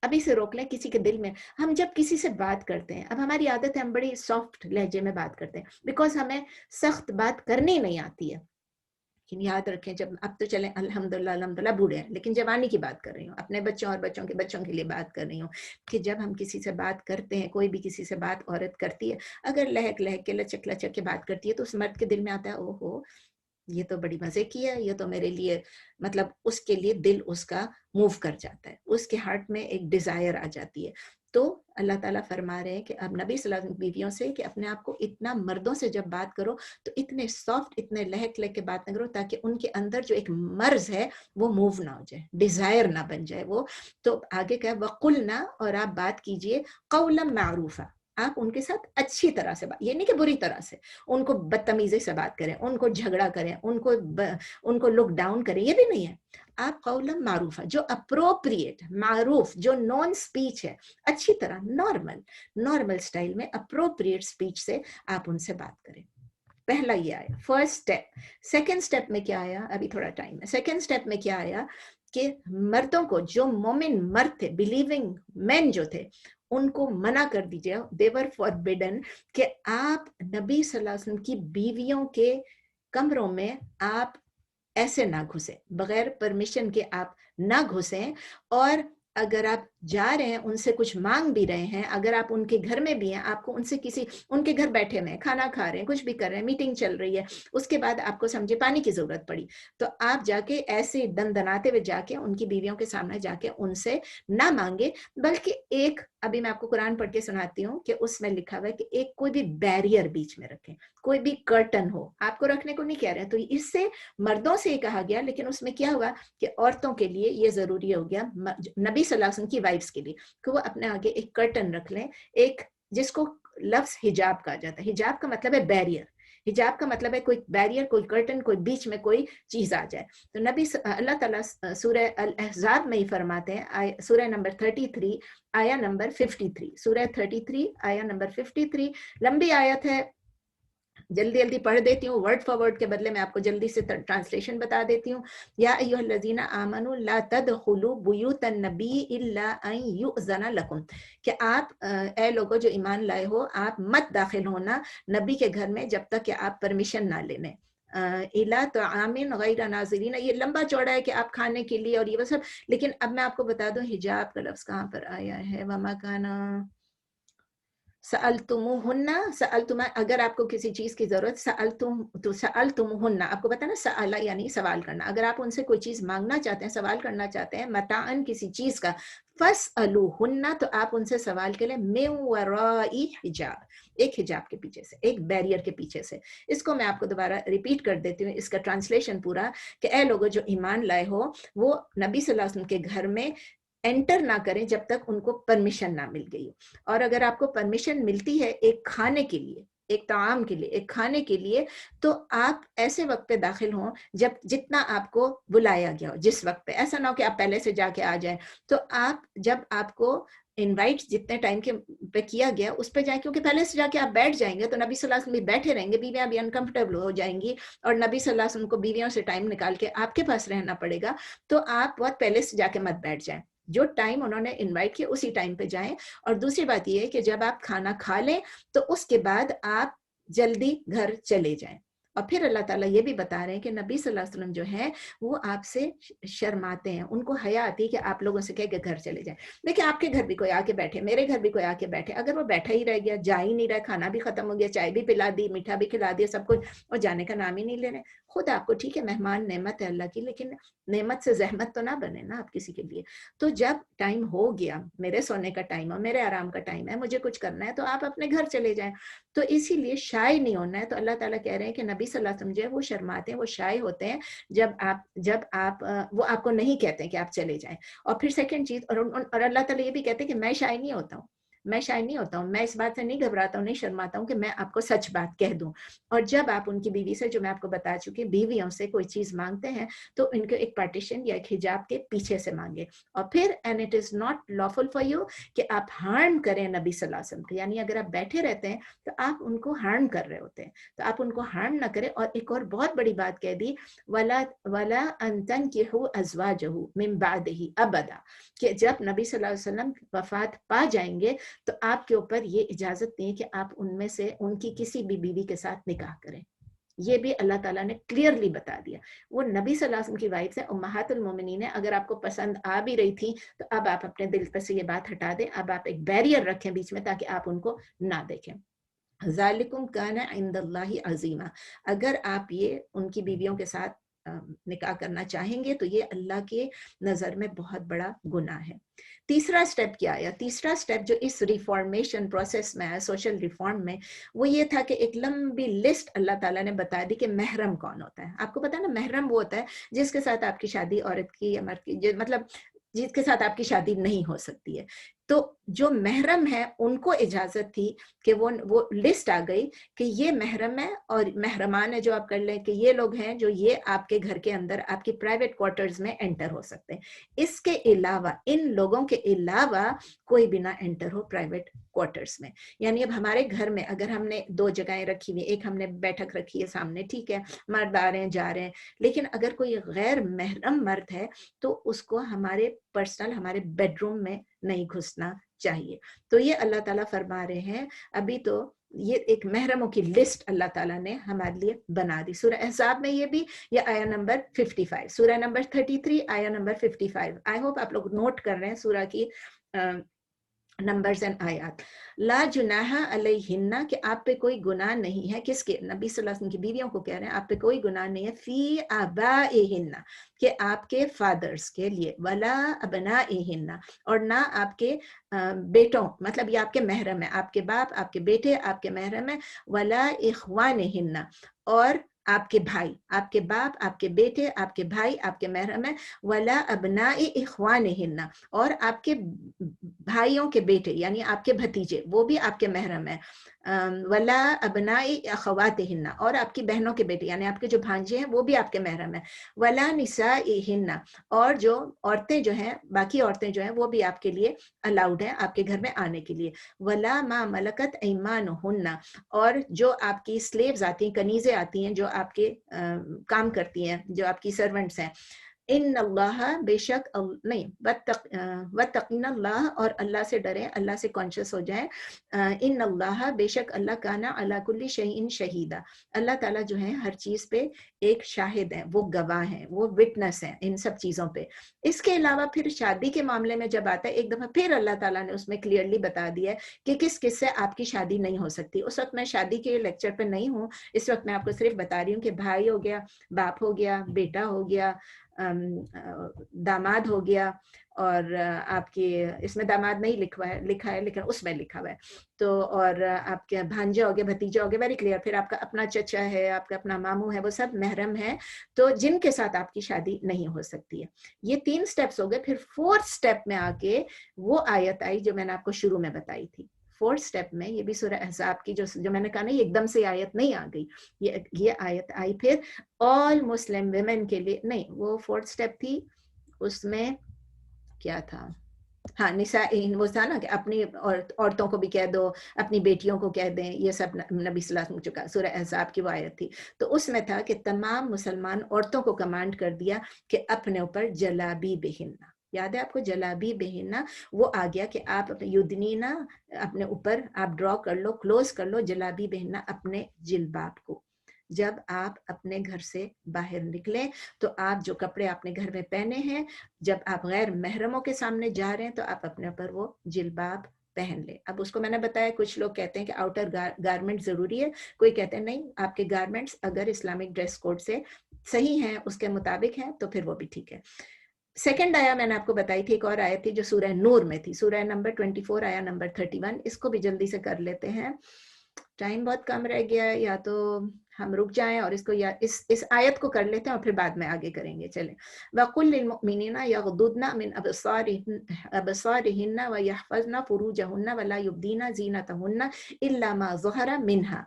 अभी से रोक लें। किसी के दिल में, हम जब किसी से बात करते हैं, अब हमारी आदत है हम बड़ी सॉफ्ट लहजे में बात करते हैं, बिकॉज हमें सख्त बात करनी नहीं आती है। लेकिन याद रखें, जब अब तो चलें अल्हम्दुलिल्लाह अल्हम्दुलिल्लाह बूढ़े हैं, लेकिन जवानी की बात कर रही हूँ, अपने बच्चों और बच्चों के लिए बात कर रही हूँ, कि जब हम किसी से बात करते हैं, कोई भी किसी से बात औरत करती है, अगर लहक लहक के लचक लचक के बात करती है, तो उस मर्द के दिल में आता है, ओहो ये तो बड़ी मजे की है, ये तो मेरे लिए, मतलब उसके लिए दिल उसका मूव कर जाता है, उसके हार्ट में एक डिजायर आ जाती है। तो अल्लाह ताला फरमा रहे हैं कि अब नबी सल्लल्लाहु अलैहि वसल्लम बीवियों से कि अपने आप को इतना, मर्दों से जब बात करो तो इतने सॉफ्ट, इतने लहक लहक के बात न करो, ताकि उनके अंदर जो एक मर्ज है वो मूव ना हो जाए, डिजायर ना बन जाए वो। तो आगे क्या, वकुलना, और आप बात कीजिए, कौलम मारूफा, आप उनके साथ अच्छी तरह से बात, ये नहीं कि बुरी तरह से उनको बदतमीजी से बात करें, उनको झगड़ा करें, उनको लुक डाउन करें, ये भी नहीं है। आप कौलम मारूफा, जो अप्रोप्रिएट, मारूफ जो नॉन स्पीच है, अच्छी तरह नॉर्मल स्टाइल में अप्रोप्रिएट स्पीच से आप उनसे बात करें। पहला ये आया, फर्स्ट स्टेप। सेकंड स्टेप में क्या आया, अभी थोड़ा टाइम है, सेकंड स्टेप में क्या आया कि मर्दों को, जो मोमिन मर्द थे, बिलीविंग मैन जो थे, उनको मना कर दीजिए, देवर फॉरबिडन, कि आप नबी सल्लल्लाहु अलैहि वसल्लम की बीवियों के कमरों में आप ऐसे ना घुसे, बगैर परमिशन के आप ना घुसें। और अगर आप जा रहे हैं, उनसे कुछ मांग भी रहे हैं, अगर आप उनके घर में भी हैं, आपको उनसे किसी, उनके घर बैठे हुए हैं, खाना खा रहे हैं, कुछ भी कर रहे हैं, मीटिंग चल रही है, उसके बाद आपको समझे पानी की जरूरत पड़ी, तो आप जाके ऐसे दनदनाते हुए जाके उनकी बीवियों के सामने जाके उनसे ना मांगे, बल्कि एक, अभी मैं आपको कुरान पढ़ के सुनाती हूँ कि उसमें लिखा हुआ है कि एक कोई भी बैरियर बीच में रखें, कोई भी कर्टन हो, आपको रखने को नहीं कह रहे हैं। तो इससे मर्दों से ही कहा गया, लेकिन उसमें क्या हुआ कि औरतों के लिए ये जरूरी हो गया, नबी सल्लल्लाहु अलैहि वसल्लम की वाइफ्स के लिए, कि वो अपने आगे एक कर्टन रख लें, एक, जिसको लफ्ज हिजाब कहा जाता है। हिजाब का मतलब है बैरियर, हिजाब का मतलब है कोई बैरियर, कोई कर्टन, कोई बीच में कोई चीज आ जाए। तो नबी अल्लाह ताला सूरह अल अहज़ाब में ही फरमाते हैं, सूरह नंबर 33 आया नंबर 53, सूरह 33 आया नंबर 53, लंबी आयत है, जल्दी जल्दी पढ़ देती हूँ, वर्ड फॉर वर्ड के बदले मैं आपको जल्दी से ट्रांसलेशन बता देती हूँ। या अय्युहल्लज़ीना आमनू ला तदखुलू बुयूतन नबी इल्ला अन युअज़ना लकुम, कि आप ए लोगों जो ईमान लाए हो, आप मत दाखिल होना नबी के घर में जब तक कि आप परमिशन ना ले लें। इला तो आमिन गैर नाज़रीन, ये लंबा चौड़ा है कि आप खाने के लिए और ये वो सब, लेकिन अब मैं आपको बता दूं हिजाब का लफ्ज कहाँ पर आया है। वमा काना सअलतुमुहुन्ना, सअलतुम, अगर आपको किसी चीज की जरूरत, सअलतुम तो सअलतुमुहुन्ना, आपको पता ना, सअला यानी सवाल करना, अगर आप उनसे कोई चीज मांगना चाहते हैं, सवाल करना चाहते हैं, मताअन किसी चीज का, फसअलुहुन्ना, तो आप उनसे सवाल करें, मिन वराई हिजाब, एक हिजाब के पीछे से, एक बैरियर के पीछे से। इसको मैं आपको दोबारा रिपीट कर देती हूँ, इसका ट्रांसलेशन पूरा, कि ए लोगों जो ईमान लाए हो, वो नबी सल्लल्लाहु अलैहि वसल्लम के घर में एंटर ना करें जब तक उनको परमिशन ना मिल गई। और अगर आपको परमिशन मिलती है एक खाने के लिए, एक ताम के लिए, एक खाने के लिए, तो आप ऐसे वक्त पे दाखिल हों जब, जितना आपको बुलाया गया हो, जिस वक्त पे, ऐसा ना हो कि आप पहले से जाके आ जाएं। तो आप जब आपको इनवाइट जितने टाइम के पे किया गया उस पे जाए, क्योंकि पहले से जाके आप बैठ जाएंगे तो नबी सल्लल्लाहु अलैहि वसल्लम भी बैठे रहेंगे, बीवियां भी अनकंफर्टेबल हो जाएंगी, और नबी सल्लल्लाहु अलैहि वसल्लम को बीवियों से टाइम निकाल के आपके पास रहना पड़ेगा। तो आप बहुत पहले से जाके मत बैठ जाएं, जो टाइम उन्होंने इनवाइट किया उसी टाइम पे जाएं। और दूसरी बात ये है कि जब आप खाना खा लें तो उसके बाद आप जल्दी घर चले जाएं। और फिर अल्लाह ताला ये भी बता रहे हैं कि नबी सल्लल्लाहु अलैहि वसल्लम जो है वो आपसे शर्माते हैं, उनको हया आती है कि आप लोगों से कह के घर चले जाएं। देखिए आपके घर भी कोई आके बैठे, मेरे घर भी कोई आके बैठे, अगर वो बैठा ही रह गया, जा ही नहीं रहा, खाना भी खत्म हो गया, चाय भी पिला दी, मीठा भी खिला दिया, सब कुछ, और जाने का नाम ही नहीं ले रहे, खुद आपको, ठीक है मेहमान नेमत है अल्लाह की, लेकिन नेमत से जहमत तो ना बने ना आप किसी के लिए। तो जब टाइम हो गया, मेरे सोने का टाइम है, मेरे आराम का टाइम है, मुझे कुछ करना है, तो आप अपने घर चले जाएं। तो इसीलिए शाय नहीं होना है। तो अल्लाह ताला कह रहे हैं कि नबी सल्लल्लाहु अलैहि वसल्लम जो है वो शर्माते हैं, वो शाय होते हैं जब आप वो आपको नहीं कहते हैं कि आप चले जाएं। और फिर सेकंड चीज, और अल्लाह ताला ये भी कहते हैं कि मैं शाय नहीं होता हूँ, मैं शाय नहीं होता हूँ, मैं इस बात से नहीं घबराता हूँ, नहीं शर्माता हूँ कि मैं आपको सच बात कह दूँ। और जब आप उनकी बीवी से, जो मैं आपको बता चुकी, बीवियों से कोई चीज़ मांगते हैं तो इनको एक पार्टीशन या एक हिजाब के पीछे से मांगे। और फिर and it is not lawful for you कि आप हार्म करें नबी सल्लल्लाहु अलैहि वसल्लम को, यानी अगर आप बैठे रहते हैं तो आप उनको हार्म कर रहे होते हैं, तो आप उनको हार्म ना करें। और एक और बहुत बड़ी बात कह दी, वला वला अन तनकिहू अज़वाजहू मिन बादिही अबदा, कि जब नबी सल्लल्लाहु अलैहि वसल्लम वफात पा जाएंगे तो आपके ऊपर ये इजाजत नहीं है कि आप उनमें से उनकी किसी भी बीवी के साथ निकाह करें। ये भी अल्लाह ताला ने क्लियरली बता दिया। वो नबी सल्लल्लाहु अलैहि वसल्लम की वाइफ है, उम्महातुल मोमिनीन है, अगर आपको पसंद आ भी रही थी तो अब आप अपने दिल पर से ये बात हटा दें, अब आप एक बैरियर रखें बीच में ताकि आप उनको ना देखें। ज़ालिकुम काना इंदल्लाहि अज़ीमा, अगर आप ये उनकी बीवियों के साथ निकाह करना चाहेंगे तो ये अल्लाह के नज़र में बहुत बड़ा गुनाह है। तीसरा स्टेप क्या आया? तीसरा स्टेप जो इस रिफॉर्मेशन प्रोसेस में आया, सोशल रिफॉर्म में, वो ये था कि एक लंबी लिस्ट अल्लाह ताला ने बता दी कि महरम कौन होता है। आपको पता है ना, महरम वो होता है जिसके साथ आपकी शादी औरत की या मर्द की, मतलब जिसके साथ आपकी शादी नहीं हो सकती है। तो जो महरम है उनको इजाजत थी कि वो लिस्ट आ गई कि ये महरम है और महरमान है, जो आप कर लें कि ये लोग हैं जो ये आपके घर के अंदर आपकी प्राइवेट क्वार्टर्स में एंटर हो सकते हैं। इसके अलावा, इन लोगों के अलावा कोई भी ना एंटर हो प्राइवेट क्वार्टर्स में। यानी अब हमारे घर में अगर हमने 2 जगहें रखी हुई, एक हमने बैठक रखी है सामने, ठीक है, मर्द आ रहे हैं जा रहे हैं, लेकिन अगर कोई गैर महरम मर्द है तो उसको हमारे पर्सनल, हमारे बेडरूम में नहीं घुसना चाहिए। तो ये अल्लाह ताला फरमा रहे हैं, अभी तो ये एक महरमों की लिस्ट अल्लाह ताला ने हमारे लिए बना दी। सूरह अहज़ाब में ये भी, ये आया नंबर 55, सूरह नंबर 33 आया नंबर 55। आई होप आप लोग नोट कर रहे हैं सूरह की नंबर्स एंड आयात। ला जुनाहा अलैहिन्ना, कि आप पे कोई गुनाह नहीं है, किसके? नबी सल्लल्लाहु अलैहि वसल्लम की बीवियों को कह रहे हैं आप पे कोई गुनाह नहीं है, फी आबाइहिन्ना, कि आपके फादर्स के लिए, वला अबनाइहिन्ना, और ना आपके बेटों, मतलब ये आपके महरम है, आपके बाप, आपके बेटे आपके महरम है, वला इख्वानिहिन्ना, और आपके भाई, आपके बाप, आपके बेटे, आपके भाई आपके महरम है, वला अबनाई इख्वानिहिन्ना, और आपके भाइयों के बेटे यानी आपके भतीजे वो भी आपके महरम है, वला अबनाई अखवातिहिन्ना, और आपकी बहनों के बेटे यानी आपके जो भांजे हैं वो भी आपके महरम है, वला निसाइहिन्ना, और जो औरतें जो हैं, बाकी औरतें जो हैं वो भी आपके लिए अलाउड हैं आपके घर में आने के लिए, वला मा मलकत ऐमानुहुन्ना, और जो आपकी स्लेव्स आती हैं, कनीज़ें आती हैं जो आपके काम करती हैं, जो आपकी सर्वेंट्स हैं, इन अल्लाह, बेशक नहीं, वत्तकीन अल्लाह, और अल्लाह से डरें, अल्लाह से कॉन्शियस हो जाएं, इन अल्लाह, बेशक अल्लाह काना अला कुल्ली शैइन शहीदा, अल्लाह ताला जो है हर चीज़ पे एक शाहिद है, वो गवाह हैं, वो विटनेस हैं इन सब चीज़ों पे। इसके अलावा फिर शादी के मामले में जब आता है, एक दफ़ा फिर अल्लाह ताला ने उसमें क्लियरली बता दिया है कि किस किस से आपकी शादी नहीं हो सकती। उस वक्त मैं शादी के लेक्चर पे नहीं हूँ, इस वक्त मैं आपको सिर्फ बता रही हूँ कि भाई हो गया, बाप हो गया, बेटा हो गया, दामाद हो गया, और आपके इसमें दामाद नहीं लिखा है लेकिन उसमें लिखा हुआ है, तो और आपके भांजा हो गया, भतीजा हो गया, वेरी क्लियर। फिर आपका अपना चचा है, आपका अपना मामू है, वो सब महरम है, तो जिनके साथ आपकी शादी नहीं हो सकती है। ये 3 स्टेप्स हो गए। फिर 4th स्टेप में आके वो आयत आई जो मैंने आपको शुरू में बताई थी। 4th स्टेप में, ये भी सूरह अहज़ाब की जो मैंने कहा ना, ये एकदम से आयत नहीं आ गई, ये आयत आई फिर ऑल मुस्लिम विमेन के लिए। नहीं, वो 4th स्टेप थी, उसमें क्या था, हाँ, निसाइन वो था ना कि अपनी औरतों को भी कह दो, अपनी बेटियों को कह दें, ये सब नबी सल्लल्लाहु अलैहि वसल्लम चुका, सूरह अहज़ाब की वो आयत थी। तो उसमें था कि तमाम मुसलमान औरतों को कमांड कर दिया कि अपने ऊपर जलाबी बेहिन्ना, याद है आपको जलाबी बेहिन्ना, वो आ गया कि आप अपने युदनीना, अपने ऊपर आप ड्रॉ कर लो, क्लोज कर लो जलाबी बेहिन्ना, अपने जिलबाब को। जब आप अपने घर से बाहर निकलें तो आप जो कपड़े आपने घर में पहने हैं, जब आप गैर महरमों के सामने जा रहे हैं तो आप अपने ऊपर वो जिलबाब पहन ले। अब उसको मैंने बताया, कुछ लोग कहते हैं कि आउटर गारमेंट जरूरी है, कोई कहते हैं नहीं, आपके गारमेंट्स अगर इस्लामिक ड्रेस कोड से सही हैं, उसके मुताबिक हैं, तो फिर वो भी ठीक है। सेकंड आया मैंने आपको बताई थी, एक और आयत थी जो सूरह नूर में थी, सूरह नंबर 24 आया नंबर 31। इसको भी जल्दी से कर लेते हैं, टाइम बहुत कम रह गया है, या तो ہم رک جائیں اور اس کو یا اس آیت کو کر لیتے ہیں اور پھر بعد میں آگے کریں گے. چلیں. وَقُلْ لِلْمُؤْمِنِينَ يَغْضُضْنَ مِنْ أَبْصَارِهِنَّ وَيَحْفَظْنَ فُرُوجَهُنَّ وَلَا يُبْدِينَ زِينَتَهُنَّ إِلَّا مَا ظَهَرَ مِنْهَا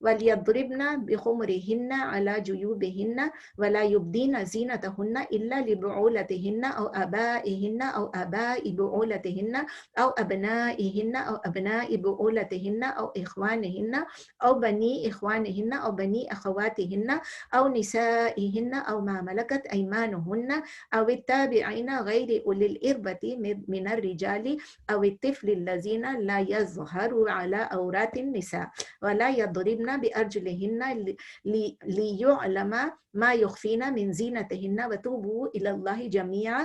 وَلْيَضْرِبْنَ بِخُمُرِهِنَّ عَلَى جُيُوبِهِنَّ وَلَا يُبْدِينَ زِينَتَهُنَّ إِلَّا لِبُعُولَتِهِنَّ أَوْ آبَائِهِنَّ أَوْ آبَاءِ بُعُولَتِهِنَّ أَوْ أَبْنَائِهِنَّ أَوْ أَبْنَاءِ بُعُولَتِهِنَّ أَوْ إِخْوَانِهِنَّ أَوْ بَنِي إِخْوَانِهِنَّ أَوْ بَنِي أَخَوَاتِهِنَّ أَوْ نِسَائِهِنَّ أَوْ مَا مَلَكَتْ أَيْمَانُهُنَّ أَوِ التَّابِعِينَ غَيْرِ أُولِي الْإِرْبَةِ مِنَ الرِّجَالِ أَوِ الطِّفْلِ الَّذِينَ لَا يَظْهَرُوا عَلَى عَوْرَاتِ النِّسَاءِ وَلَا يَضْرِبْنَ بِأَرْجُلِهِنَّ لِيُعْلَمَ مَا يُخْفِينَ مِنْ زِينَتِهِنَّ وَتُوبُوا إِلَى اللَّهِ جَمِيعًا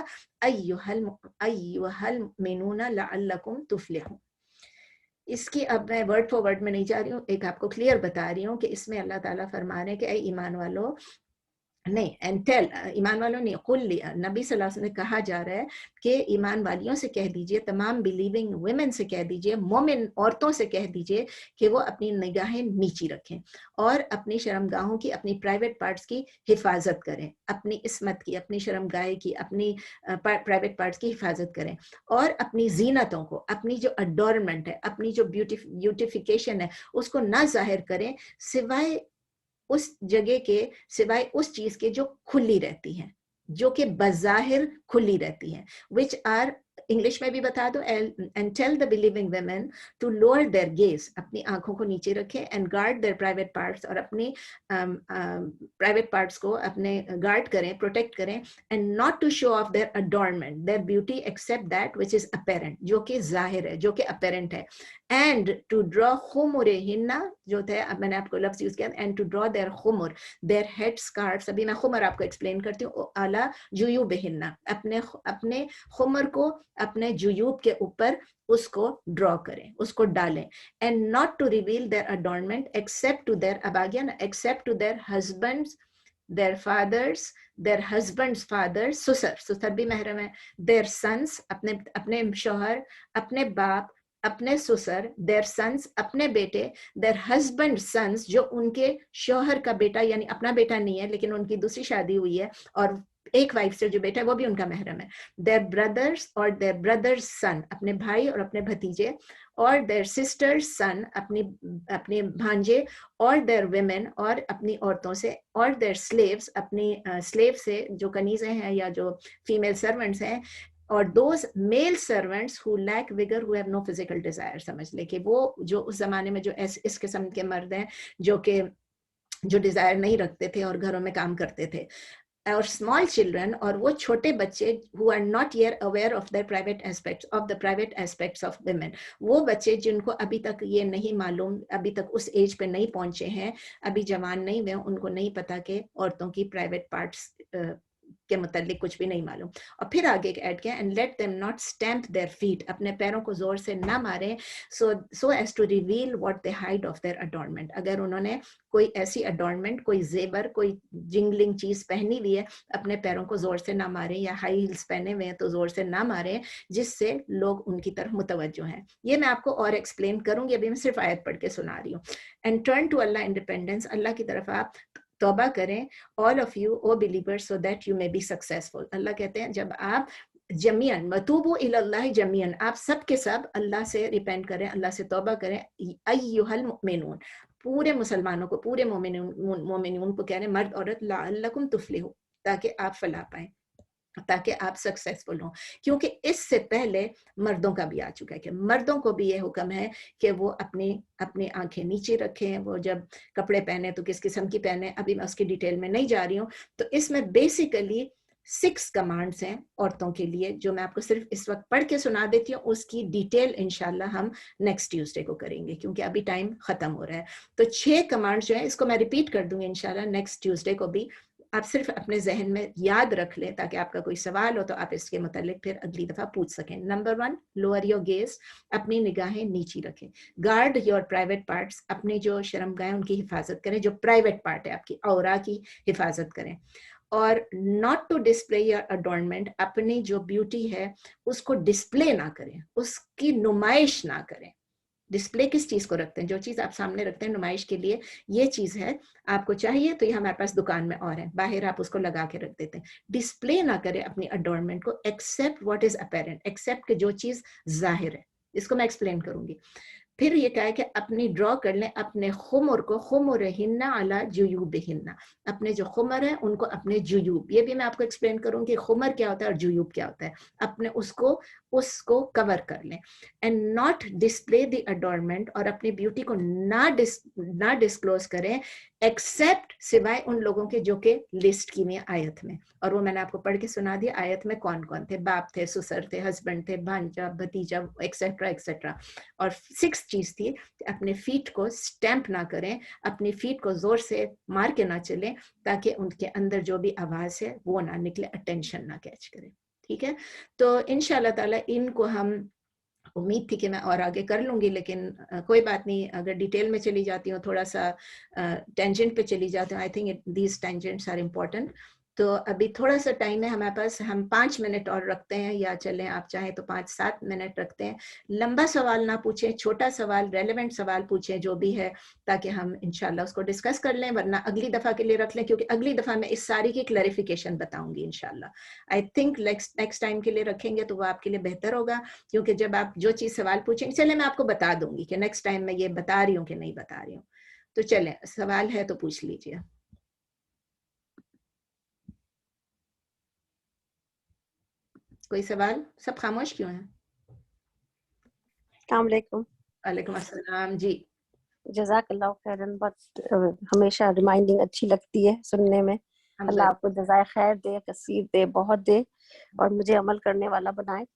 أَيُّهَا الْمُؤْمِنُونَ لَعَلَّكُمْ تُفْلِحُونَ. اس کی اب میں ورڈ فور ورڈ میں نہیں جا رہی ہوں، ایک آپ کو کلیئر بتا رہی ہوں کہ اس میں اللہ تعالیٰ فرما رہے ہیں کہ اے ایمان والو، نہیں اینڈ ٹیل، ایمان والوں نہیں، قل نبی صلی اللہ علیہ وسلم نے کہا جا رہا ہے کہ ایمان والیوں سے کہہ دیجئے، تمام بلیونگ ویمن سے کہہ دیجئے، مومن عورتوں سے کہہ دیجئے کہ وہ اپنی نگاہیں نیچی رکھیں اور اپنی شرمگاہوں کی، اپنی پرائیویٹ پارٹس کی حفاظت کریں، اپنی عصمت کی، اپنی شرمگاہ کی، اپنی پرائیویٹ پارٹس کی حفاظت کریں، اور اپنی زینتوں کو، اپنی جو اڈورنمنٹ ہے، اپنی جو بیوٹیفیکیشن ہے، اس کو نہ ظاہر کریں سوائے اس جگہ کے، سوائے اس چیز کے جو کھلی رہتی ہیں، جو کہ بظاہر کھلی رہتی ہیں، which are انگلش میں بھی بتا دو، and tell the believing women to lower their gaze، اپنی آنکھوں کو نیچے رکھیں، and guard their private parts، اور اپنی private parts کو اپنے گارڈ کریں، پروٹیکٹ کریں، and not to show off their adornment، their beauty except that which is apparent، جو کہ ظاہر ہے، جو کہ apparent ہے، and to draw خمرہن، جو تھے اب میں نے آپ کو لفظ یوز کیا، and to draw their خمر، their head scarves، ابھی میں خمر آپ کو ایکسپلین کرتی ہوں، اعلیٰ جیوبہن، اپنے خمر کو اپنے جیوب کے اوپر اس کو ڈرا کریں، اس کو ڈالیں، and not to reveal their adornment except to their اباگین، except to their husbands، their fathers، their husbands fathers، سسر بھی محرم ہے، their sons، اپنے شوہر، اپنے باپ، اپنے سسر، their sons، اپنے بیٹے، their husband sons، جو ان کے شوہر کا بیٹا، یعنی اپنا بیٹا نہیں ہے لیکن ان کی دوسری شادی ہوئی ہے اور ایک وائف سے جو بیٹا ہے وہ بھی ان کا محرم ہے، their brothers اور their brothers son، اپنے بھائی اور اپنے بھتیجے، اور their sisters son، اپنے بھانجے، اور their women، اور اپنی عورتوں سے، اور their slaves، اپنی slave سے جو کنیزیں ہیں یا جو فیمیل سرونٹس ہیں، اور those male servants who lack vigor who have no physical desire، سمجھ لے کہ وہ جو اس زمانے میں جو اس قسم کے مرد ہیں جو ڈیزائر نہیں رکھتے تھے اور گھروں میں کام کرتے تھے، اور small children، اور وہ چھوٹے بچے who are not yet aware of the private aspects of women، وہ بچے جن کو ابھی تک یہ نہیں معلوم، ابھی تک اس ایج پہ نہیں پہنچے ہیں، ابھی جوان نہیں ہوئے، ان کو نہیں پتا کہ عورتوں کی پرائیویٹ پارٹس کے متعلق کچھ بھی نہیں معلوم. اور پھر آگے ایڈ کیا and let them not stamp their feet, اپنے پیروں کو زور سے نہ ماریں so as to reveal what they hide of their adornment. اگر انہوں نے کوئی ایسی اڈورنمنٹ، کوئی زیور، کوئی جنگلنگ چیز پہنی ہوئی ہے، اپنے پیروں کو زور سے نہ ماریں، یا ہائی ہیلز پہنے ہوئے ہیں تو زور سے نہ ماریں جس سے لوگ ان کی طرف متوجہ ہیں. یہ میں آپ کو اور ایکسپلین کروں گی، ابھی میں صرف آیت پڑھ کے سنا رہی ہوں. اینڈ ٹرن ٹو اللہ انڈیپینڈنس، اللہ کی طرف آپ توبہ کریں، all of you O believers so that you may be successful. اللہ کہتے ہیں جب آپ جمیعاً وتوبوا الی اللہ جمیعاً، آپ سب کے سب اللہ سے ریپینٹ کریں، اللہ سے توبہ کریں. ایھا المؤمنون، پورے مسلمانوں کو، پورے مومنون کو کہہ رہے ہیں، مرد عورت، لعلکم تفلحون، تاکہ آپ فلاح پائیں، تاکہ آپ سکسیسفل ہوں. کیونکہ اس سے پہلے مردوں کا بھی آ چکا ہے کہ مردوں کو بھی یہ حکم ہے کہ وہ اپنی آنکھیں نیچے رکھیں، وہ جب کپڑے پہنے تو کس قسم کی پہنے. ابھی میں اس کی ڈیٹیل میں نہیں جا رہی ہوں. تو اس میں بیسیکلی 6 کمانڈس ہیں عورتوں کے لیے، جو میں آپ کو صرف اس وقت پڑھ کے سنا دیتی ہوں. اس کی ڈیٹیل انشاءاللہ ہم نیکسٹ ٹیوزڈے کو کریں گے، کیونکہ ابھی ٹائم ختم ہو رہا ہے. تو 6 کمانڈس جو ہیں، اس کو میں ریپیٹ کر دوں گی انشاءاللہ نیکسٹ ٹیوزڈے کو بھی. آپ صرف اپنے ذہن میں یاد رکھ لیں تاکہ آپ کا کوئی سوال ہو تو آپ اس کے متعلق پھر اگلی دفعہ پوچھ سکیں. نمبر 1، لوور یور گیز، اپنی نگاہیں نیچی رکھیں. گارڈ یور پرائیویٹ پارٹس، اپنے جو شرمگاہیں ان کی حفاظت کریں، جو پرائیویٹ پارٹ ہے آپ کی عورا کی حفاظت کریں. اور ناٹ ٹو ڈسپلے یور اڈورنمنٹ، اپنی جو بیوٹی ہے اس کو ڈسپلے نہ کریں، اس کی نمائش نہ کریں. डिस्प्ले किस चीज को रखते हैं, जो चीज आप सामने रखते हैं नुमाइश के लिए, ये चीज है, आपको चाहिए तो ये हमारे पास दुकान में और है, बाहर आप उसको लगा के रख देते हैं. डिस्प्ले ना करें अपनी अडोर्नमेंट को, except what is apparent, except कि जो चीज जाहिर है. इसको मैं एक्सप्लेन करूंगी. फिर ये कहा है कि अपनी ड्रॉ कर लें अपने खुमर को, खुमर हिन्ना अला जुयूब हिन्ना, अपने जो खुमर है उनको अपने जुयूब, ये भी मैं आपको एक्सप्लेन करूंगी खुमर क्या होता है और जुयूब क्या होता है, अपने उसको कवर कर लें. एंड नॉट डिस्प्ले द अडोर्नमेंट, और अपनी ब्यूटी को ना डिस्क्लोज करें एक्सेप्ट सिवाय उन लोगों के जो कि लिस्ट की हुई आयत में, और वो मैंने आपको पढ़ के सुना दिया आयत में कौन कौन थे, बाप थे, ससुर थे, हस्बैंड थे, भांजा, भतीजा, एक्सेट्रा एक्सेट्रा. और 6 चीज थी कि अपने फीट को स्टैंप ना करें, अपनी फीट को जोर से मार के ना चलें ताकि उनके अंदर जो भी आवाज है वो ना निकले, अटेंशन ना कैच करे. ठीक है, तो इंशाल्लाह ताला इनको हम, उम्मीद थी कि मैं और आगे कर लूंगी, लेकिन कोई बात नहीं, अगर डिटेल में चली जाती हूँ, थोड़ा सा टेंजेंट पे चली जाती हूँ, I think these tangents are important. तो अभी थोड़ा सा टाइम है हमारे पास, हम 5 मिनट और रखते हैं, या चलें आप चाहें तो 5-7 मिनट रखते हैं. लंबा सवाल ना पूछें, छोटा सवाल, रेलेवेंट सवाल पूछें जो भी है, ताकि हम इंशाल्लाह उसको डिस्कस कर लें, वरना अगली दफ़ा के लिए रख लें, क्योंकि अगली दफ़ा मैं इस सारी की क्लैरिफिकेशन बताऊंगी इंशाल्लाह. आई थिंक नेक्स्ट टाइम के लिए रखेंगे तो वो आपके लिए बेहतर होगा, क्योंकि जब आप जो चीज़ सवाल पूछेंगे, चले मैं आपको बता दूंगी कि नेक्स्ट टाइम मैं ये बता रही हूँ कि नहीं बता रही हूँ. तो चलें, सवाल है तो पूछ लीजिए. कोई सवाल? सब खामोश क्यों हैं? अस्सलाम वालेकुम. वालेकुम अस्सलाम जी. जज़ाकल्लाह खैरन. बहुत हमेशा रिमाइंडिंग अच्छी लगती है सुनने में. अल्लाह आपको जज़ाए खैर दे, कसीर दे, बहुत दे, और मुझे अमल करने वाला बनाए.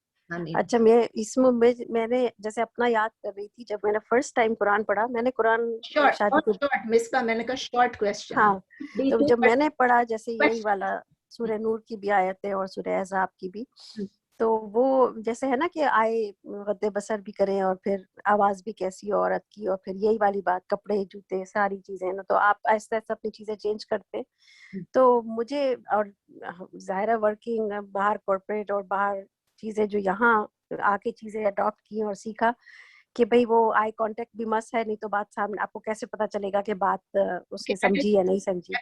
अच्छा, मैंने जैसे अपना याद कर रही थी, जब मैंने फर्स्ट टाइम कुरान पढ़ा, मैंने कुरान शादी के शॉर्ट मिसबा, मैंने कहा शॉर्ट क्वेश्चन. हाँ, तो जब मैंने पढ़ा जैसे यही वाला सूरह नूर की भी आयत है और सूरह अहज़ाब की भी, तो वो जैसे है ना कि आए गद्दे बसर भी करें और फिर आवाज भी कैसी हो औरत की, और फिर यही वाली बात, कपड़े, जूते, सारी चीजें ना, तो आप ऐसे ऐसे अपनी चीजें चेंज करते. तो मुझे, और जाहिर है वर्किंग बाहर कॉर्पोरेट और बाहर चीजें जो यहाँ आके चीजें अडॉप्ट की और सीखा कि भाई वो आई कांटेक्ट भी मस्त है, नहीं तो बात सामने, आपको कैसे पता चलेगा कि बात उसने समझी या नहीं समझी.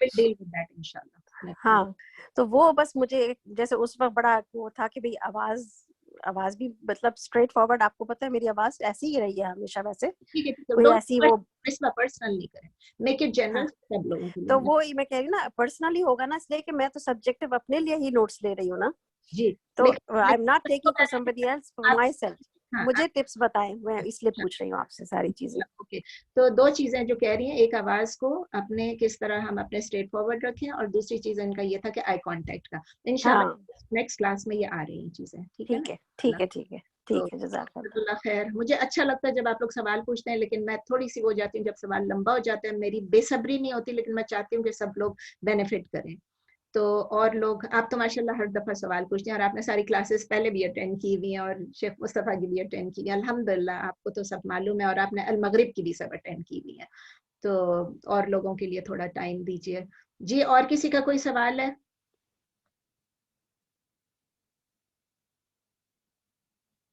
हाँ, तो वो बस मुझे जैसे उस वक्त बड़ा वो था कि भाई आवाज भी मतलब स्ट्रेट फॉरवर्ड, आपको पता है मेरी आवाज ऐसी ही रही है हमेशा. वैसे कोई ऐसी वो पर्सनल नहीं करें, मेक इट जनरल सब लोगों के लिए. तो वो ही मैं कह रही ना, पर्सनली होगा ना, इसलिए कि मैं तो सब्जेक्टिव अपने लिए ही नोट्स ले रही हूँ ना जी. तो I am not taking for somebody else, for my self. मुझे टिप्स बताएं, मैं इसलिए पूछ रही हूँ आपसे सारी चीजें. ओके, तो 2 चीजें जो कह रही हैं, एक आवाज को अपने किस तरह हम अपने स्ट्रेट फॉरवर्ड रखें, और दूसरी चीज इनका ये था कि आई कांटेक्ट का. इंशाल्लाह नेक्स्ट क्लास में ये आ रही हैं चीजें. ठीक है, ठीक है. जज़ाकल्लाह खैर. मुझे अच्छा लगता है जब आप लोग सवाल पूछते हैं, लेकिन मैं थोड़ी सी वो जाती हूँ जब सवाल लंबा हो जाता है, मेरी बेसब्री नहीं होती, लेकिन मैं चाहती हूँ कि सब लोग बेनिफिट करें. तो और लोग, आप तो माशाल्लाह हर दफा सवाल पूछते हैं, और आपने सारी क्लासेस पहले भी अटेंड की हुई हैं, और शेख मुस्तफ़ा की भी अटेंड की हुई है, अल्हम्दुलिल्लाह आपको तो सब मालूम है, और आपने अल मगरिब की भी सब अटेंड की हुई है. तो और लोगों के लिए थोड़ा टाइम दीजिए जी. और किसी का कोई सवाल है?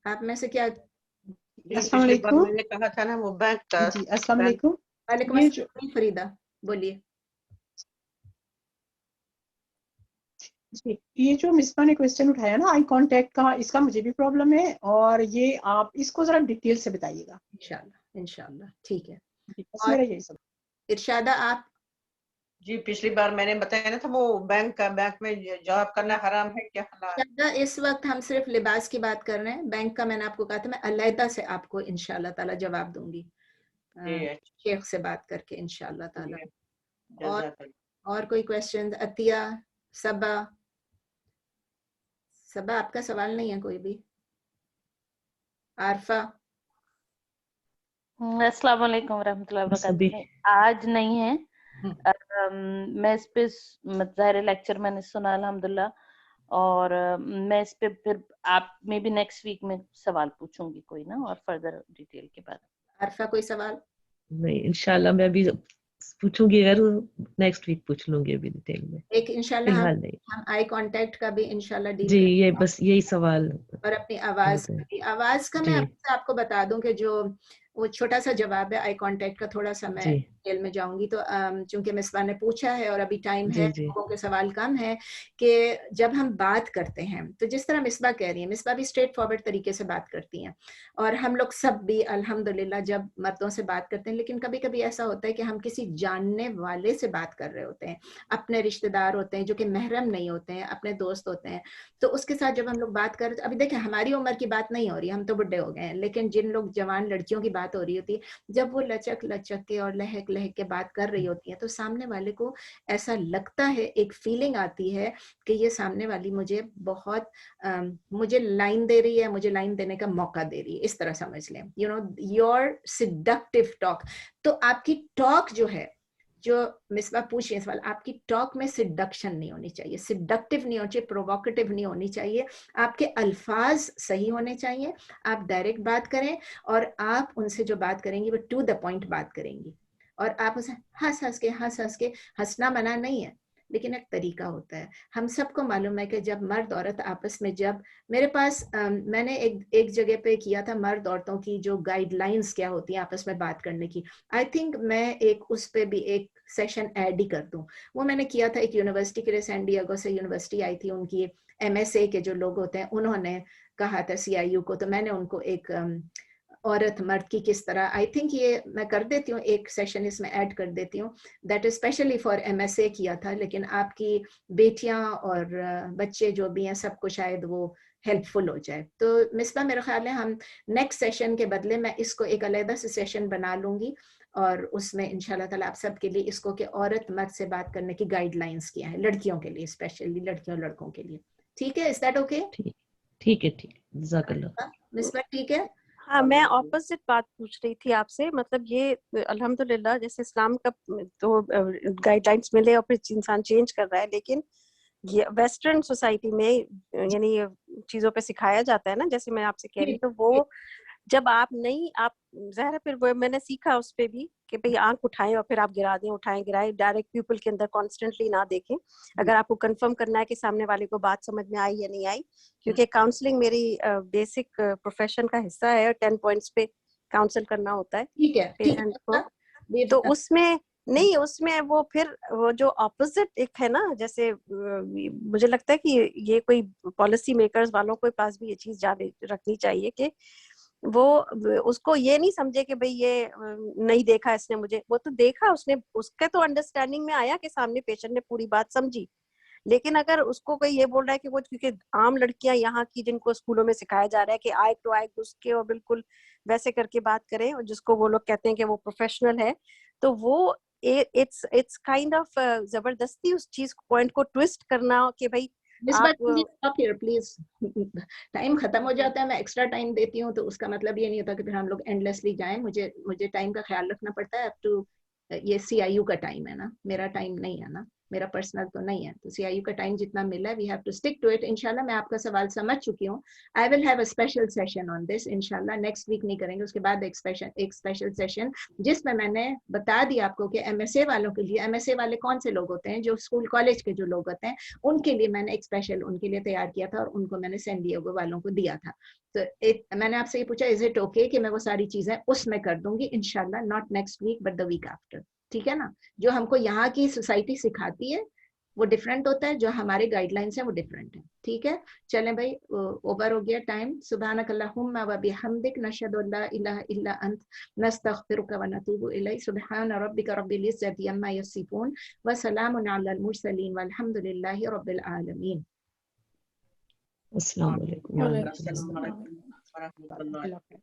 आप में से क्या? अस्सलाम वालेकुम. मैंने कहा था ना वो बैंक का. जी अस्सलाम वालेकुम. वालेकुम अस्सलाम फरीदा, बोलिए. ये जो मिसबा ने क्वेश्चन उठाया ना आई कांटेक्ट का, इसका मुझे भी प्रॉब्लम है, और ये आप इसको जरा डिटेल से बताइएगा. इंशाल्लाह ठीक है. बस मेरा यही सब. इरशादा आप? जी, पिछली बार मैंने बताया ना था वो बैंक में जॉब करना हराम है क्या? इस वक्त हम सिर्फ लिबास की बात कर रहे हैं. बैंक का मैंने आपको कहा था, मैं अलहदा से आपको इंशाल्लाह ताला जवाब दूंगी, शेख से बात करके इंशाल्लाह ताला. और कोई क्वेश्चन? अतिया, सबा आपका सवाल नहीं है कोई भी? आरफा? अस्सलाम वालेकुम रहमतुल्लाहि व बरकातहू. आज नहीं है, मैं इस पे ज़ाहिर लेक्चर मैंने सुना अल्हम्दुलिल्लाह, और मैं इस पे फिर आप मे बी नेक्स्ट वीक में सवाल पूछूंगी कोई ना, और फर्दर डिटेल के बाद. आरफा कोई सवाल? नहीं, इंशाल्लाह मैं भी पूछूंगी, अगर नेक्स्ट वीक पूछ लूंगी अभी डिटेल में. एक इंशाल्लाह हम आई कांटेक्ट का भी इंशाल्लाह जी, ये बस यही सवाल. और अपनी आवाज का भी. आवाज का मैं आपको बता दूं कि जो वो छोटा सा जवाब है, आई कांटेक्ट का थोड़ा सा मैं डिटेल में जाऊंगी। तो चूंकि मिसबा ने पूछा है और अभी टाइम है, लोगों के सवाल कम है, कि जब हम बात करते हैं तो जिस तरह मिसबा कह रही है, मिसबा भी स्ट्रेट फॉरवर्ड तरीके से बात करती हैं और हम लोग सब भी अल्हम्दुलिल्लाह जब मर्दों से बात करते हैं, लेकिन कभी कभी ऐसा होता है कि हम किसी जानने वाले से बात कर रहे होते हैं, अपने रिश्तेदार होते हैं जो कि महरम नहीं होते हैं, अपने दोस्त होते हैं, तो उसके साथ जब हम लोग बात कर, अभी देखें हमारी उम्र की बात नहीं हो रही, हम तो बुढ़े हो गए हैं, लेकिन जिन लोग जवान लड़कियों की बात हो रही होती है, जब वो लचक लचक के और लहक लहक के बात कर रही होती है तो सामने वाले को ऐसा लगता है, एक फीलिंग आती है कि ये सामने वाली मुझे बहुत मुझे लाइन दे रही है, मुझे लाइन देने का मौका दे रही है, इस तरह समझ लें, you know, your seductive talk. तो आपकी टॉक जो है, जो मिसबा पूछ रही है सवाल, आपकी टॉक में सिडक्शन नहीं होनी चाहिए, सिडक्टिव नहीं होनी चाहिए, प्रोवोकेटिव नहीं होनी चाहिए, आपके अल्फाज सही होने चाहिए, आप डायरेक्ट बात करें और आप उनसे जो बात करेंगी वो टू द पॉइंट बात करेंगी, और आप उसे हंस हंस के, हंसना मना नहीं है, लेकिन एक तरीका होता है। हम सबको मालूम है कि जब मर्द औरत आपस में, जब मेरे पास मैंने एक जगह पे किया था मर्द औरतों की जो गाइडलाइंस क्या होती हैं आपस में बात करने की, आई थिंक मैं एक उस पे भी एक सेशन ऐड ही कर दूं। वो मैंने किया था एक यूनिवर्सिटी के लिए, सैन डिएगो से यूनिवर्सिटी आई थी, उनकी MSA के जो लोग होते हैं उन्होंने कहा था CIU को, तो मैंने उनको एक औरत मर्द की किस तरह, आई थिंक ये मैं कर देती हूँ, एक सेशन इसमें ऐड कर देती हूँ, that is specially for MSA किया था, लेकिन आपकी बेटियां और बच्चे जो भी हैं सबको शायद वो हेल्पफुल हो जाए। तो मिसबा मेरा ख्याल है हम नेक्स्ट सेशन के बदले मैं इसको एक अलग से सेशन बना लूंगी और उसमें इंशाल्लाह ताला आप सबके लिए इसको कि औरत मर्द से बात करने की गाइडलाइंस क्या है, लड़कियों के लिए, स्पेशली लड़कियों लड़कों के लिए। ठीक है, इज दैट ओके? ठीक है, जज़ाकल्लाह। मिसबा ठीक है? हाँ, मैं ऑपोजिट बात पूछ रही थी आपसे, मतलब ये अल्हम्दुलिल्लाह जैसे इस्लाम का तो गाइडलाइंस मिले और फिर इंसान चेंज कर रहा है, लेकिन ये वेस्टर्न सोसाइटी में यानी चीजों पे सिखाया जाता है ना, जैसे मैं आपसे कह रही, तो वो जब आप नहीं, आप ज़ाहिर है फिर वो मैंने सीखा उस पे भी कि भाई आंख उठाएं और फिर आप गिरा दें, उठाएं गिराएं, डायरेक्ट पीपल के अंदर कॉन्स्टेंटली ना देखें, अगर आपको कंफर्म करना है कि सामने वाले को बात समझ में आई या नहीं आई, क्योंकि काउंसलिंग मेरी बेसिक प्रोफेशन का हिस्सा है, 10 पॉइंट्स पे काउंसल करना होता है पेशेंट को, तो उसमें नहीं, उसमें वो फिर वो जो ऑपोजिट एक है ना, जैसे मुझे लगता है कि ये कोई पॉलिसी मेकर्स वालों के पास भी ये चीज जाने रखनी चाहिए कि वो उसको ये नहीं समझे कि भाई ये नहीं देखा इसने मुझे, वो तो देखा उसने, उसके तो अंडरस्टैंडिंग में आया कि सामने पेशेंट ने पूरी बात समझी, लेकिन अगर उसको कोई ये बोल रहा है कि वो, क्योंकि आम लड़कियां यहाँ की जिनको स्कूलों में सिखाया जा रहा है कि आई टू आई घुस के और बिल्कुल वैसे करके बात करें, और जिसको वो लोग कहते हैं कि वो प्रोफेशनल है, तो वो इट्स काइंड ऑफ जबरदस्ती उस चीज पॉइंट को ट्विस्ट करना कि भाई प्लीज टाइम खत्म हो जाता है, मैं एक्स्ट्रा टाइम देती हूँ, तो उसका मतलब ये नहीं होता कि फिर हम लोग एंडलेसली जाएं, मुझे टाइम का ख्याल रखना पड़ता है। अप टू ये CIU का टाइम है ना, मेरा टाइम नहीं है ना, मेरा पर्सनल तो नहीं है, तो CIU का टाइम जितना मिला है we have to stick to it. इंशाल्लाह मैं आपका सवाल समझ चुकी हूँ, I will have a special session on this इंशाल्लाह, नेक्स्ट वीक नहीं करेंगे, उसके बाद एक स्पेशल सेशन जिसमें मैंने बता दिया आपको कि MSA वालों के लिए, MSA वाले कौन से लोग होते हैं, जो स्कूल कॉलेज के जो लोग होते हैं, उनके लिए मैंने एक स्पेशल उनके लिए तैयार किया था और उनको मैंने सैन डिएगो वालों को दिया था। तो मैंने आपसे ये पूछा इज इट ओके कि मैं वो सारी चीजें उसमें कर दूंगी इंशाल्लाह, not next week but the week after, ठीक है ना? जो हमको यहाँ की सोसाइटी सिखाती है वो डिफरेंट होता है, जो हमारे गाइडलाइंस है वो डिफरेंट है, ठीक है? चलें भाई, ओवर हो गया टाइम। सुब्हानक अल्लाहुम्मा व बिहम्दिक नशहदु अल्ला इलाहा इल्ला अंत नस्तगफिरुका व नतूबु इलैक। सुब्हान रब्बिका रब्बिल इज्जति अम्मा यसिफून व सलामुन अलल मुरसलीन वल्हम्दुलिल्लाहि रब्बिल आलमीन। अस्सलाम वालेकुम। अस्सलाम वालेकुम।